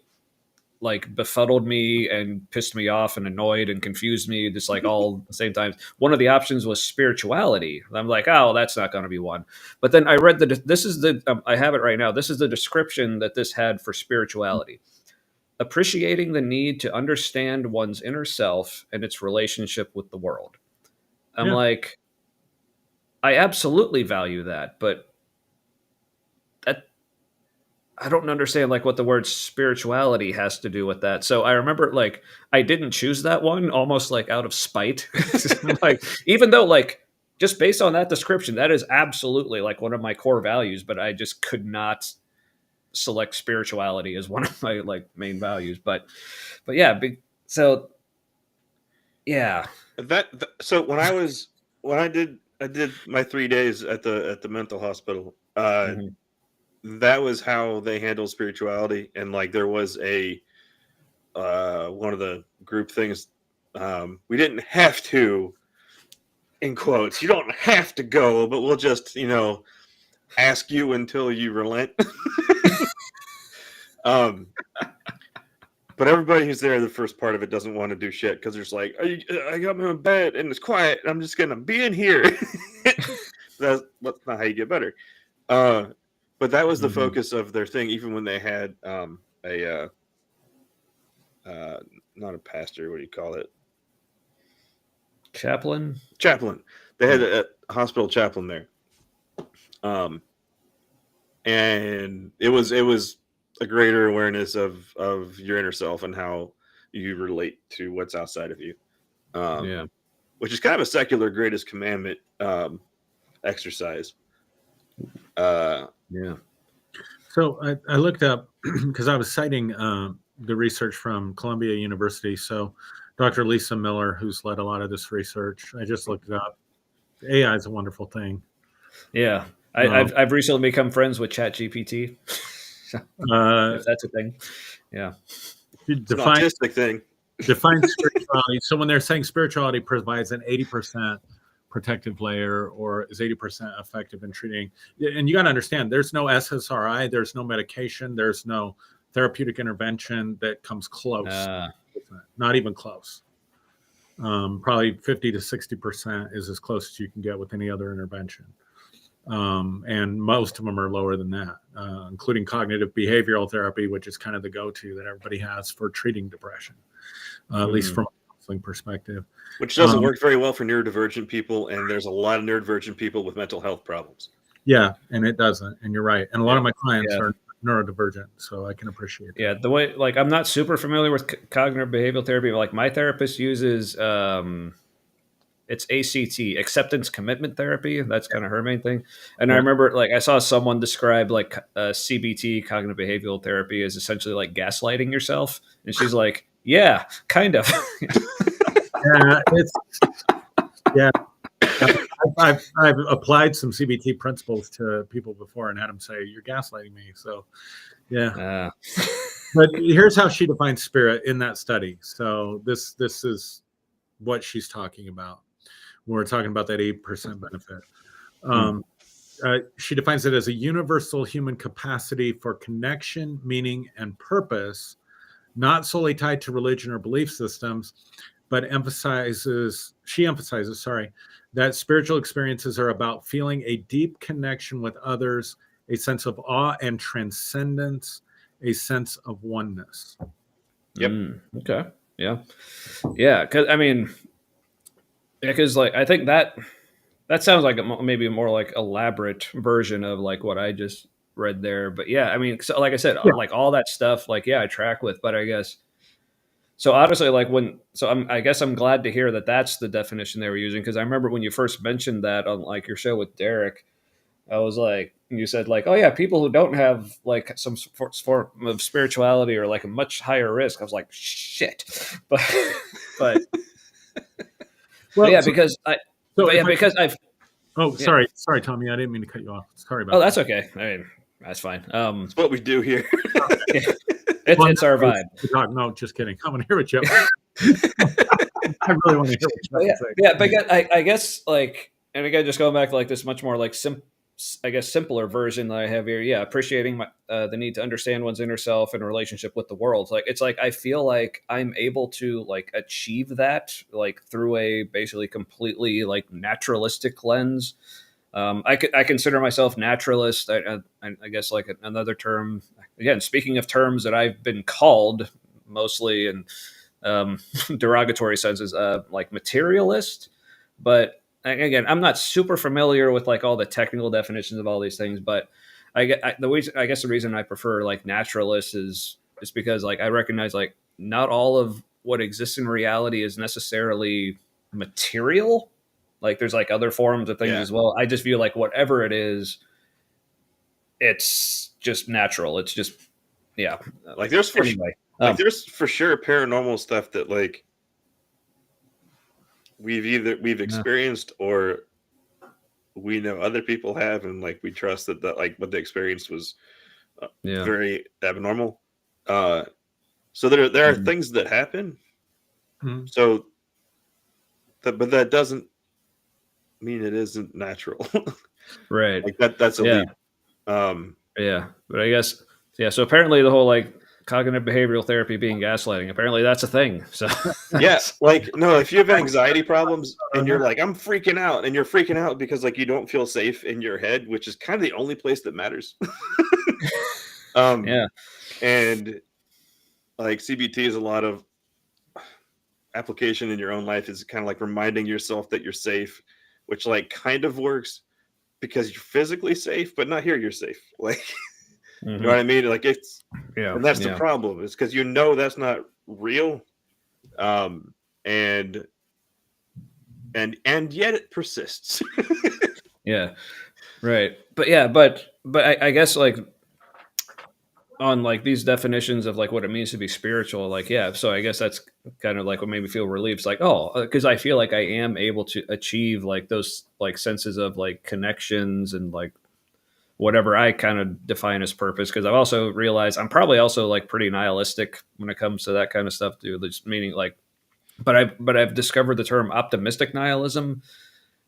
Speaker 2: like befuddled me and pissed me off and annoyed and confused me just like all at the same time. One of the options was spirituality. I'm like, oh, that's not going to be one. But then I read I have it right now. This is the description that this had for spirituality. Appreciating the need to understand one's inner self and its relationship with the world. I'm like, I absolutely value that, but I don't understand like what the word spirituality has to do with that. So I remember like I didn't choose that one almost like out of spite. Like, even though like just based on that description, that is absolutely like one of my core values, but I just could not select spirituality as one of my like main values. But yeah, so yeah.
Speaker 3: So when I did my 3 days at the mental hospital, that was how they handle spirituality. And like there was a one of the group things, we didn't have to, in quotes, you don't have to go, but we'll just, ask you until you relent. But everybody who's there the first part of it doesn't want to do shit because there's like, I got my own bed and it's quiet. And I'm just gonna be in here. That's not how you get better. But that was the focus of their thing, even when they had not a pastor, what do you call it?
Speaker 2: Chaplain.
Speaker 3: They had a hospital chaplain there. And it was a greater awareness of your inner self and how you relate to what's outside of you. Which is kind of a secular greatest commandment exercise.
Speaker 1: So I looked up because I was citing the research from Columbia University. So Dr. Lisa Miller, who's led a lot of this research, I just looked it up. AI is a wonderful thing.
Speaker 2: Yeah. I've recently become friends with ChatGPT. If that's a thing. Yeah.
Speaker 3: It's an autistic thing.
Speaker 1: Define spirituality. So when they're saying spirituality provides an 80% protective layer or is 80% effective in treating, and you got to understand, there's no SSRI, there's no medication, there's no therapeutic intervention that comes close. Not even close. Probably 50 to 60% is as close as you can get with any other intervention. And most of them are lower than that, including cognitive behavioral therapy, which is kind of the go-to that everybody has for treating depression, at least from a counseling perspective.
Speaker 3: Which doesn't work very well for neurodivergent people, and there's a lot of neurodivergent people with mental health problems.
Speaker 1: Yeah, and it doesn't, and you're right. And a lot of my clients are neurodivergent, so I can appreciate that.
Speaker 2: Yeah, the way, like, I'm not super familiar with cognitive behavioral therapy, but like my therapist uses it's ACT, acceptance commitment therapy. That's kind of her main thing. And I remember, like, I saw someone describe like CBT, cognitive behavioral therapy, as essentially like gaslighting yourself. And she's like, yeah, kind of.
Speaker 1: I've applied some CBT principles to people before and had them say, you're gaslighting me. So, yeah. But here's how she defines spirit in that study. So this is what she's talking about when we're talking about that 8% benefit. She defines it as a universal human capacity for connection, meaning, and purpose, not solely tied to religion or belief systems, but she emphasizes, that spiritual experiences are about feeling a deep connection with others, a sense of awe and transcendence, a sense of oneness.
Speaker 3: Yep.
Speaker 2: Okay. Yeah. Yeah. Cause I mean, because like, I think that sounds like maybe a more like elaborate version of like what I just read there. But yeah, I mean, so like I said, like all that stuff, like, I track with, but I guess, so honestly, like I guess I'm glad to hear that that's the definition they were using. Cause I remember when you first mentioned that on like your show with Derek, I was like, you said like, oh yeah, people who don't have like some form of spirituality or like a much higher risk. I was like, shit, but well, yeah, because I've.
Speaker 1: Oh, sorry, Tommy, I didn't mean to cut you off. Sorry about that.
Speaker 2: Oh, that's okay. I mean, that's fine.
Speaker 3: It's what we do here.
Speaker 2: It's our vibe.
Speaker 1: No, just kidding. I want to hear what you have. I really want to hear what you have to say.
Speaker 2: Yeah, but I guess like, and again, just going back to like this much more like simpler version that I have here. Yeah, appreciating the need to understand one's inner self and relationship with the world. Like, it's like I feel like I'm able to like achieve that like through a basically completely like naturalistic lens. I consider myself naturalist. I guess like another term. Again, speaking of terms that I've been called mostly in derogatory senses, like materialist. But again, I'm not super familiar with like all the technical definitions of all these things. But I guess the reason I prefer like naturalist is because like I recognize like not all of what exists in reality is necessarily material. Like there's like other forms of things as well. I just feel like whatever it is, it's just natural. It's just,
Speaker 3: like there's there's for sure paranormal stuff that like we've experienced or we know other people have, and like we trust that like what they experienced was very abnormal. So there are things that happen. So but that doesn't mean it isn't natural.
Speaker 2: Right.
Speaker 3: Like that's a leap.
Speaker 2: Yeah, but I guess So apparently, the whole like cognitive behavioral therapy being gaslighting. Apparently, that's a thing. So
Speaker 3: Yeah, like no, if you have anxiety problems and you're like, I'm freaking out, and you're freaking out because like you don't feel safe in your head, which is kind of the only place that matters.
Speaker 2: yeah,
Speaker 3: And like CBT is a lot of application in your own life is kind of like reminding yourself that you're safe, which like kind of works because you're physically safe, but not here you're safe. Like, you know what I mean? Like and that's the problem is because that's not real. And yet it persists.
Speaker 2: yeah, right. But I guess like on like these definitions of like what it means to be spiritual, like so I guess that's kind of like what made me feel relieved. It's like, because I feel like I am able to achieve like those like senses of like connections and like whatever I kind of define as purpose, because I've also realized I'm probably also like pretty nihilistic when it comes to that kind of stuff too. Just meaning like, but I've discovered the term optimistic nihilism,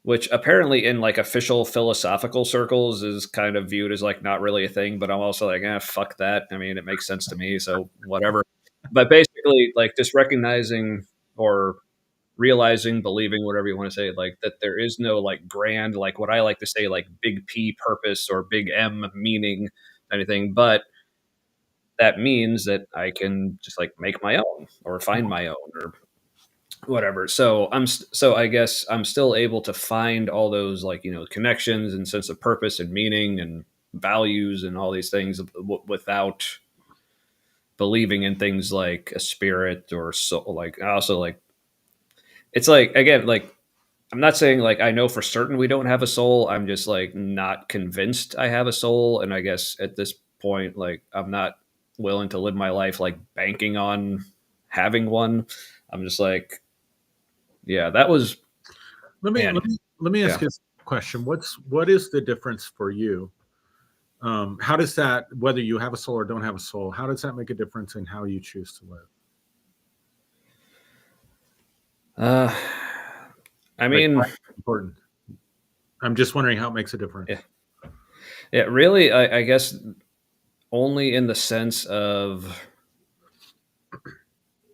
Speaker 2: which apparently in like official philosophical circles is kind of viewed as like not really a thing. But I'm also like, fuck that. I mean, it makes sense to me, so whatever. But basically, like just recognizing or realizing, believing, whatever you want to say, like that there is no like grand, like what I like to say, like big P purpose or big M meaning, anything, but that means that I can just like make my own or find my own or whatever. So I guess I'm still able to find all those like, connections and sense of purpose and meaning and values and all these things without believing in things like a spirit or so. Like I also like, it's like, again, like I'm not saying like I know for certain we don't have a soul. I'm just like not convinced I have a soul. And I guess at this point, like I'm not willing to live my life like banking on having one. I'm just like, yeah, that was.
Speaker 1: Let me ask you a question. What is the difference for you? How does that, whether you have a soul or don't have a soul, how does that make a difference in how you choose to live?
Speaker 2: I mean,
Speaker 1: important. I'm just wondering how it makes a difference.
Speaker 2: Yeah, really, I guess only in the sense of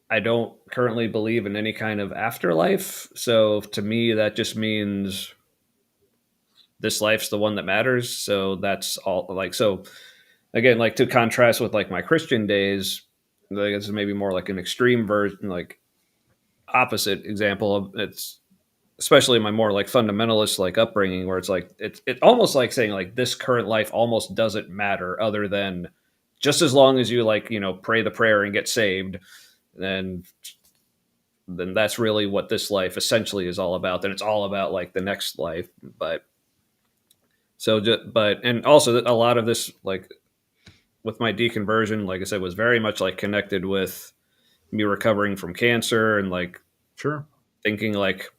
Speaker 2: I don't currently believe in any kind of afterlife. So to me, that just means this life's the one that matters. So that's all. Like, so again, like to contrast with like my Christian days, I guess maybe more like an extreme version, like opposite example of it's especially my more like fundamentalist like upbringing, where it's like it's almost like saying like this current life almost doesn't matter other than just as long as you like pray the prayer and get saved, then that's really what this life essentially is all about. Then it's all about like the next life. But and also a lot of this like with my deconversion, like I said, was very much like connected with me recovering from cancer and like thinking like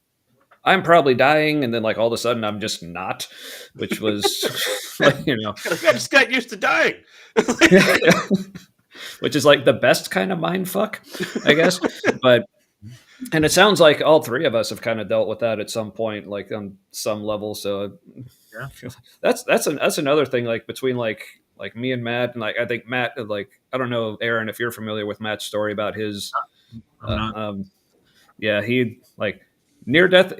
Speaker 2: I'm probably dying, and then like all of a sudden I'm just not, which was like,
Speaker 3: I just got used to dying.
Speaker 2: Which is like the best kind of mind fuck, I guess. And it sounds like all three of us have kind of dealt with that at some point, like on some level. So that's another thing, like between like me and Matt, and like I think Matt, like I don't know, Aaron, if you're familiar with Matt's story about his, he like near death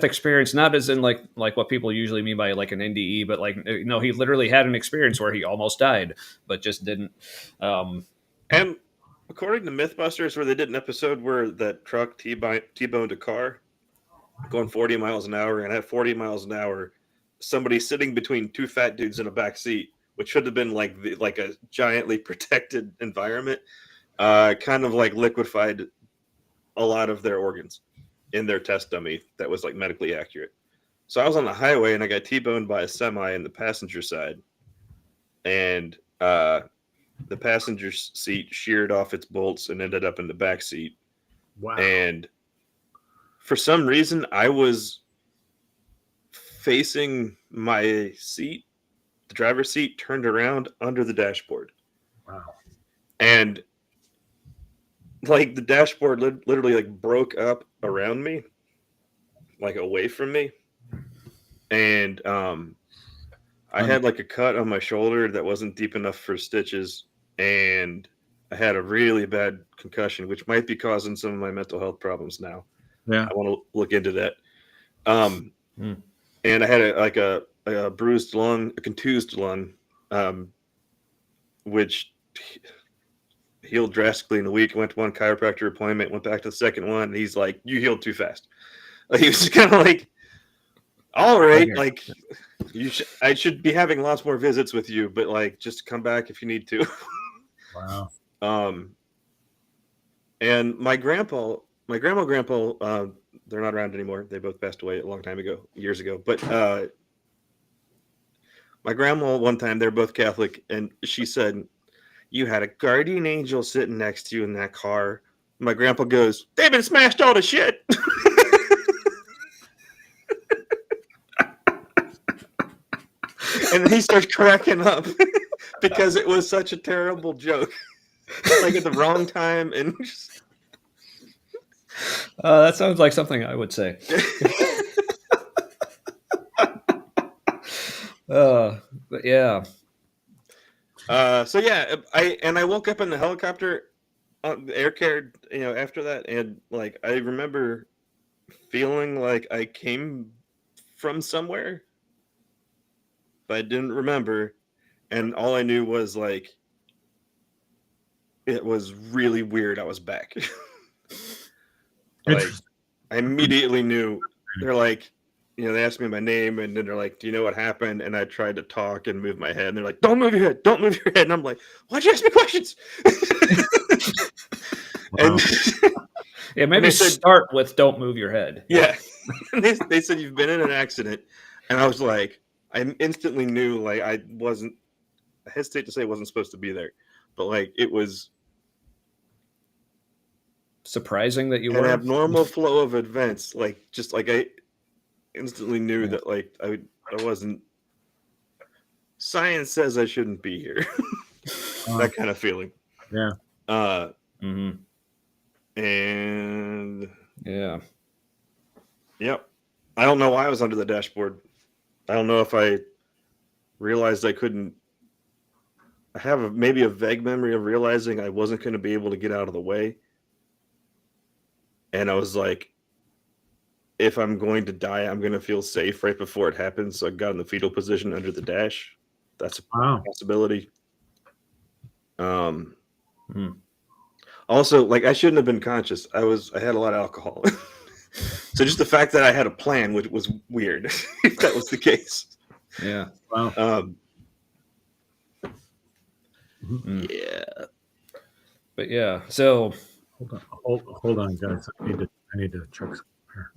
Speaker 2: experience, not as in like what people usually mean by like an NDE, but like he literally had an experience where he almost died, but just didn't.
Speaker 3: And according to Mythbusters, where they did an episode where that truck T-boned a car going 40 miles an hour, and at 40 miles an hour, somebody sitting between two fat dudes in a back seat, which should have been like a giantly protected environment, kind of like liquefied a lot of their organs in their test dummy that was like medically accurate. So I was on the highway and I got T-boned by a semi in the passenger side, and the passenger seat sheared off its bolts and ended up in the back seat.
Speaker 1: Wow.
Speaker 3: And for some reason, I was facing my seat, the driver's seat, turned around under the dashboard.
Speaker 1: Wow.
Speaker 3: And like the dashboard literally like broke up around me, like away from me. And I had like a cut on my shoulder that wasn't deep enough for stitches, and I had a really bad concussion, which might be causing some of my mental health problems now.
Speaker 1: Yeah.
Speaker 3: I want to look into that. And I had a bruised lung, a contused lung, which healed drastically in a week. I went to one chiropractor appointment, went back to the second one, and he's like, "You healed too fast." Like, he was just kind of like, "All right, like I should be having lots more visits with you, but like just come back if you need to."
Speaker 1: Wow.
Speaker 3: And my grandma, they're not around anymore. They both passed away a long time ago, years ago. But my grandma, one time, they're both Catholic, and she said, "You had a guardian angel sitting next to you in that car." My grandpa goes, "They've been smashed all to shit." And then he starts cracking up because it was such a terrible joke. Like at the wrong time, and just...
Speaker 2: that sounds like something I would say. But yeah.
Speaker 3: So yeah, I woke up in the helicopter, air care, after that, and like I remember feeling like I came from somewhere, but I didn't remember, and all I knew was like it was really weird. I was back. Like I immediately knew. They're like, they asked me my name, and then they're like, "Do you know what happened?" And I tried to talk and move my head, and they're like, "Don't move your head, don't move your head." And I'm like, "Why'd you ask me questions?" And
Speaker 2: yeah, maybe start with "Don't move your head."
Speaker 3: Yeah. And they said, "You've been in an accident," and I was like, I instantly knew, like, I hesitate to say I wasn't supposed to be there, but like it was
Speaker 2: surprising that you
Speaker 3: an
Speaker 2: were
Speaker 3: abnormal flow of events. Like, just like I instantly knew that like I wasn't. Science says I shouldn't be here. That kind of feeling.
Speaker 1: Yeah.
Speaker 3: And
Speaker 2: yeah.
Speaker 3: Yep. I don't know why I was under the dashboard. I don't know if I realized I couldn't. I have maybe a vague memory of realizing I wasn't going to be able to get out of the way. And I was like, if I'm going to die, I'm going to feel safe right before it happens. So I got in the fetal position under the dash. That's a possibility. Also, like, I shouldn't have been conscious. I had a lot of alcohol. So just the fact that I had a plan, which was weird, if that was the case.
Speaker 2: Yeah.
Speaker 3: Wow. Yeah.
Speaker 2: But yeah, so
Speaker 1: hold on, guys. I need to check something here.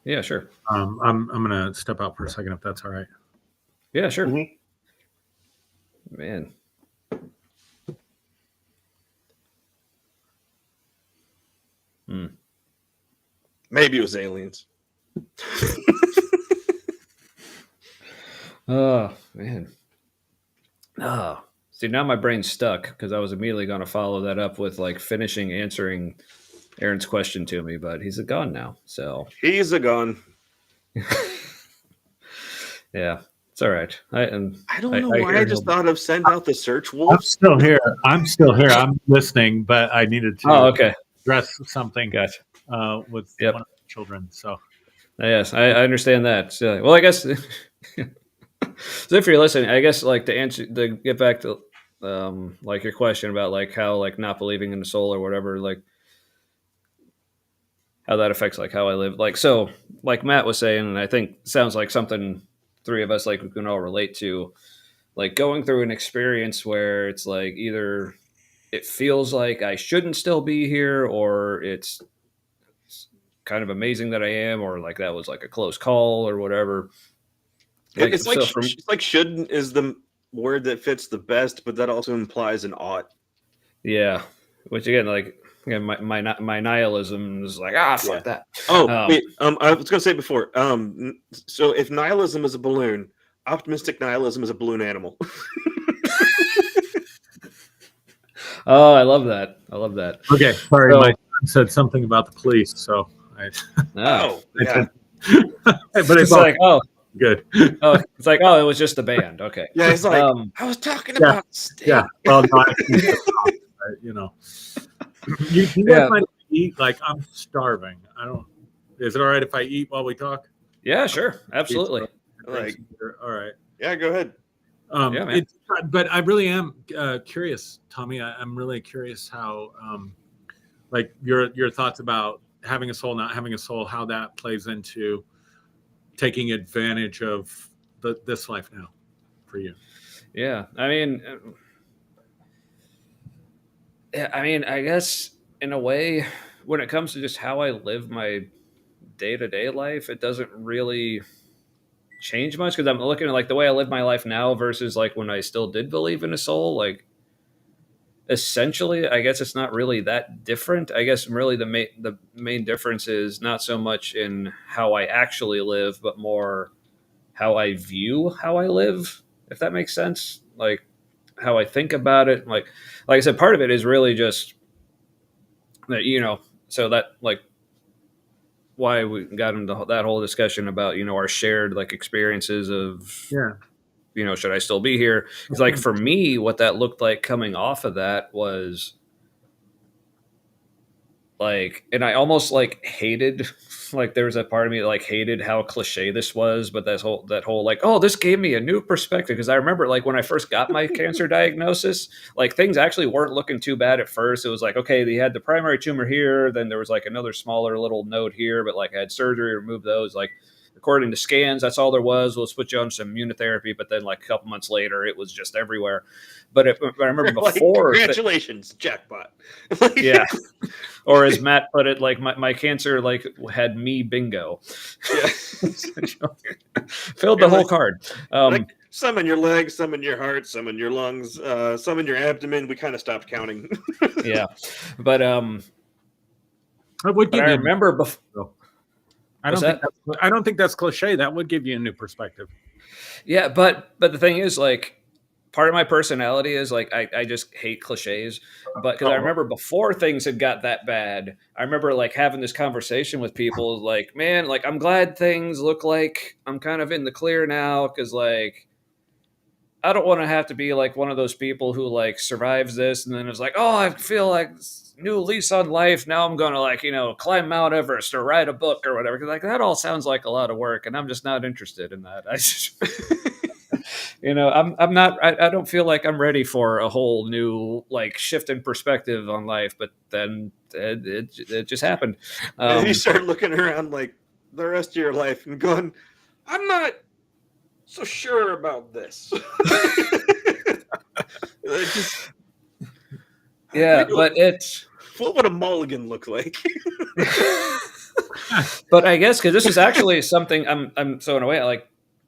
Speaker 2: Yeah, sure.
Speaker 1: I'm gonna step out for a second if that's all right.
Speaker 2: Yeah, sure.
Speaker 3: Mm-hmm.
Speaker 2: Man.
Speaker 3: Maybe it was aliens.
Speaker 2: Oh, man. Oh, see, now my brain's stuck because I was immediately going to follow that up with like finishing answering Aaron's question to me, but he's gone now. So
Speaker 3: he's gone.
Speaker 2: Yeah, it's all right. I
Speaker 3: don't know why I just thought of send out the search wolf.
Speaker 1: I'm still here. I'm listening, but I needed to address something.
Speaker 2: Gotcha.
Speaker 1: With one of the children. So
Speaker 2: yes, I understand that. So, well, I guess so if you're listening, I guess like to get back to like your question about like how like not believing in the soul or whatever, like how that affects like how I live. Like, so like Matt was saying, and I think sounds like something three of us like we can all relate to, like going through an experience where it's like either it feels like I shouldn't still be here, or it's kind of amazing that I am, or like that was like a close call or whatever. Like,
Speaker 3: it's like shouldn't is the word that fits the best, but that also implies an ought.
Speaker 2: Yeah, which again, like my nihilism is like fuck that.
Speaker 3: Oh, wait, I was gonna say before. So if nihilism is a balloon, optimistic nihilism is a balloon animal.
Speaker 2: Oh, I love that.
Speaker 1: Okay, sorry, my son said something about the police, so
Speaker 3: yeah.
Speaker 1: but
Speaker 2: it's like,
Speaker 1: Good.
Speaker 2: Oh, it's like, oh, it was just the band. Okay.
Speaker 3: Yeah, he's like, I was talking about steak.
Speaker 1: Yeah. Well, no, you know, you guys
Speaker 2: Yeah.
Speaker 1: might eat. Like, I'm starving. I don't. Is it all right if I eat while we talk?
Speaker 2: Yeah, sure. Absolutely.
Speaker 3: Like,
Speaker 1: all right.
Speaker 3: yeah, go ahead.
Speaker 2: Yeah, man.
Speaker 1: But I really am curious, Tommy. I'm really curious how, like, your thoughts about having a soul, not having a soul, how that plays into taking advantage of this life now for you.
Speaker 2: Yeah. I mean, I guess in a way, when it comes to just how I live my day-to-day life, it doesn't really change much, because I'm looking at like the way I live my life now versus like when I still did believe in a soul. Like, essentially, I guess it's not really that different. I guess really the main difference is not so much in how I actually live, but more how I view how I live, if that makes sense. Like, how I think about it. Like I said, part of it is really just that, so that, like, why we got into that whole discussion about, our shared like experiences of, should I still be here? Because like for me, what that looked like coming off of that was like, and I almost like hated, like there was a part of me that like hated how cliche this was, but that whole like, oh, this gave me a new perspective. Because I remember like when I first got my cancer diagnosis, like things actually weren't looking too bad at first. It was like, okay, they had the primary tumor here, then there was like another smaller little node here, but like I had surgery to remove those. Like, according to scans, that's all there was. We'll switch you on some immunotherapy, but then like a couple months later, it was just everywhere. But I remember before,
Speaker 3: like, congratulations, jackpot.
Speaker 2: Yeah. Or as Matt put it, like my cancer like had me bingo.
Speaker 3: Yeah.
Speaker 2: Filled the whole card.
Speaker 3: Like, some in your legs, some in your heart, some in your lungs, some in your abdomen. We kind of stopped counting.
Speaker 2: Yeah. But
Speaker 1: I
Speaker 2: remember before.
Speaker 1: I don't think that's cliche. That would give you a new perspective.
Speaker 2: Yeah, but the thing is, like, part of my personality is like I just hate cliches. But because I remember before things had got that bad, I remember like having this conversation with people like, man, like I'm glad things look like I'm kind of in the clear now, because like I don't want to have to be like one of those people who like survives this and then is like, oh, I feel like new lease on life. Now I'm going to like, climb Mount Everest or write a book or whatever. Cause like that all sounds like a lot of work and I'm just not interested in that. I just, I'm not, I don't feel like I'm ready for a whole new like shift in perspective on life, but then it just happened.
Speaker 3: And you start looking around like the rest of your life and going, I'm not so sure about this.
Speaker 2: Yeah, but it's...
Speaker 3: What would a mulligan look like?
Speaker 2: But I guess because this is actually something I'm so in a way like,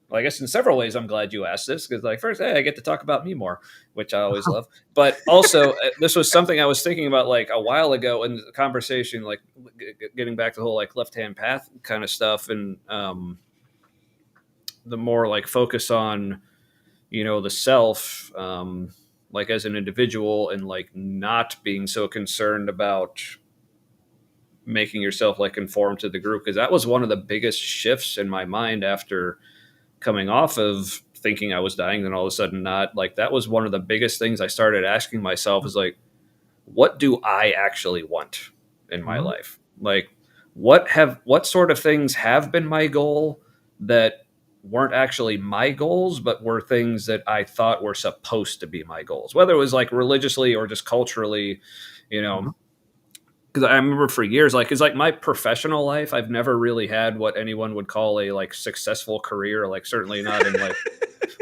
Speaker 2: well, I guess in several ways I'm glad you asked this, because like first, hey, I get to talk about me more, which I always love. But also this was something I was thinking about like a while ago in the conversation, like getting back to the whole like left-hand path kind of stuff, and the more like focus on, the self, like as an individual, and like not being so concerned about making yourself like conform to the group. Because that was one of the biggest shifts in my mind after coming off of thinking I was dying, then all of a sudden not. Like that was one of the biggest things I started asking myself, is like, what do I actually want in my life? Like what sort of things have been my goal that weren't actually my goals, but were things that I thought were supposed to be my goals, whether it was like religiously or just culturally, because I remember for years, like, it's like my professional life, I've never really had what anyone would call a like successful career. Like certainly not in like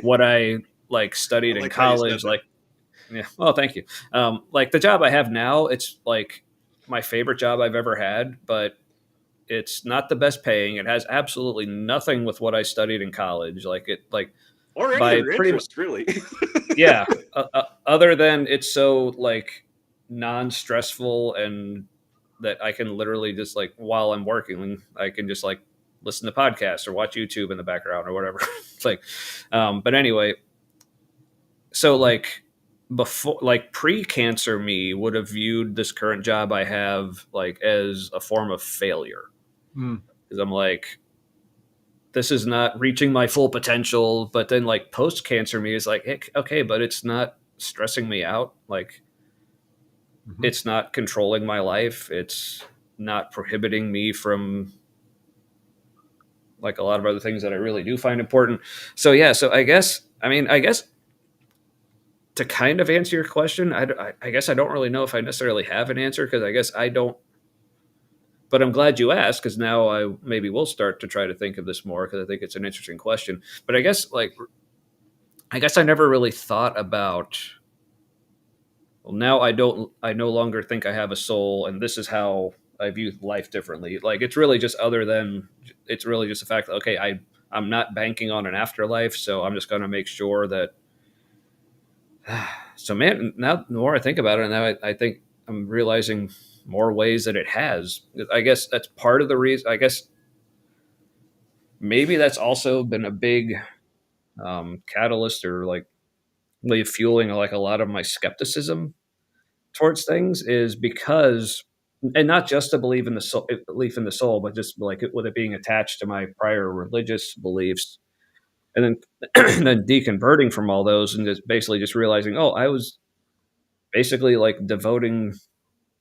Speaker 2: what I like studied in college. Like, yeah, well, thank you. Like the job I have now, it's like my favorite job I've ever had, but it's not the best paying. It has absolutely nothing with what I studied in college. Like it, like
Speaker 3: or any of your interest, really.
Speaker 2: Yeah. Other than it's so like non-stressful, and that I can literally just like while I'm working, I can just like listen to podcasts or watch YouTube in the background or whatever. It's like, but anyway, so like before, like pre-cancer me would have viewed this current job I have like as a form of failure. Because I'm like, this is not reaching my full potential. But then like post cancer me is like, hey, okay, but it's not stressing me out. Like it's not controlling my life. It's not prohibiting me from like a lot of other things that I really do find important. So yeah, so I guess to kind of answer your question, I guess I don't really know if I necessarily have an answer, because I guess I don't. But I'm glad you asked, because now I maybe will start to try to think of this more, because I think it's an interesting question. But I guess I never really thought about. Well, now I don't. I no longer think I have a soul, and this is how I view life differently. Like it's really just it's really just the fact that okay, I'm not banking on an afterlife, so I'm just going to make sure that. So man, now the more I think about it, now I think I'm realizing more ways that it has. I guess that's part of the reason. I guess maybe that's also been a big catalyst, or like really fueling like a lot of my skepticism towards things, is because, and not just to believe in the soul, but just like with it being attached to my prior religious beliefs, and then and then deconverting from all those, and just basically just realizing, oh, I was basically like devoting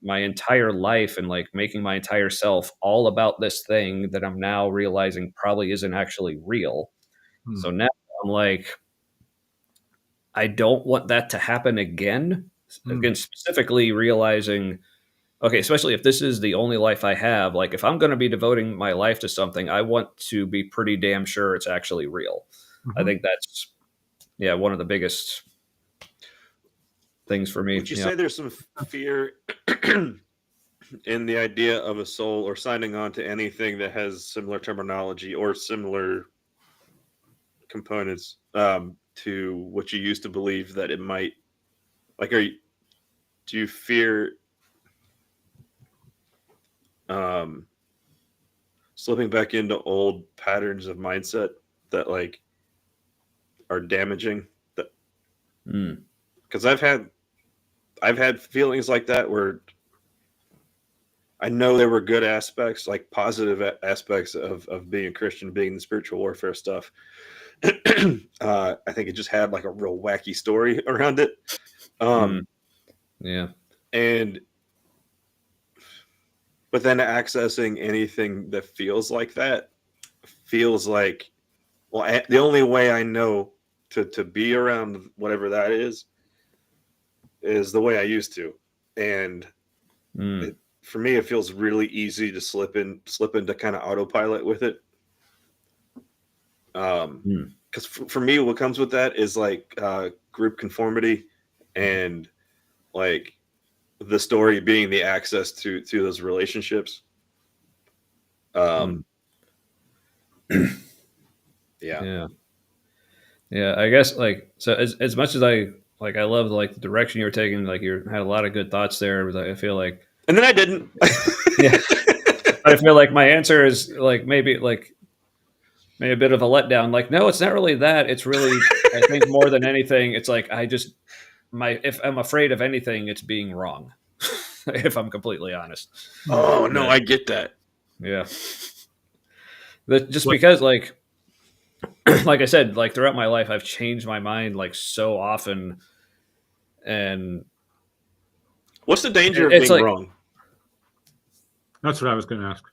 Speaker 2: my entire life and like making my entire self all about this thing that I'm now realizing probably isn't actually real. So now I'm like, I don't want that to happen again. Again, specifically realizing, okay, especially if this is the only life I have, like if I'm going to be devoting my life to something, I want to be pretty damn sure it's actually real. I think that's, one of the biggest things for me.
Speaker 3: Would you say there's some fear in the idea of a soul, or signing on to anything that has similar terminology or similar components to what you used to believe that it might, like, do you fear slipping back into old patterns of mindset that like are damaging? That because I've had feelings like that where I know there were good aspects, like positive aspects of being a Christian, being the spiritual warfare stuff. I think it just had like a real wacky story around it. But then accessing anything that feels like that feels like, well, the only way I know to be around whatever that is the way I used to. And for me, it feels really easy to slip into kind of autopilot with it. Because for me, what comes with that is like group conformity, and like the story being the access to those relationships. Yeah.
Speaker 2: I guess like, so as much as I love like the direction you were taking, like you had a lot of good thoughts there. But I feel like,
Speaker 3: and then I didn't.
Speaker 2: I feel like my answer is like maybe a bit of a letdown. Like, no, it's not really that. It's really, I think more than anything, it's like if I'm afraid of anything, it's being wrong. If I'm completely honest.
Speaker 3: Oh no, I get that.
Speaker 2: Yeah. Because like I said, like throughout my life, I've changed my mind like so often. And
Speaker 3: what's the danger of being wrong?
Speaker 1: That's what I was going to ask.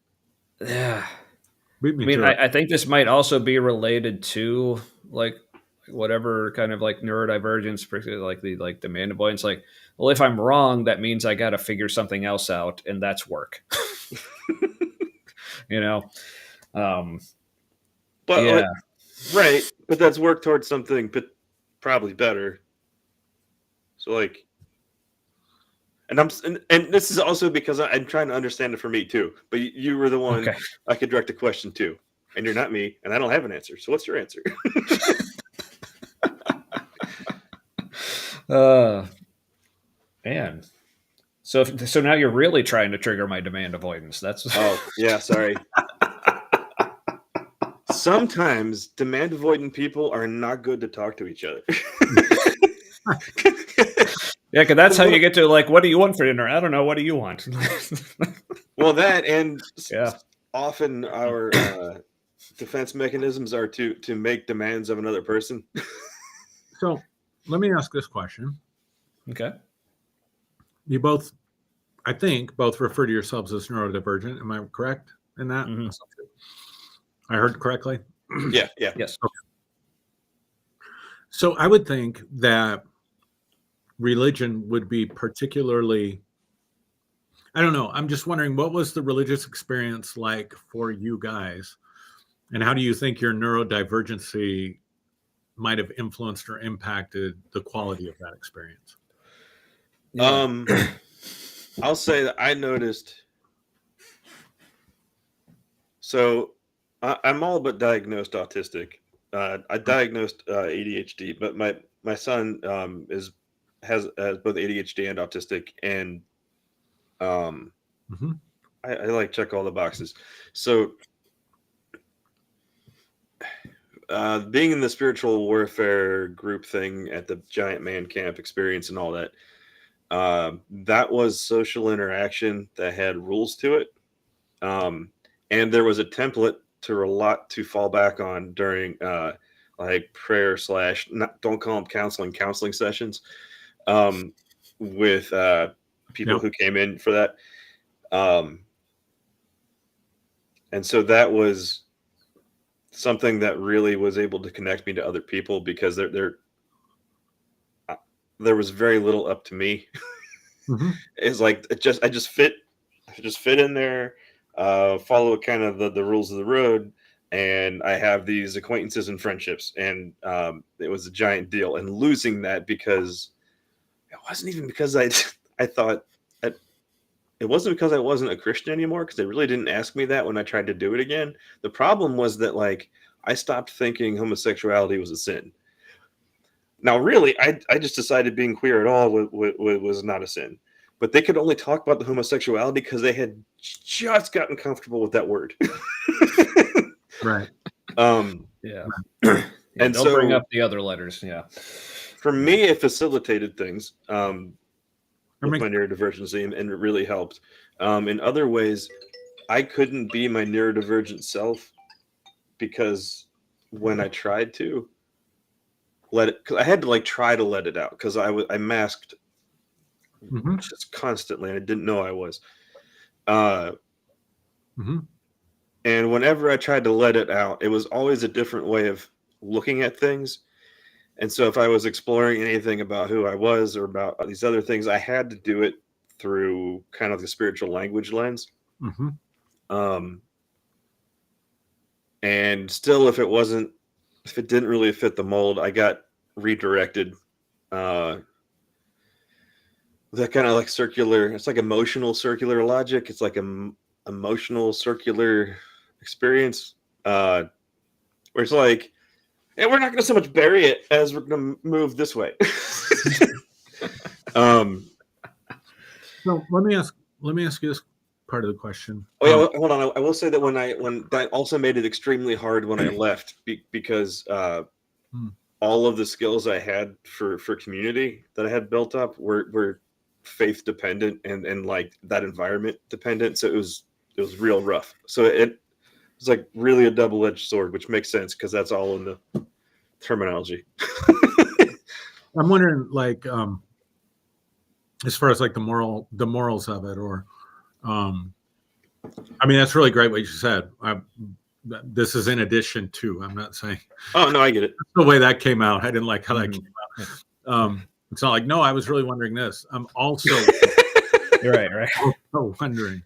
Speaker 2: Yeah. I think this might also be related to like whatever kind of like neurodivergence, particularly like demand avoidance. Like, well, if I'm wrong, that means I got to figure something else out, and that's work.
Speaker 3: But yeah. Right, but that's work towards something, but probably better. So like, and this is also because I'm trying to understand it for me too. But you were the one I could direct a question to, and you're not me, and I don't have an answer. So what's your answer?
Speaker 2: Man. So now you're really trying to trigger my demand avoidance. That's
Speaker 3: sorry. Sometimes demand avoidant people are not good to talk to each other.
Speaker 2: Yeah, because that's how you get to like, what do you want for dinner? I don't know. What do you want?
Speaker 3: Well, that, and often our defense mechanisms are to make demands of another person.
Speaker 1: So let me ask this question.
Speaker 2: Okay.
Speaker 1: You both, I think, both refer to yourselves as neurodivergent. Am I correct in that?
Speaker 2: Mhm.
Speaker 1: I heard correctly?
Speaker 3: Yeah.
Speaker 2: Yes.
Speaker 1: So I would think that religion would be particularly, I don't know. I'm just wondering, what was the religious experience like for you guys? And how do you think your neurodivergency might have influenced or impacted the quality of that experience?
Speaker 2: Yeah.
Speaker 3: I'll say that I noticed. So I'm all but diagnosed autistic. I diagnosed ADHD, but my son has both ADHD and autistic, and
Speaker 1: Mhm.
Speaker 3: I like check all the boxes. So being in the spiritual warfare group thing at the giant man camp experience and all that, that was social interaction that had rules to it. And there was a template to fall back on during like prayer / not, don't call them counseling sessions with people
Speaker 1: Yep.
Speaker 3: who came in for that. And so that was something that really was able to connect me to other people, because there was very little up to me.
Speaker 1: Mhm.
Speaker 3: It's like I just fit in there, follow kind of the rules of the road, and I have these acquaintances and friendships, and it was a giant deal. And losing that, because it wasn't even because I thought it wasn't because I wasn't a Christian anymore, because they really didn't ask me that when I tried to do it again. The problem was that, like, I stopped thinking homosexuality was a sin. Now, really, I just decided being queer at all was not a sin. But they could only talk about the homosexuality because they had just gotten comfortable with that word.
Speaker 1: Right.
Speaker 2: Yeah.
Speaker 3: And
Speaker 2: Don't bring
Speaker 3: so
Speaker 2: up the other letters. Yeah.
Speaker 3: for me, it facilitated things
Speaker 1: I
Speaker 3: with
Speaker 1: mean,
Speaker 3: my neurodivergency, and it really helped. In other ways, I couldn't be my neurodivergent self, because when I tried to let it, because I had to like try to let it out, because I masked
Speaker 1: mhm.
Speaker 3: just constantly, and I didn't know I was. Uh,
Speaker 1: Mhm.
Speaker 3: and whenever I tried to let it out, it was always a different way of looking at things. And so if I was exploring anything about who I was or about these other things, I had to do it through kind of the spiritual language lens.
Speaker 1: Mhm.
Speaker 3: Um, and still, if it didn't really fit the mold, I got redirected. That kind of like circular, it's like emotional circular logic. It's like a emotional circular experience, where it's like, hey, we're not going to so much bury it as we're going to move this way.
Speaker 1: So let me ask you this part of the question.
Speaker 3: Oh yeah, hold on. I will say that when that also made it extremely hard when I left, because all of the skills I had for community that I had built up were faith dependent, and like that environment dependent. So it was real rough. So it was like really a double-edged sword, which makes sense because that's all in the terminology.
Speaker 1: I'm wondering, like, as far as like the morals of it, or, I mean, that's really great what you said. This is in addition to. I'm not saying.
Speaker 3: Oh no, I get it.
Speaker 1: The way that came out, I didn't like how that
Speaker 2: Mhm.
Speaker 1: came out. It's not like, no, I was really wondering this. I'm also
Speaker 2: You're right.
Speaker 1: also wondering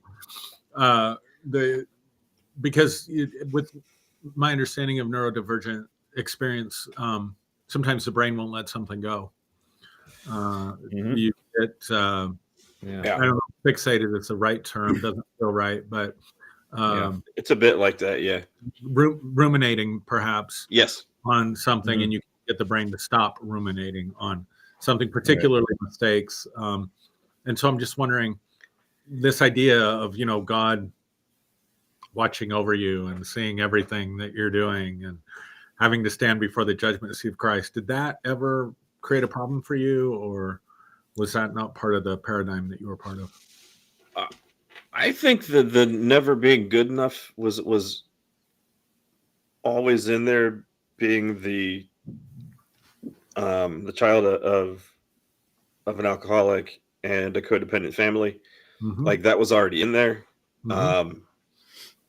Speaker 1: because with my understanding of neurodivergent experience, sometimes the brain won't let something go.
Speaker 2: Mhm.
Speaker 1: You get
Speaker 2: Yeah.
Speaker 1: I don't know, fixated. It's the right term. Doesn't feel right, but
Speaker 3: It's a bit like that. Yeah.
Speaker 1: ruminating perhaps
Speaker 3: Yes.
Speaker 1: on something,
Speaker 2: Mhm.
Speaker 1: and you can get the brain to stop ruminating on something,
Speaker 2: Right.
Speaker 1: particularly mistakes. And so I'm just wondering, this idea of, God watching over you and seeing everything that you're doing and having to stand before the judgment seat of Christ, did that ever create a problem for you, or was that not part of the paradigm that you were part of?
Speaker 3: I think that the never being good enough was always in there being the child of an alcoholic and a codependent family.
Speaker 1: Mhm.
Speaker 3: Like that was already in there.
Speaker 1: Mhm.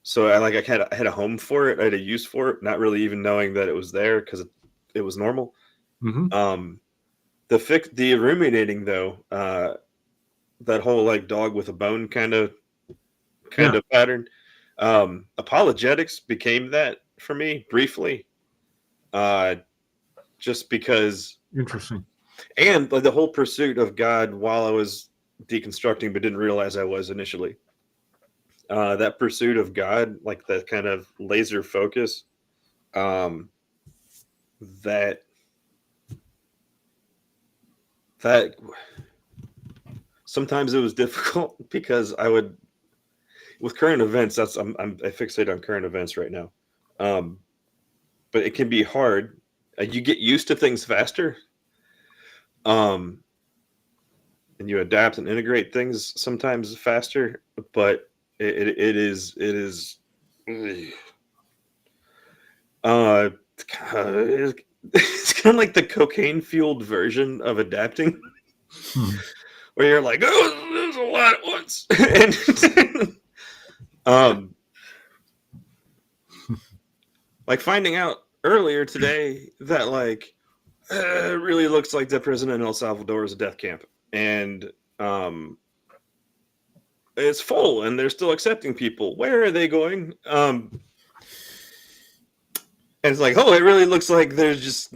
Speaker 3: So I had a home for it. I had a use for it, not really even knowing that it was there because it was normal.
Speaker 1: Mhm.
Speaker 3: The ruminating though, that whole like dog with a bone kind of
Speaker 1: Yeah.
Speaker 3: pattern. Apologetics became that for me briefly, just because,
Speaker 1: Interesting.
Speaker 3: and like the whole pursuit of God while I was deconstructing, but didn't realize I was initially. That pursuit of God, like that kind of laser focus, um, that that sometimes it was difficult because I would, with current events. I fixate on current events right now, but it can be hard. You get used to things faster, and you adapt and integrate things sometimes faster. But it is uh, it's kind of like the cocaine fueled version of adapting,
Speaker 1: Mhm.
Speaker 3: where you're like, oh, there's a lot at once, and like finding out earlier today that like it really looks like the prison in El Salvador is a death camp, and it's full, and they're still accepting people. Where are they going? And it's like, oh, it really looks like they're just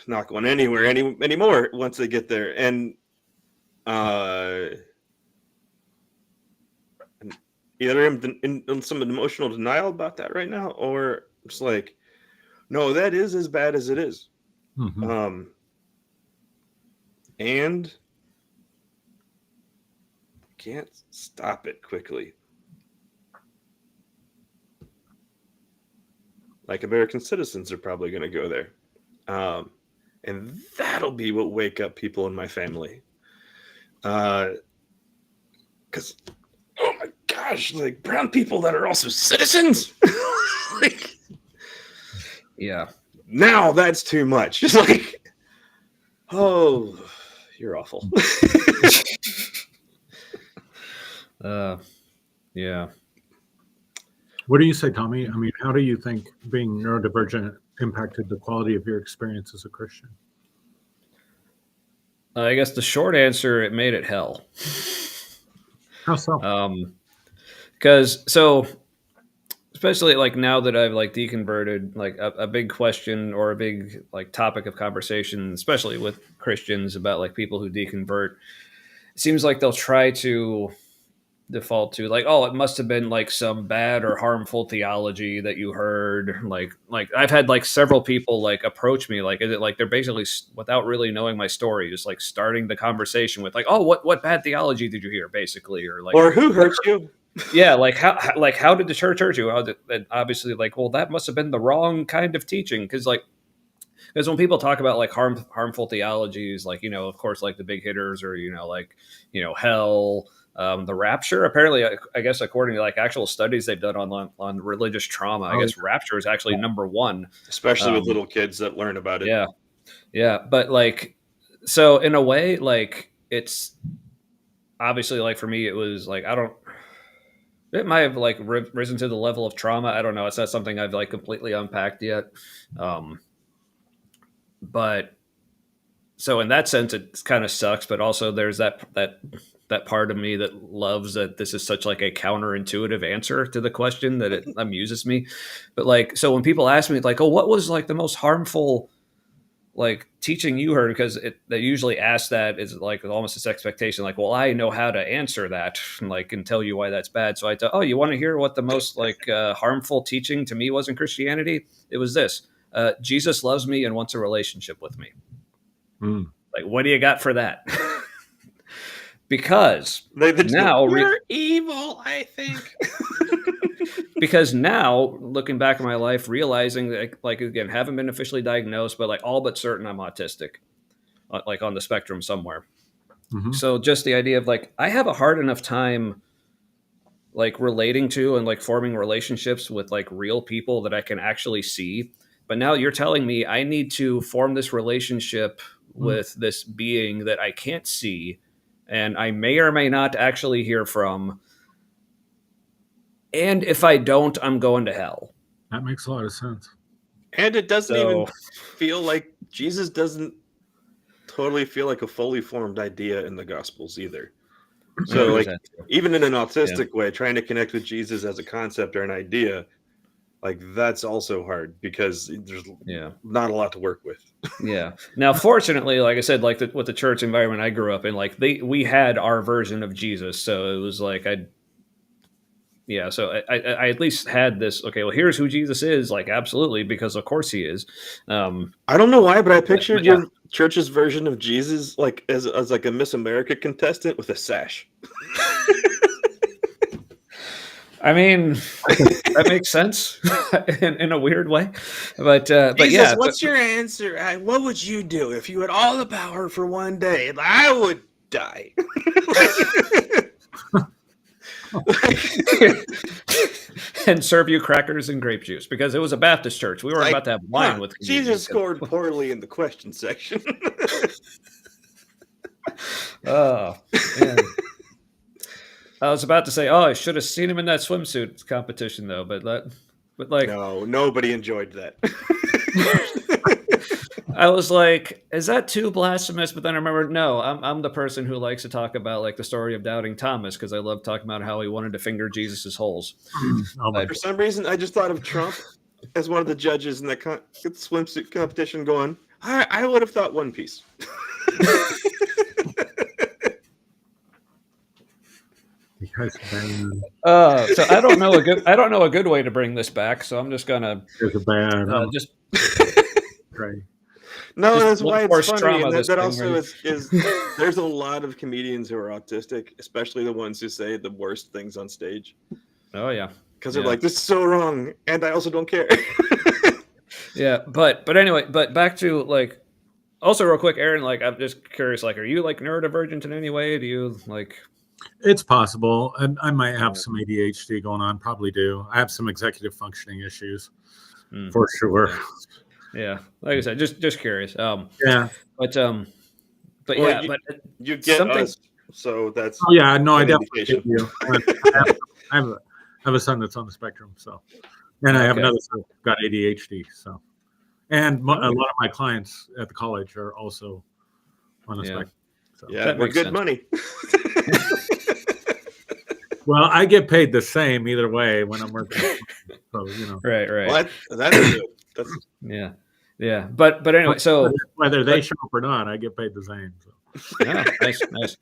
Speaker 3: not going anywhere anymore once they get there. And either I'm in some emotional denial about that right now, or it's like, no, that is as bad as it is.
Speaker 1: Mhm.
Speaker 3: And can't stop it quickly. Like American citizens are probably going to go there. And that'll be what wake up people in my family. Because, oh my gosh, like brown people that are also citizens. Like,
Speaker 2: Yeah.
Speaker 3: now that's too much. Just like, oh, you're awful.
Speaker 2: Yeah.
Speaker 1: What do you say, Tommy? I mean, how do you think being neurodivergent impacted the quality of your experience as a Christian?
Speaker 2: I guess the short answer, it made it hell.
Speaker 1: How so?
Speaker 2: Because so especially like now that I've like deconverted, like a big question or a big like topic of conversation, especially with Christians about like people who deconvert, it seems like they'll try to default to like, oh, it must have been like some bad or harmful theology that you heard. Like I've had like several people like approach me, like, is it like they're basically without really knowing my story, just like starting the conversation with like, oh, what bad theology did you hear, basically, or like,
Speaker 3: Or who hurt you?
Speaker 2: yeah, like how did the church hurt you? And obviously, like, well, that must have been the wrong kind of teaching, because when people talk about like harmful theologies, like, of course, like the big hitters, or like hell, the rapture. Apparently, I guess according to like actual studies they've done on religious trauma, I
Speaker 1: Oh,
Speaker 2: guess rapture is actually number one.
Speaker 3: Especially with little kids that learn about it.
Speaker 2: Yeah, yeah, but like, so in a way, like it's obviously like for me, it was like I don't. It might have like risen to the level of trauma. I don't know. It's not something I've like completely unpacked yet. But so in that sense, it kind of sucks. But also, there's that part of me that loves that this is such like a counterintuitive answer to the question that it amuses me. But like, so when people ask me like, "Oh, what was like the most harmful like teaching you heard?" Because they usually ask that is like almost this expectation, like, well, I know how to answer that, and like, and tell you why that's bad. So I tell, oh, you want to hear what the most like harmful teaching to me was in Christianity? It was this: Jesus loves me and wants a relationship with me.
Speaker 1: Mm.
Speaker 2: Like, what do you got for that? Because now
Speaker 3: you're evil, I think.
Speaker 2: because now looking back at my life, realizing that, like, again, haven't been officially diagnosed, but like all but certain I'm autistic, like on the spectrum somewhere.
Speaker 1: Mm-hmm.
Speaker 2: So just the idea of like, I have a hard enough time like relating to and like forming relationships with like real people that I can actually see. But now you're telling me I need to form this relationship with this being that I can't see and I may or may not actually hear from. And if I don't, I'm going to hell.
Speaker 1: That makes a lot of sense.
Speaker 3: And it doesn't even feel like Jesus doesn't totally feel like a fully formed idea in the Gospels either. So like even in an autistic way, trying to connect with Jesus as a concept or an idea, like that's also hard because there's not a lot to work with.
Speaker 2: Yeah. Now, fortunately, like I said, like with the church environment I grew up in, like we had our version of Jesus, so it was like so I at least had this. Okay, well, here's who Jesus is. Like, absolutely, because of course he is.
Speaker 3: I don't know why, but I pictured your church's version of Jesus like as like a Miss America contestant with a sash.
Speaker 2: I mean, that makes sense in a weird way, but
Speaker 3: Jesus, what's your answer? What would you do if you had all the power for one day? I would die.
Speaker 2: And serve you crackers and grape juice because it was a Baptist church. We weren't about to have wine with
Speaker 3: Jesus scored poorly in the question section.
Speaker 2: Oh, man. I was about to say, I should have seen him in that swimsuit competition though, but like
Speaker 3: no, nobody enjoyed that.
Speaker 2: I was like, is that too blasphemous? But then I remembered, no, I'm the person who likes to talk about like the story of doubting Thomas because I love talking about how he wanted to finger Jesus's holes.
Speaker 3: For some reason, I just thought of Trump as one of the judges in that swimsuit competition going, I would have thought One Piece.
Speaker 2: So I don't know a good way to bring this back. So I'm just gonna just
Speaker 1: right.
Speaker 3: No, that's why it's funny. And that also is there's a lot of comedians who are autistic, especially the ones who say the worst things on stage.
Speaker 2: Oh yeah,
Speaker 3: because they're like, this is so wrong, and I also don't care.
Speaker 2: Yeah, but anyway, but back to like. Also, real quick, Aaron, like I'm just curious, like, are you like neurodivergent in any way? Do you like?
Speaker 1: It's possible. I might have some ADHD going on. Probably do. I have some executive functioning issues for sure.
Speaker 2: Yeah, like I said, just curious.
Speaker 1: But
Speaker 3: you get something. Us, so that's.
Speaker 1: Oh yeah, no, I definitely get you. I have a son that's on the spectrum, so, and I have another son that's got ADHD, so, and a lot of my clients at the college are also on the spectrum. So.
Speaker 3: Yeah, we're good money.
Speaker 1: Well, I get paid the same either way when I'm working. So,
Speaker 2: Right.
Speaker 3: Well, that's good.
Speaker 2: Yeah. But anyway, so
Speaker 1: whether they show up or not, I get paid the same. So.
Speaker 2: Yeah, nice.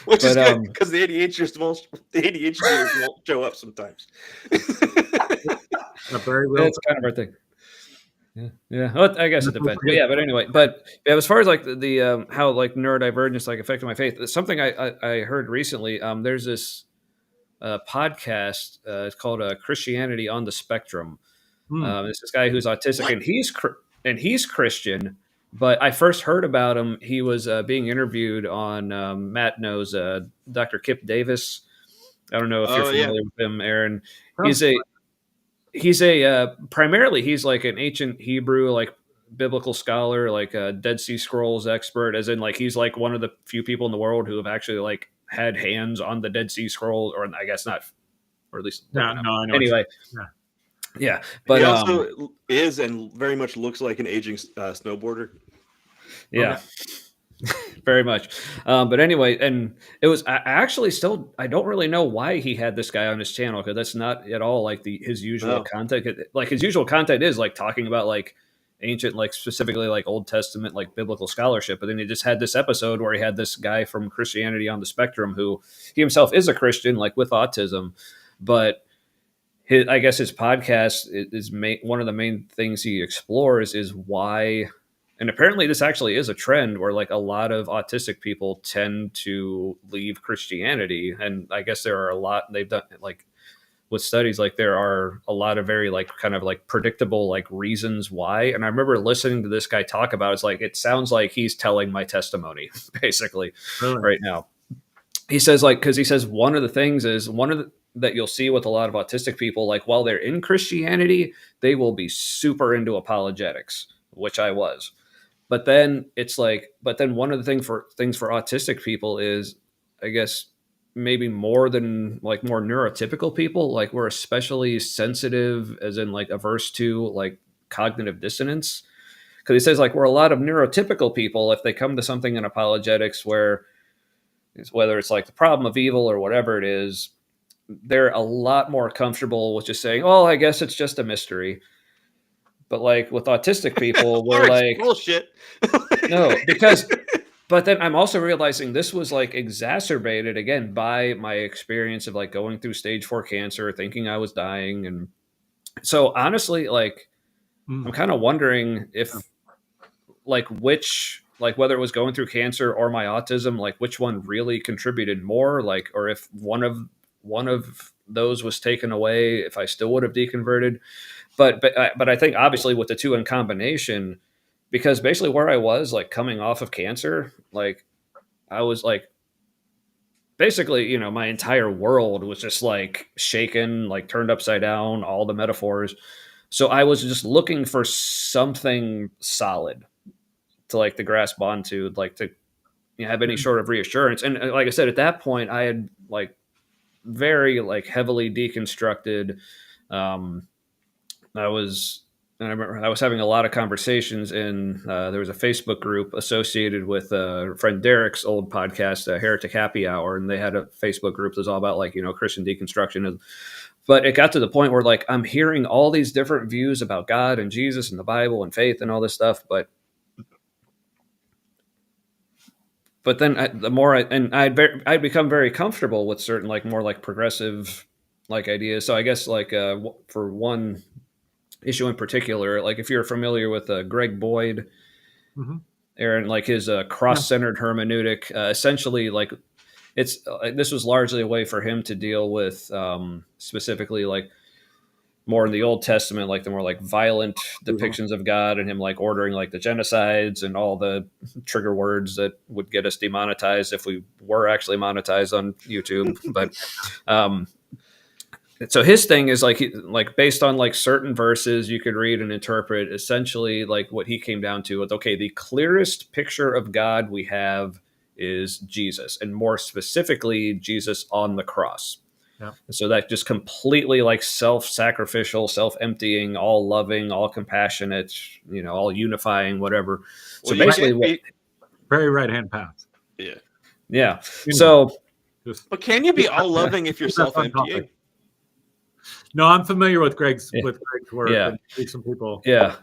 Speaker 3: Which is good because the ADHDers won't show up sometimes.
Speaker 1: Very real.
Speaker 2: That's kind of our thing. Yeah. Well, I guess it depends. But anyway, as far as like the how like neurodivergence like affected my faith, something I heard recently. There's this podcast. It's called Christianity on the Spectrum. It's this guy who's autistic and he's Christian. But I first heard about him. He was being interviewed on Matt knows Dr. Kip Davis. I don't know if you're familiar with him, Aaron. He's primarily he's like an ancient Hebrew like biblical scholar, like a Dead Sea Scrolls expert, as in like he's like one of the few people in the world who have actually like had hands on the Dead Sea Scrolls, or I guess not, or at least
Speaker 1: I know.
Speaker 2: Anyway, yeah, but
Speaker 3: he also is and very much looks like an aging snowboarder.
Speaker 2: Yeah. Very much. But anyway, and it was I don't really know why he had this guy on his channel, because that's not at all like his usual content. Like his usual content is like talking about like ancient, like specifically like Old Testament, like biblical scholarship. But then he just had this episode where he had this guy from Christianity on the Spectrum who he himself is a Christian, like with autism, but I guess his podcast is one of the main things he explores is why. And apparently this actually is a trend where like a lot of autistic people tend to leave Christianity. And I guess there are a lot, they've done like with studies, like there are a lot of very like kind of like predictable like reasons why. And I remember listening to this guy talk about it, it's like, it sounds like he's telling my testimony basically right now. He says like, cause he says one of the things is that you'll see with a lot of autistic people, like while they're in Christianity, they will be super into apologetics, which I was. But then it's like, but then one of the things for autistic people is, I guess, maybe more than like more neurotypical people, like we're especially sensitive, as in like averse to like cognitive dissonance. Because he says like we're a lot of neurotypical people, if they come to something in apologetics where whether it's like the problem of evil or whatever it is, they're a lot more comfortable with just saying, "Oh, I guess it's just a mystery." But like with autistic people, we're like,
Speaker 3: bullshit.
Speaker 2: no, because. But then I'm also realizing this was like exacerbated again by my experience of like going through stage 4 cancer, thinking I was dying, and so honestly, like I'm kind of wondering if like which like whether it was going through cancer or my autism, like which one really contributed more, like or if one of those was taken away, if I still would have deconverted. But I think obviously with the two in combination, because basically where I was like coming off of cancer, like I was like basically, you know, my entire world was just like shaken, like turned upside down, all the metaphors. So I was just looking for something solid to like to grasp onto, like to have any sort of reassurance. And like I said, at that point, I had like very like heavily deconstructed. I was, and I remember I was having a lot of conversations in, there was a Facebook group associated with friend Derek's old podcast, Heretic Happy Hour. And they had a Facebook group that was all about like, you know, Christian deconstruction. But it got to the point where like, I'm hearing all these different views about God and Jesus and the Bible and faith and all this stuff. But then the more I'd become very comfortable with certain like more like progressive like ideas. So I guess like for one issue in particular, like if you're familiar with Greg Boyd, Aaron, like his cross-centered hermeneutic, essentially like it's this was largely a way for him to deal with specifically like more in the Old Testament, like the more like violent depictions of God, and him like ordering like the genocides and all the trigger words that would get us demonetized if we were actually monetized on YouTube. But so his thing is like based on like certain verses you could read and interpret, essentially like what he came down to with, okay, the clearest picture of God we have is Jesus, and more specifically Jesus on the cross. Yeah. So that just completely like self-sacrificial, self-emptying, all loving, all compassionate, you know, all unifying, whatever. So basically
Speaker 1: very right-hand path.
Speaker 3: Yeah.
Speaker 2: Yeah. So
Speaker 3: but can you be all loving if you're self-emptying?
Speaker 1: No, I'm familiar with Greg's work.
Speaker 2: Yeah.
Speaker 1: And some people.
Speaker 2: Yeah.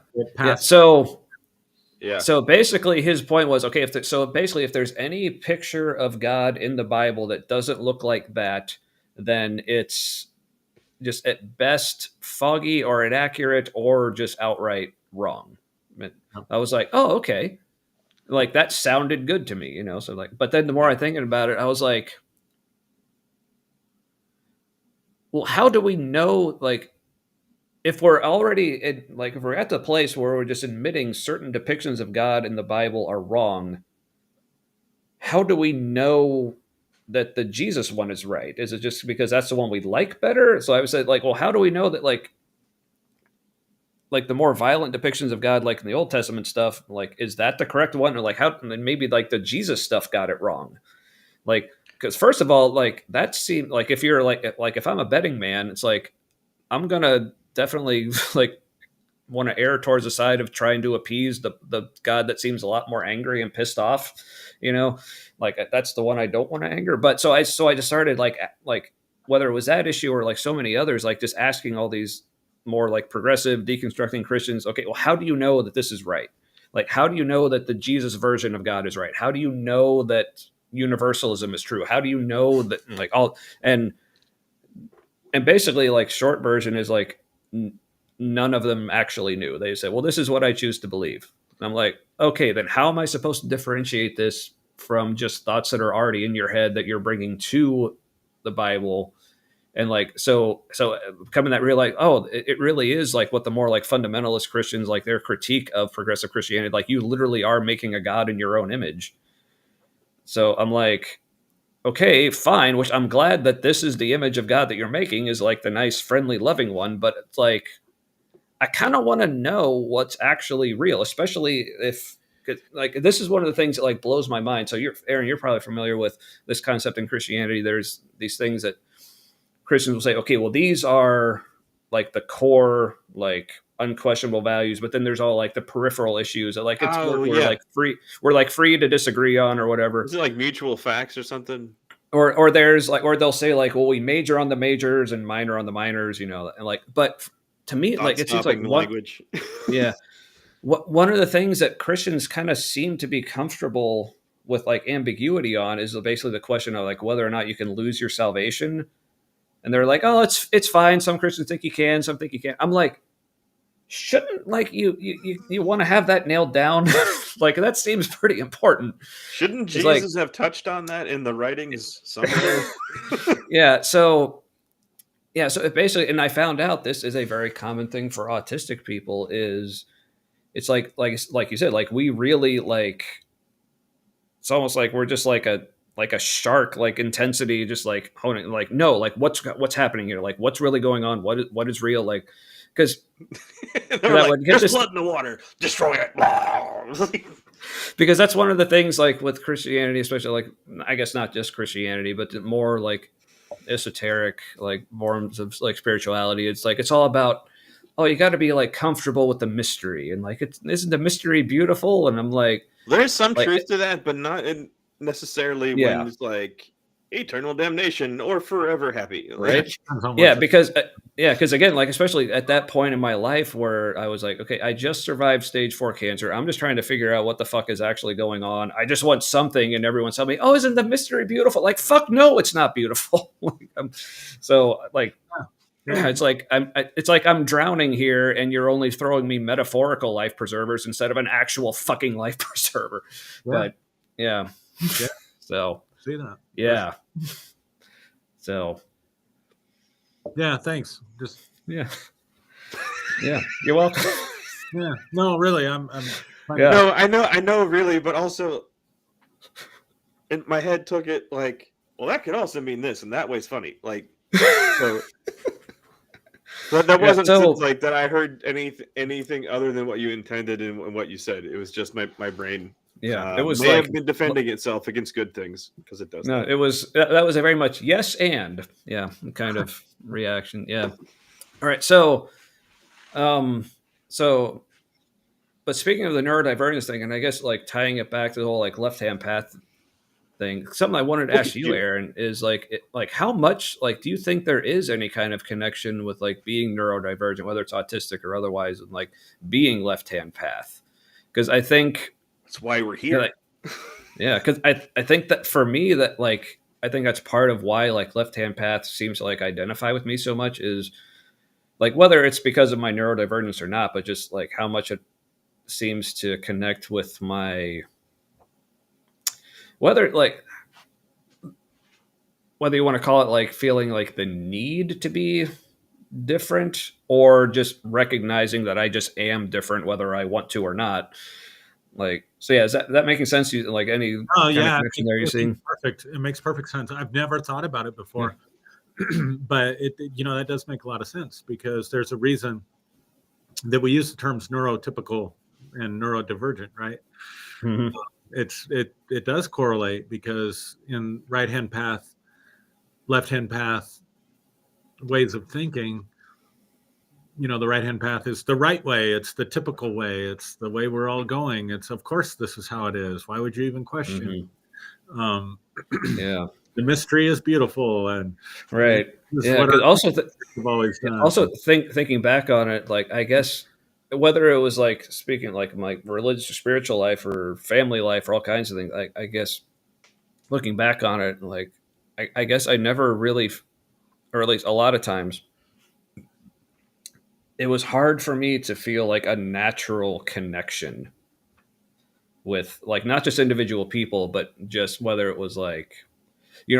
Speaker 2: So basically his point was, okay, if there's any picture of God in the Bible that doesn't look like that, then it's just at best foggy or inaccurate or just outright wrong. I was like, oh, okay. Like that sounded good to me, you know? So like, but then the more I'm thinking about it, I was like, well, how do we know, like, if we're already if we're at the place where we're just admitting certain depictions of God in the Bible are wrong, how do we know that the Jesus one is right? Is it just because that's the one we like better? So I was like, well, how do we know that like the more violent depictions of God, like in the Old Testament stuff, like, is that the correct one? Or like how, and then maybe like the Jesus stuff got it wrong. Like, because first of all, like that seemed like if you're like if I'm a betting man, it's like, I'm going to definitely like want to err towards the side of trying to appease the God that seems a lot more angry and pissed off, you know, like that's the one I don't want to anger. But so I just started like whether it was that issue or like so many others, like just asking all these more like progressive deconstructing Christians, okay, well, how do you know that this is right? Like, how do you know that the Jesus version of God is right? How do you know that universalism is true? How do you know that like all, and basically like short version is like, none of them actually knew. They said, well, this is what I choose to believe. And I'm like, okay, then how am I supposed to differentiate this from just thoughts that are already in your head that you're bringing to the Bible? And like, so coming that real, like, oh, it really is like what the more like fundamentalist Christians, like their critique of progressive Christianity, like you literally are making a God in your own image. So I'm like, okay, fine, which I'm glad that this is the image of God that you're making, is like the nice, friendly, loving one. But it's like, I kind of want to know what's actually real, especially if, like, this is one of the things that like blows my mind. So Aaron, you're probably familiar with this concept in Christianity. There's these things that Christians will say, okay, well, these are like the core, like unquestionable values, but then there's all like the peripheral issues that like we're like free to disagree on or whatever.
Speaker 3: Is it like mutual facts or something?
Speaker 2: Or there's like, or they'll say like, well, we major on the majors and minor on the minors, and like, but to me, like, it seems like
Speaker 3: language.
Speaker 2: Yeah. One of the things that Christians kind of seem to be comfortable with like ambiguity on is basically the question of like whether or not you can lose your salvation. And they're like, oh, it's fine. Some Christians think you can, some think you can't. I'm like, shouldn't like you want to have that nailed down? Like, that seems pretty important.
Speaker 3: Shouldn't Jesus have touched on that in the writings somewhere?
Speaker 2: So it basically, and I found out this is a very common thing for autistic people, is it's like you said, like, we really like, it's almost like we're just like a shark, like intensity, just like honing, like, no, like what's happening here, like what's really going on, what is real, like, because
Speaker 3: there's blood in the water, destroy it.
Speaker 2: Because that's one of the things, like with Christianity, especially, like, I guess not just Christianity, but more like esoteric, like forms of like spirituality. It's like, it's all about, oh, you got to be like comfortable with the mystery, and like, isn't the mystery beautiful? And I'm like,
Speaker 3: there's some truth to that, but not necessarily when it's like eternal damnation or forever happy,
Speaker 2: right? Because again, like, especially at that point in my life where I was like, okay, I just survived stage 4 cancer. I'm just trying to figure out what the fuck is actually going on. I just want something, and everyone's telling me, oh, isn't the mystery beautiful? Like, fuck no, it's not beautiful. It's like I'm drowning here, and you're only throwing me metaphorical life preservers instead of an actual fucking life preserver. But so
Speaker 1: see that.
Speaker 2: So
Speaker 1: thanks. Just
Speaker 2: you're welcome.
Speaker 1: No, really, I'm
Speaker 3: no, I know really, but also in my head took it like, well, that could also mean this, and that way's funny, like, so that wasn't like that I heard anything other than what you intended and what you said. It was just my brain.
Speaker 2: It was
Speaker 3: may have been defending itself against good things, because it does.
Speaker 2: No, it was that was a very much yes and kind of reaction. Yeah. All right. So, but speaking of the neurodivergence thing, and I guess like tying it back to the whole like left-hand path thing, something I wanted to ask you, Aaron, is like how much, like, do you think there is any kind of connection with like being neurodivergent, whether it's autistic or otherwise, and like being left-hand path? Because I think
Speaker 3: that's why we're here.
Speaker 2: Because I think that for me, that like, I think that's part of why like left-hand path seems to like identify with me so much, is like, whether it's because of my neurodivergence or not, but just like how much it seems to connect with my, whether you want to call it like feeling like the need to be different, or just recognizing that I just am different whether I want to or not. Like, so is that making sense to you? Like, any kind of connection there you're seeing?
Speaker 1: Perfect. It makes perfect sense. I've never thought about it before. But it that does make a lot of sense, because there's a reason that we use the terms neurotypical and neurodivergent, right?
Speaker 2: Mm-hmm.
Speaker 1: It does correlate, because in right-hand path, left-hand path ways of thinking, the right-hand path is the right way. It's the typical way. It's the way we're all going. It's, of course, this is how it is. Why would you even question?
Speaker 2: Mm-hmm.
Speaker 1: The mystery is beautiful, and
Speaker 2: right. Thinking back on it, like, I guess whether it was like speaking like my religious or spiritual life or family life or all kinds of things, I guess looking back on it, like, I guess I never really, or at least a lot of times, it was hard for me to feel like a natural connection with like not just individual people, but just whether it was like,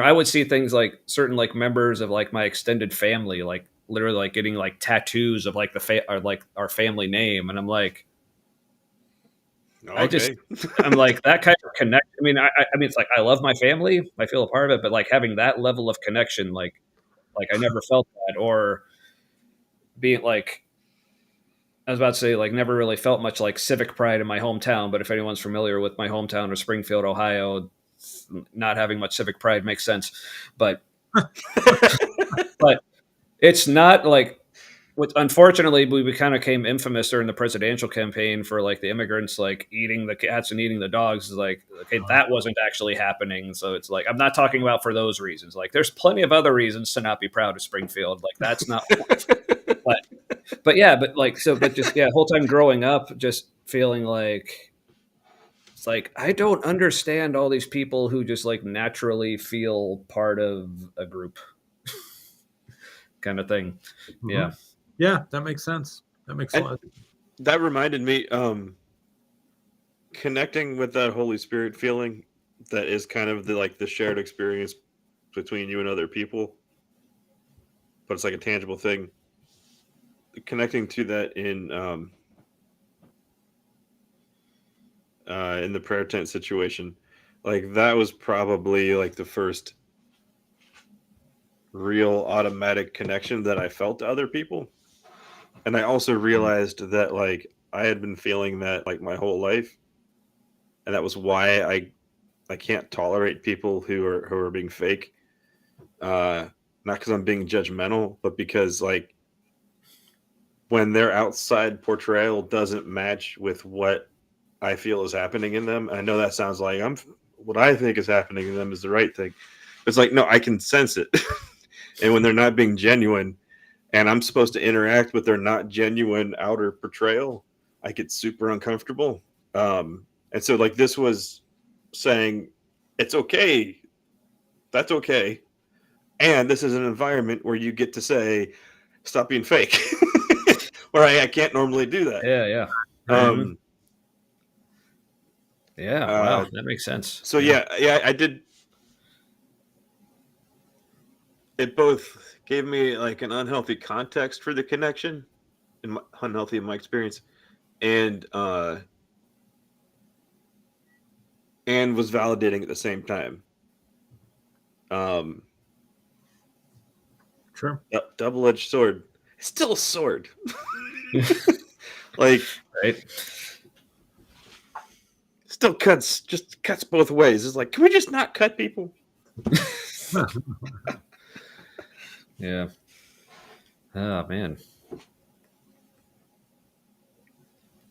Speaker 2: I would see things like certain like members of like my extended family, like literally like getting like tattoos of like or like our family name, and I'm like,
Speaker 3: Okay.
Speaker 2: I'm like that kind of connect. I mean, I mean, it's like I love my family. I feel a part of it, but like having that level of connection, like I never felt that, or being like, I was about to say, like, never really felt much like civic pride in my hometown. But if anyone's familiar with my hometown of Springfield, Ohio, not having much civic pride makes sense. But but it's not like what. Unfortunately, we kind of became infamous during the presidential campaign for like the immigrants like eating the cats and eating the dogs. Like, okay, that wasn't actually happening. So it's like I'm not talking about for those reasons. Like, there's plenty of other reasons to not be proud of Springfield. Like, that's not. But yeah, but like so, but just yeah, whole time growing up, just feeling like it's like I don't understand all these people who just like naturally feel part of a group, kind of thing. Yeah,
Speaker 1: Yeah, that makes sense. That makes a lot.
Speaker 3: That reminded me, connecting with that Holy Spirit feeling that is kind of the shared experience between you and other people, but it's like a tangible thing. Connecting to that in the prayer tent situation, like that was probably like the first real automatic connection that I felt to other people. And I also realized that like I had been feeling that like my whole life, and that was why I can't tolerate people who are being fake. Not because I'm being judgmental, but because like when their outside portrayal doesn't match with what I feel is happening in them. I know that sounds like what I think is happening in them is the right thing. It's like, no, I can sense it. And when they're not being genuine and I'm supposed to interact with their not genuine outer portrayal, I get super uncomfortable. And so like this was saying, it's okay. That's okay. And this is an environment where you get to say, stop being fake. Where I can't normally do that.
Speaker 2: yeah. Yeah, wow, that makes sense.
Speaker 3: So yeah, I did. It both gave me like an unhealthy context for the connection, unhealthy in my experience, and was validating at the same time.
Speaker 1: Sure.
Speaker 3: Double-edged sword. It's still a sword. Like,
Speaker 2: Right.
Speaker 3: Still cuts both ways. It's like, can we just not cut people?
Speaker 2: Yeah. Oh man.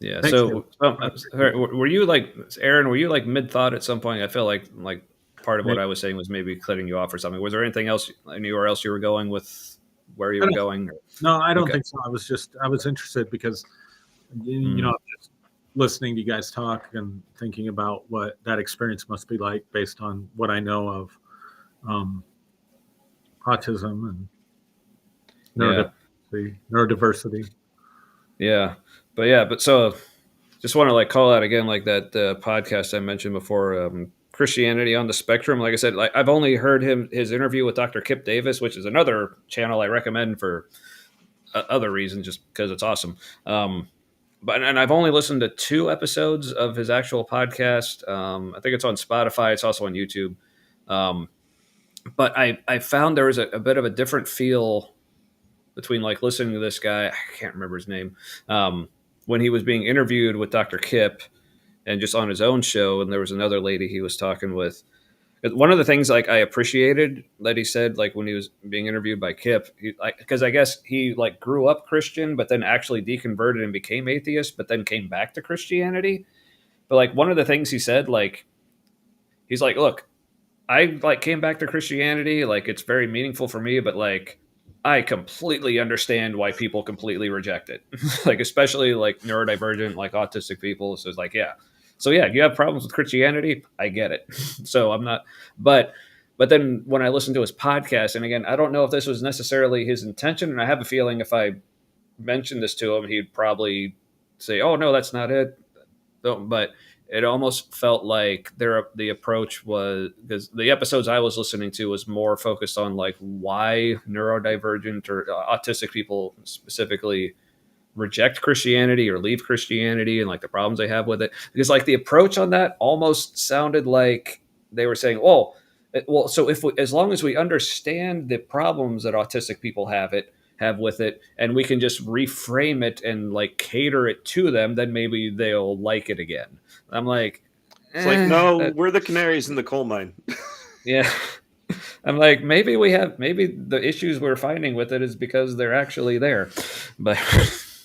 Speaker 2: Yeah.
Speaker 1: Thanks,
Speaker 2: So, were you like Aaron? Were you like mid thought at some point? I feel like part of what I was saying was maybe cutting you off or something. Was there anything else, anywhere else you were going with where you were going?
Speaker 1: No, I don't
Speaker 2: Okay.
Speaker 1: think so. I was interested because you know, just listening to you guys talk and thinking about what that experience must be like based on what I know of autism and neurodiversity.
Speaker 2: But so just want to like call out again, like that podcast I mentioned before, Christianity on the Spectrum. Like I said, like I've only heard his interview with Dr. Kip Davis, which is another channel I recommend for other reasons, just because it's awesome. And I've only listened to 2 episodes of his actual podcast. I think it's on Spotify. It's also on YouTube. But I found there was a bit of a different feel between like listening to this guy. I can't remember his name. When he was being interviewed with Dr. Kip and just on his own show. And there was another lady he was talking with. One of the things like I appreciated that he said, like when he was being interviewed by Kip, because I guess he like grew up Christian, but then actually deconverted and became atheist, but then came back to Christianity. But like one of the things he said, like he's like, look, I like came back to Christianity, like it's very meaningful for me, but like I completely understand why people completely reject it, like especially like neurodivergent, like autistic people. So it's like, yeah. So yeah, you have problems with Christianity. I get it. So I'm not, but then when I listened to his podcast, and again, I don't know if this was necessarily his intention, and I have a feeling if I mentioned this to him, he'd probably say, "Oh no, that's not it." But it almost felt like the approach was, because the episodes I was listening to was more focused on like why neurodivergent or autistic people specifically reject Christianity or leave Christianity and like the problems they have with it. Because like the approach on that almost sounded like they were saying, well, so if we, as long as we understand the problems that autistic people have with it, and we can just reframe it and like cater it to them, then maybe they'll like it again. I'm like,
Speaker 3: it's like, no, we're the canaries in the coal mine.
Speaker 2: yeah. I'm like, maybe the issues we're finding with it is because they're actually there. But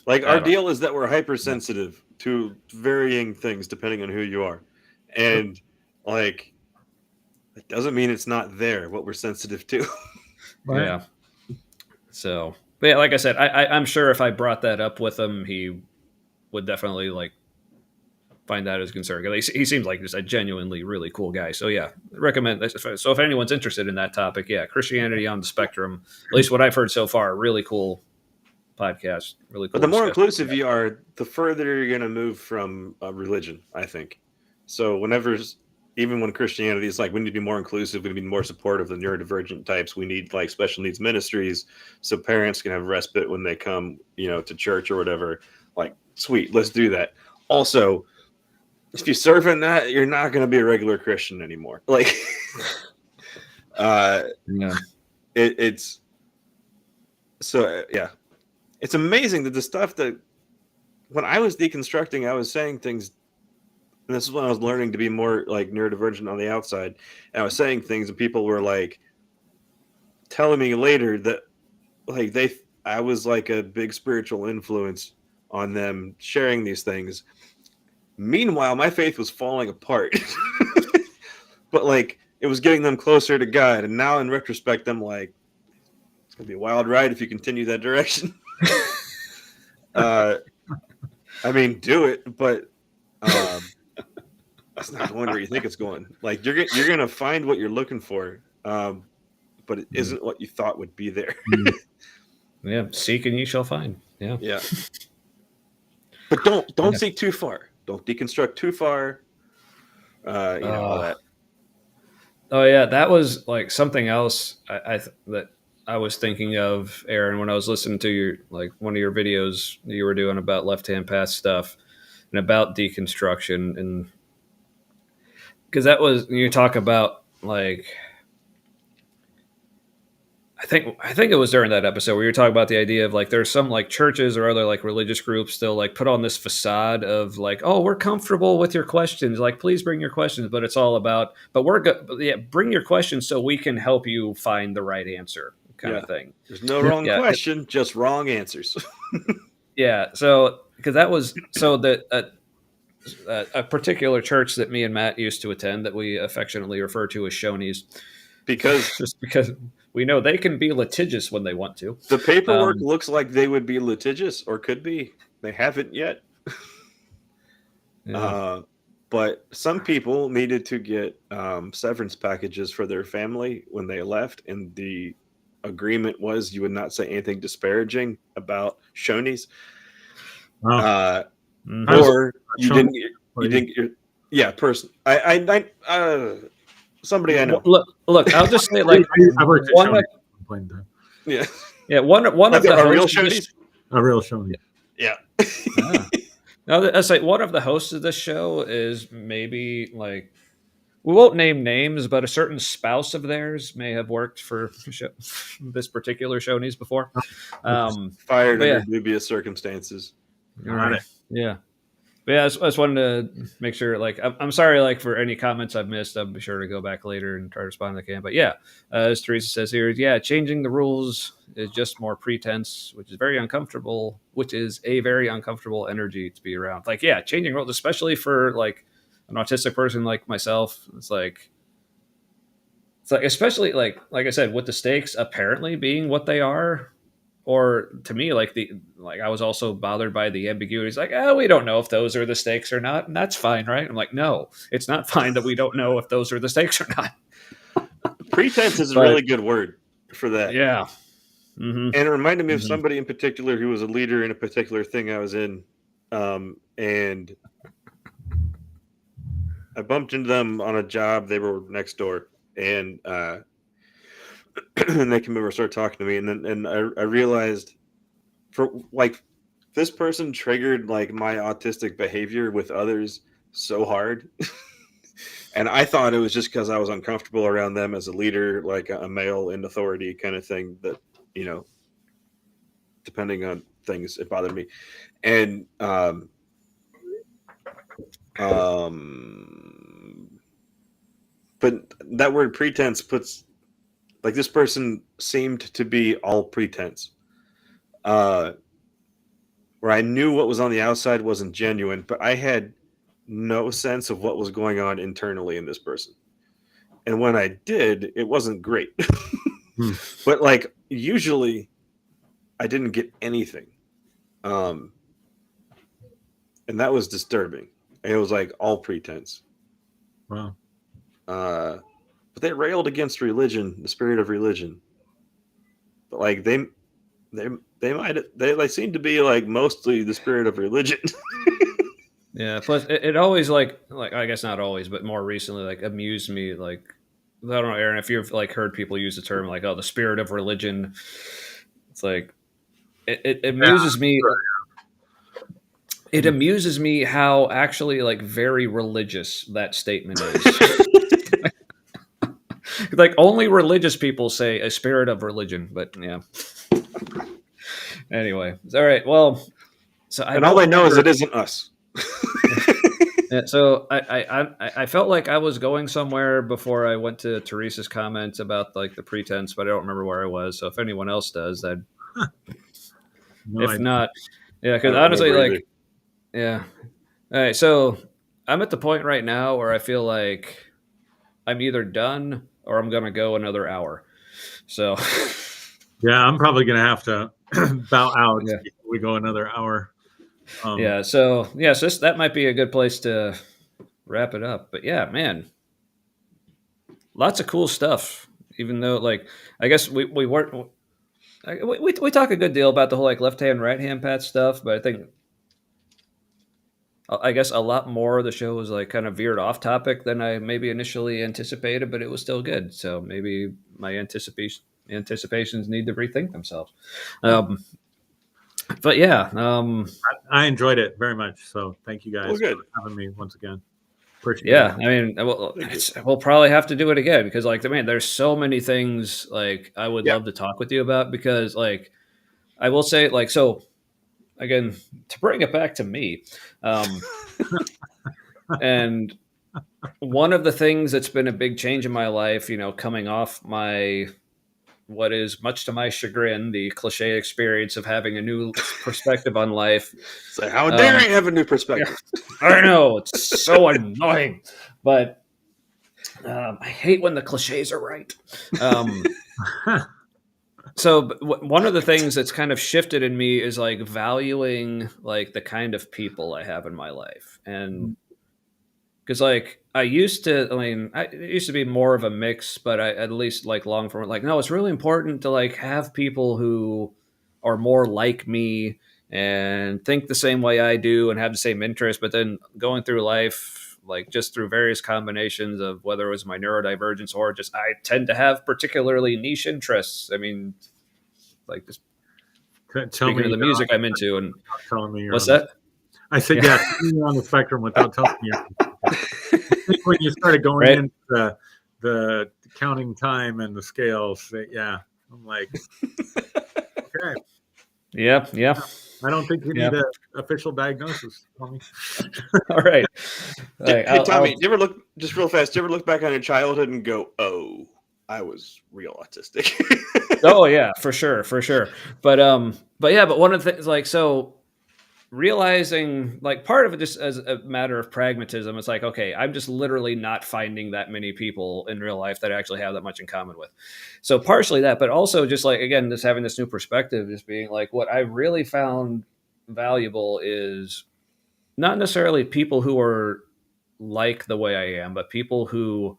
Speaker 3: like our deal is that we're hypersensitive to varying things depending on who you are. And like, it doesn't mean it's not there, what we're sensitive to.
Speaker 1: Right.
Speaker 2: Yeah. So, but yeah, like I said, I'm sure if I brought that up with him, he would definitely like find that as concern. He seems like just a genuinely really cool guy. So yeah, recommend this. So if anyone's interested in that topic, yeah, Christianity on the Spectrum, at least what I've heard so far, really cool podcast. Really cool.
Speaker 3: But the more inclusive you are, the further you're going to move from religion, I think. So even when Christianity is like, we need to be more inclusive, we need to be more supportive of the neurodivergent types, we need like special needs ministries so parents can have respite when they come, to church or whatever. Like, sweet, let's do that. Also, if you serve in that, you're not going to be a regular Christian anymore. Like, it's so, yeah. It's amazing that the stuff that when I was deconstructing, I was saying things. And this is when I was learning to be more like neurodivergent on the outside. And I was saying things and people were like telling me later that like I was like a big spiritual influence on them sharing these things. Meanwhile, my faith was falling apart. But like it was getting them closer to God. And now in retrospect, I'm like, it's gonna be a wild ride if you continue that direction. I mean, do it, but it's not going where you think it's going. Like you're gonna find what you're looking for, but it isn't what you thought would be there.
Speaker 2: Yeah, seek and you shall find. Yeah,
Speaker 3: yeah. But don't seek too far. Don't deconstruct too far. All that.
Speaker 2: Oh yeah, that was like something else that I was thinking of, Aaron, when I was listening to your one of your videos you were doing about left-hand path stuff and about deconstruction, and because that was you talk about like I think it was during that episode where you were talking about the idea of like there's some like churches or other like religious groups still like put on this facade of like, oh, we're comfortable with your questions, like please bring your questions, but it's all about bring your questions so we can help you find the right answer kind of thing.
Speaker 3: There's no wrong question, just wrong answers.
Speaker 2: Yeah, so because that was so that a particular church that me and Matt used to attend that we affectionately refer to as Shoney's, because we know they can be litigious when they want to.
Speaker 3: The paperwork looks like they would be litigious or could be. They haven't yet.
Speaker 2: Yeah.
Speaker 3: But some people needed to get severance packages for their family when they left, and the agreement was you would not say anything disparaging about Shoney's. Or you didn't get person. Somebody I know.
Speaker 2: Look, I'll just say like one of the
Speaker 3: real Shoney's.
Speaker 1: A real Shoney.
Speaker 3: Yeah.
Speaker 2: No, I say one of the hosts of this show is maybe like we won't name names, but a certain spouse of theirs may have worked for this particular Shoney's before.
Speaker 3: Fired under dubious circumstances.
Speaker 2: Right. Yeah. But yeah, I just wanted to make sure, like, I'm sorry, like, for any comments I've missed. I'll be sure to go back later and try to respond if I can. But yeah, as Teresa says here, changing the rules is just more pretense, which is a very uncomfortable energy to be around. Like, yeah, changing rules, especially for, like, an autistic person like myself, it's like, especially, like I said, with the stakes apparently being what they are. Or to me, like I was also bothered by the ambiguities. Like, we don't know if those are the stakes or not, and that's fine, right? I'm like, no, it's not fine that we don't know if those are the stakes or not.
Speaker 3: Pretense is a really good word for that.
Speaker 2: Yeah,
Speaker 3: and it reminded me of somebody in particular who was a leader in a particular thing I was in, and I bumped into them on a job. They were next door, and and they came over and started talking to me, and I realized for like this person triggered like my autistic behavior with others so hard. And I thought it was just because I was uncomfortable around them as a leader, like a male in authority kind of thing, that, you know, depending on things, it bothered me. And but that word pretense puts, like, this person seemed to be all pretense. Where I knew what was on the outside wasn't genuine, but I had no sense of what was going on internally in this person. And when I did, it wasn't great. But like, usually I didn't get anything. And that was disturbing. And it was like all pretense.
Speaker 1: Wow.
Speaker 3: But they railed against religion, the spirit of religion. But like they seem to be like mostly the spirit of religion.
Speaker 2: Yeah. Plus, it always like I guess not always, but more recently, like amused me. Like, I don't know, Aaron, if you've like heard people use the term like, "Oh, the spirit of religion." It's like it amuses me. It amuses me how actually like very religious that statement is. Like only religious people say a spirit of religion, but yeah. Anyway, all right. Well, so
Speaker 3: all I know is it isn't us.
Speaker 2: So I felt like I was going somewhere before I went to Teresa's comments about like the pretense, but I don't remember where I was. So if anyone else does, that not, yeah, because honestly, like, yeah. All right, so I'm at the point right now where I feel like I'm either done or I'm gonna go another hour. So
Speaker 1: yeah, I'm probably gonna have to bow out before we go another hour.
Speaker 2: So that might be a good place to wrap it up. But yeah, man, lots of cool stuff. Even though, like, I guess we weren't. We talk a good deal about the whole like left hand, right hand pat stuff, but I guess a lot more of the show was like kind of veered off topic than I maybe initially anticipated, but it was still good. So maybe my anticipations need to rethink themselves. But yeah,
Speaker 1: I enjoyed it very much. So thank you guys for having me once again. Appreciate it.
Speaker 2: I mean, we'll probably have to do it again because, like, man, there's so many things like I would love to talk with you about because, like, I will say, like, so again, to bring it back to me, and one of the things that's been a big change in my life, you know, coming off what is much to my chagrin, the cliche experience of having a new perspective on life.
Speaker 3: So how dare I have a new perspective?
Speaker 2: I know, it's so annoying, but I hate when the cliches are right. So one of the things that's kind of shifted in me is like valuing like the kind of people I have in my life. And because like it used to be more of a mix, but I at least like long form, like, no, it's really important to like have people who are more like me and think the same way I do and have the same interests. But then going through life, like just through various combinations of whether it was my neurodivergence or just I tend to have particularly niche interests. I mean, like just speaking of the music I'm into, and
Speaker 1: telling me
Speaker 2: what's that?
Speaker 1: I said, yeah, you're on the spectrum without telling me. I think when you started going into the counting time and the scales, yeah, I'm like, okay.
Speaker 2: Yeah.
Speaker 1: I don't think you need an official diagnosis, Tommy.
Speaker 2: All right.
Speaker 3: Hey, Tommy, do you ever look, just real fast, do you ever look back on your childhood and go, oh, I was real autistic?
Speaker 2: Oh, yeah, for sure. But one of the things, like, so realizing, like, part of it just as a matter of pragmatism, it's like, okay, I'm just literally not finding that many people in real life that I actually have that much in common with. So partially that, but also just like, again, just having this new perspective, just being like, what I really found valuable is not necessarily people who are like the way I am, but people who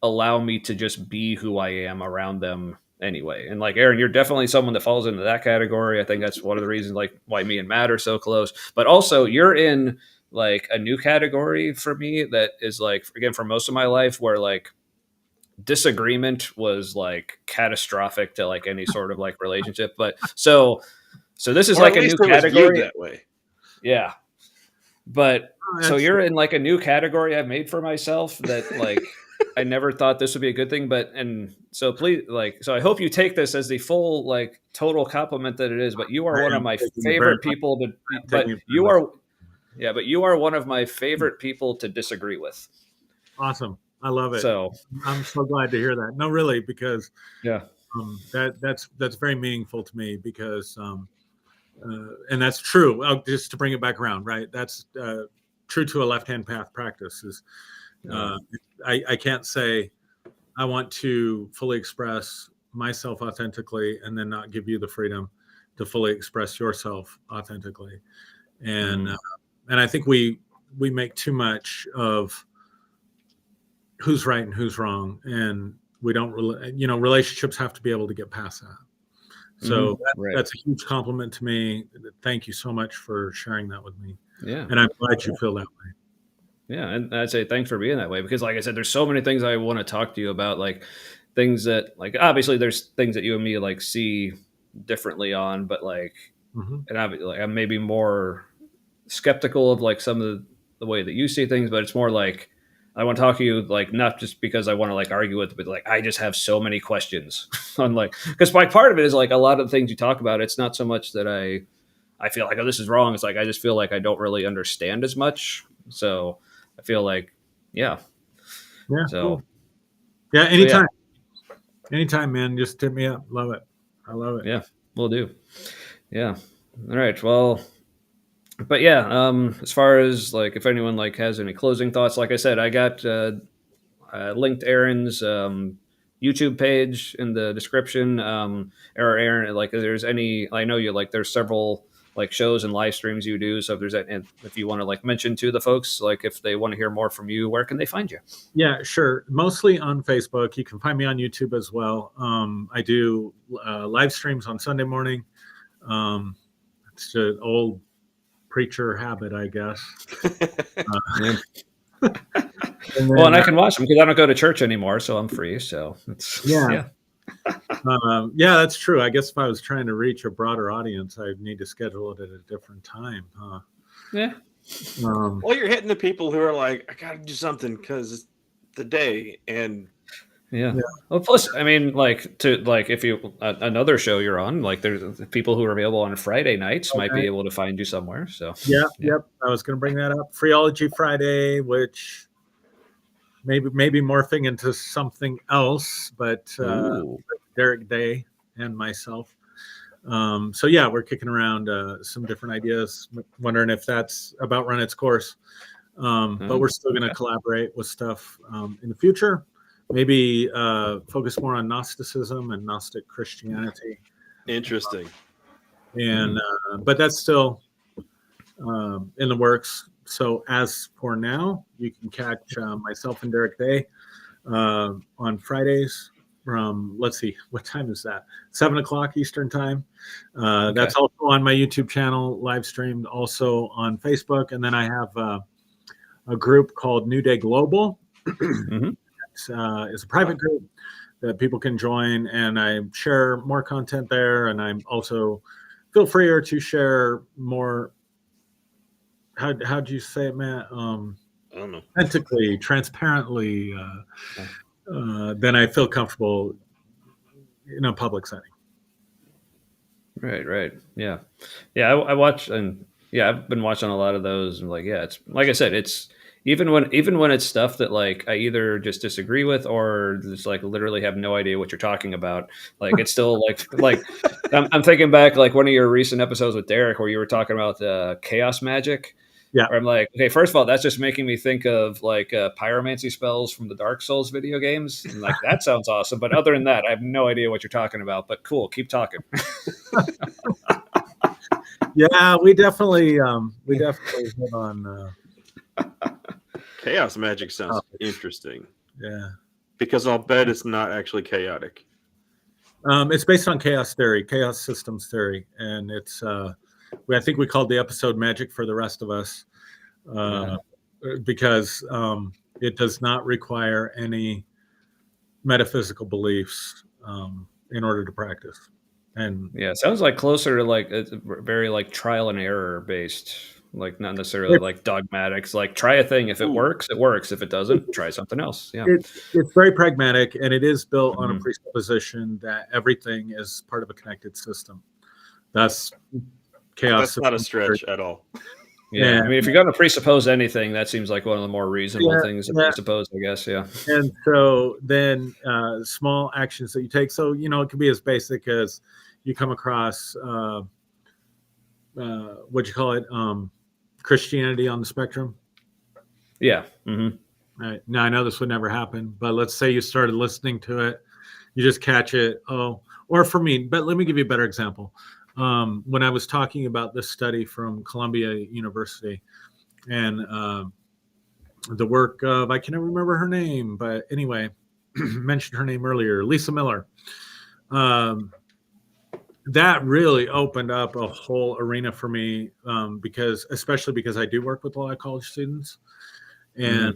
Speaker 2: allow me to just be who I am around them anyway. And like, Aaron, you're definitely someone that falls into that category. I think that's one of the reasons like why me and Matt are so close, but also you're in like a new category for me that is like, again, for most of my life where like disagreement was like catastrophic to like any sort of like relationship. But so So this is
Speaker 3: Or
Speaker 2: like
Speaker 3: at
Speaker 2: a new
Speaker 3: least it was viewed
Speaker 2: category.
Speaker 3: that way.
Speaker 2: Yeah. But
Speaker 1: Oh,
Speaker 2: so
Speaker 1: that's-
Speaker 2: you're in like a new category I've made for myself that like I never thought this would be a good thing, but and so please like so I hope you take this as the full like total compliment that it is. But you are
Speaker 1: I
Speaker 2: one of
Speaker 1: am
Speaker 2: my
Speaker 1: taking it very
Speaker 2: favorite
Speaker 1: much.
Speaker 2: people to.
Speaker 1: I'm taking
Speaker 2: But
Speaker 1: it very
Speaker 2: you
Speaker 1: much.
Speaker 2: are yeah, but you are one of my favorite people to disagree with.
Speaker 1: Awesome. I love it.
Speaker 2: So
Speaker 1: I'm so glad to hear that. No, really, because
Speaker 2: yeah,
Speaker 1: that's very meaningful to me because and that's true. Just to bring it back around, right? That's true to a left-hand path practice. Is uh, I can't say I want to fully express myself authentically and then not give you the freedom to fully express yourself authentically. And and I think we make too much of who's right and who's wrong, and we don't really, relationships have to be able to get past that. So
Speaker 2: right.
Speaker 1: that's a huge compliment to me. Thank you so much for sharing that with me.
Speaker 2: Yeah.
Speaker 1: And I'm glad you feel that way.
Speaker 2: Yeah, and I'd say thanks for being that way because, like I said, there's so many things I want to talk to you about, like things that, like, obviously, there's things that you and me like see differently on, but like,
Speaker 1: Mm-hmm.
Speaker 2: and I'm maybe more skeptical of like some of the way that you see things, but it's more like I want to talk to you, like not just because I want to like argue with, but like I just have so many questions on like because like part of it is like a lot of the things you talk about. It's not so much that I feel like, oh, this is wrong. It's like I just feel like I don't really understand as much. So I feel like, yeah.
Speaker 1: Yeah.
Speaker 2: So,
Speaker 1: Cool. Yeah. Anytime. Anytime, man. Just hit me up. Love it. I love it.
Speaker 2: Yeah, we'll do. Yeah. All right. Well, but yeah, as far as like if anyone like has any closing thoughts, like I said, I got linked Aaron's YouTube page in the description. Or Aaron, like if there's any, I know you like there's several like shows and live streams you do. So if there's if you want to like mention to the folks, like if they want to hear more from you, where can they find you?
Speaker 1: Yeah, sure. Mostly on Facebook. You can find me on YouTube as well. I do live streams on Sunday morning. It's an old preacher habit, I guess.
Speaker 2: Yeah.
Speaker 1: And
Speaker 2: Well,
Speaker 1: then,
Speaker 2: and I can watch them because I don't go to church anymore, so I'm free. So it's
Speaker 1: yeah. Yeah, that's true. I guess if I was trying to reach a broader audience, I'd need to schedule it at a different time, huh?
Speaker 2: Yeah.
Speaker 3: Well, you're hitting the people who are like, I got to do something because it's the day. And
Speaker 2: yeah. Well, plus, I mean, like to like if you another show you're on, like there's people who are available on Friday nights might be able to find you somewhere. So
Speaker 1: Yep. I was going to bring that up. Phreology Friday, which maybe morphing into something else, but Derek Day and myself. So yeah, we're kicking around some different ideas, wondering if that's about run its course. But we're still going to collaborate with stuff in the future. Maybe focus more on Gnosticism and Gnostic Christianity.
Speaker 3: interesting.
Speaker 1: And but that's still in the works. So as for now, you can catch myself and Derek Day on Fridays from, let's see, what time is that? 7:00 Eastern time. That's also on my YouTube channel, live streamed also on Facebook. And then I have a group called New Day Global. It's a private group that people can join, and I share more content there. And I'm also feel freer to share more. How'd you say it, Matt?
Speaker 3: I don't know.
Speaker 1: Authentically, transparently, then I feel comfortable in a public setting.
Speaker 2: Right. Yeah. I watch and I've been watching a lot of those and like it's like I said, it's even when it's stuff that like I either just disagree with or just like literally have no idea what you're talking about. Like it's still like I'm thinking back like one of your recent episodes with Derek where you were talking about chaos magic.
Speaker 1: Yeah.
Speaker 2: Where I'm like, okay, first of all, that's just making me think of like pyromancy spells from the Dark Souls video games. And like that sounds awesome. But other than that, I have no idea what you're talking about. But cool, keep talking.
Speaker 1: Yeah, we definitely hit on
Speaker 3: Chaos magic sounds interesting.
Speaker 1: Yeah.
Speaker 3: Because I'll bet it's not actually chaotic.
Speaker 1: It's based on chaos theory, chaos systems theory, and it's I think we called the episode "Magic for the Rest of Us" because it does not require any metaphysical beliefs in order to practice. And
Speaker 2: Yeah, it sounds like closer to like it's very like trial and error based, like not necessarily like dogmatics. Like try a thing. If it
Speaker 3: Ooh.
Speaker 2: works, it works. If it doesn't, try something else. Yeah.
Speaker 1: it's very pragmatic, and it is built on a
Speaker 2: Mhm.
Speaker 1: presupposition that everything is part of a connected system. That's chaos.
Speaker 3: That's not a stretch at all.
Speaker 2: Yeah. I
Speaker 1: And
Speaker 2: mean, if you're going to presuppose anything, that seems like one of the more reasonable
Speaker 1: yeah,
Speaker 2: things to
Speaker 1: yeah.
Speaker 2: presuppose, I guess. Yeah.
Speaker 1: And so then small actions that you take. So, it can be as basic as you come across, what you call it, Christianity on the spectrum.
Speaker 2: Yeah. Hmm.
Speaker 1: Right. Now, I know this would never happen, but let's say you started listening to it, you just catch it. Oh, or for me, but let me give you a better example. When I was talking about this study from Columbia University and the work of, I can't remember her name, but anyway, mentioned her name earlier, Lisa Miller. That really opened up a whole arena for me, especially because I do work with a lot of college students. And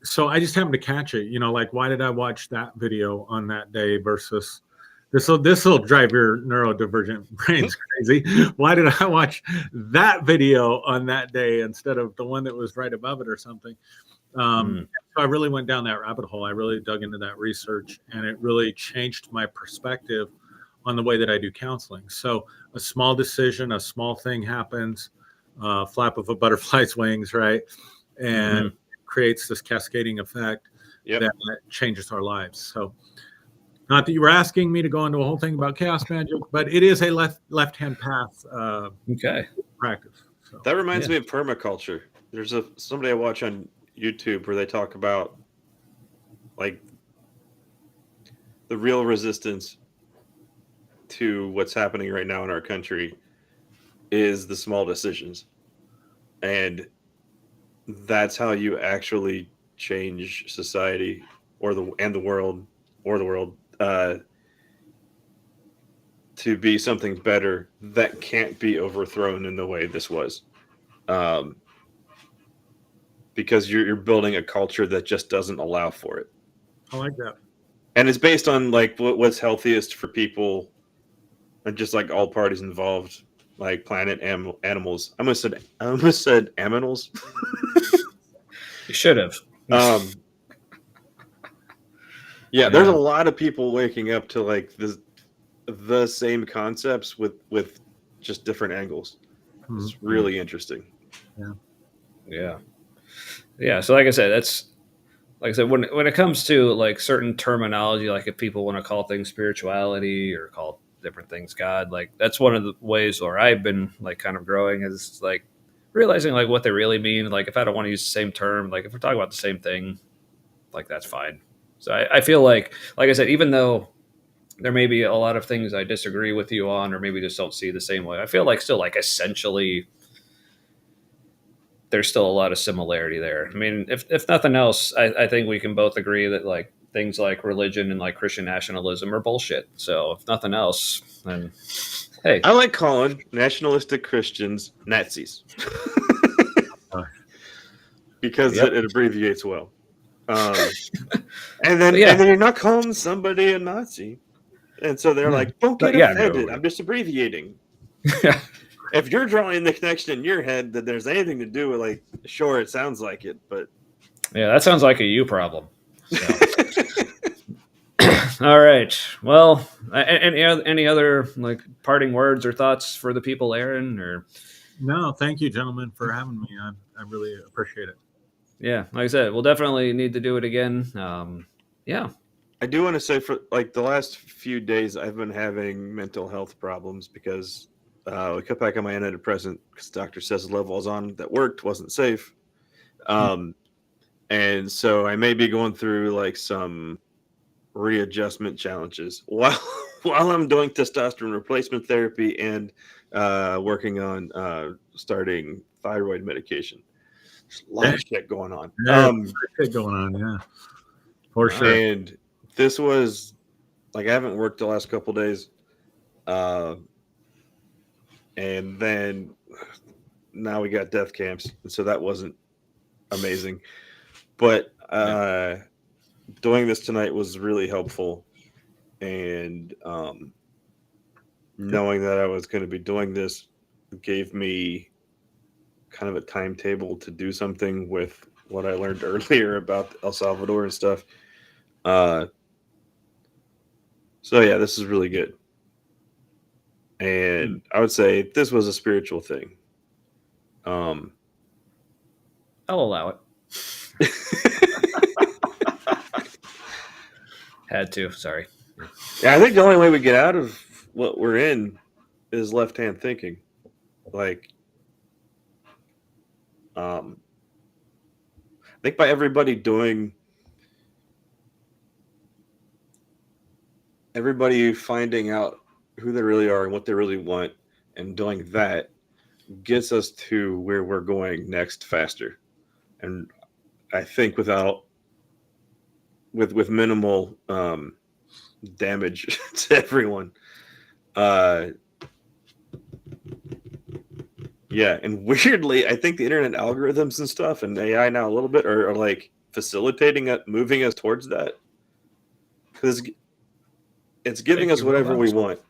Speaker 1: so I just happened to catch it, like, why did I watch that video on that day versus this will drive your neurodivergent brains crazy. Why did I watch that video on that day instead of the one that was right above it or something? So I really went down that rabbit hole. I really dug into that research, and it really changed my perspective on the way that I do counseling. So a small decision, a small thing happens, flap of a butterfly's wings, right? And creates this cascading effect that changes our lives. So not that you were asking me to go into a whole thing about chaos magic, but it is a left-hand path
Speaker 2: Okay.
Speaker 1: practice. So.
Speaker 3: That reminds me of permaculture. There's somebody I watch on YouTube where they talk about like the real resistance to what's happening right now in our country is the small decisions. And that's how you actually change society or the world to be something better that can't be overthrown in the way this was. Because you're building a culture that just doesn't allow for it.
Speaker 1: I like that.
Speaker 3: And it's based on like what's healthiest for people and just like all parties involved, like planet, animals. I almost said aminals.
Speaker 2: You should have.
Speaker 3: Yeah, there's a lot of people waking up to like the same concepts with just different angles. It's really interesting.
Speaker 2: Yeah. So like I said, when it comes to like certain terminology, like if people want to call things spirituality or call different things God, like that's one of the ways where I've been like kind of growing is like realizing like what they really mean. Like if I don't want to use the same term, like if we're talking about the same thing, like that's fine. So I feel like I said, even though there may be a lot of things I disagree with you on, or maybe just don't see the same way, I feel like still like essentially there's still a lot of similarity there. I mean, if nothing else, I think we can both agree that like things like religion and like Christian nationalism are bullshit. So if nothing else, then hey,
Speaker 3: I like calling nationalistic Christians Nazis because it abbreviates well. And then you're not calling somebody a Nazi, and so they're like, "Don't get offended. I'm just abbreviating." If you're drawing the connection in your head that there's anything to do with, like, sure, it sounds like it, but
Speaker 2: yeah, that sounds like a you problem. So. All right. Well, any other like parting words or thoughts for the people, Aaron? Or
Speaker 1: no, thank you, gentlemen, for having me. I really appreciate it.
Speaker 2: Yeah, like I said, we'll definitely need to do it again. Yeah.
Speaker 3: I do want to say for like the last few days, I've been having mental health problems because we cut back on my antidepressant because the doctor says the level I was on that worked wasn't safe. And so I may be going through like some readjustment challenges while I'm doing testosterone replacement therapy and working on starting thyroid medication. There's a lot of shit going on.
Speaker 1: Shit going on, yeah, for sure.
Speaker 3: And this was like I haven't worked the last couple days, and then now we got death camps, and so that wasn't amazing. But doing this tonight was really helpful, and knowing that I was going to be doing this gave me kind of a timetable to do something with what I learned earlier about El Salvador and stuff. So yeah, this is really good. And I would say this was a spiritual thing.
Speaker 2: I'll allow it. Had to. Sorry.
Speaker 3: Yeah, I think the only way we get out of what we're in is left-hand thinking. Like, I think by everybody finding out who they really are and what they really want and doing that gets us to where we're going next faster. And I think with minimal damage to everyone. Yeah, and weirdly, I think the internet algorithms and stuff and AI now a little bit are like facilitating it, moving us towards that. Because it's giving us whatever we want.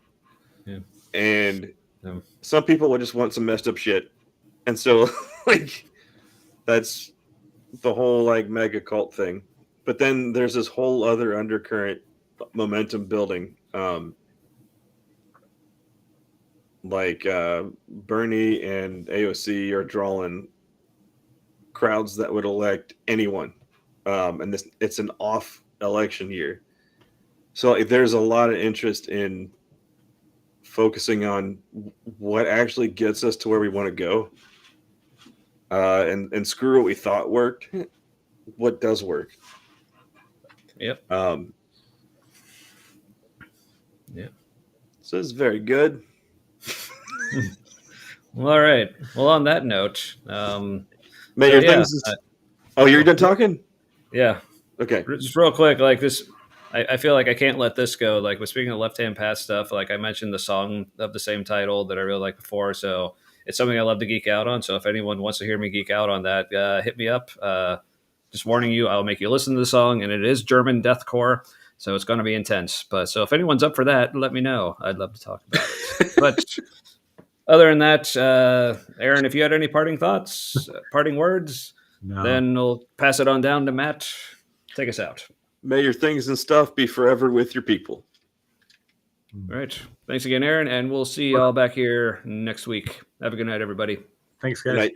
Speaker 2: Yeah.
Speaker 3: And some people will just want some messed up shit. And so, like, that's the whole, like, mega cult thing. But then there's this whole other undercurrent momentum building. Bernie and AOC are drawing crowds that would elect anyone. And it's an off election year. So there's a lot of interest in focusing on what actually gets us to where we want to go. And screw what we thought worked. What does work?
Speaker 2: Yep.
Speaker 3: Yeah. So it's very good.
Speaker 2: Well, all right. Well, on that note,
Speaker 3: you're done talking?
Speaker 2: Yeah.
Speaker 3: Okay.
Speaker 2: Just real quick, like this, I feel like I can't let this go. Like, with speaking of left-hand path stuff, like I mentioned the song of the same title that I really like before, so it's something I love to geek out on. So if anyone wants to hear me geek out on that, hit me up. Just warning you, I'll make you listen to the song, and it is German deathcore, so it's going to be intense. But so if anyone's up for that, let me know. I'd love to talk about it. But other than that, Aaron, if you had any parting thoughts, parting words, then we'll pass it on down to Matt. Take us out.
Speaker 3: May your things and stuff be forever with your people.
Speaker 2: All right. Thanks again, Aaron, and we'll see you all back here next week. Have a good night, everybody.
Speaker 1: Thanks, guys.
Speaker 3: Good night.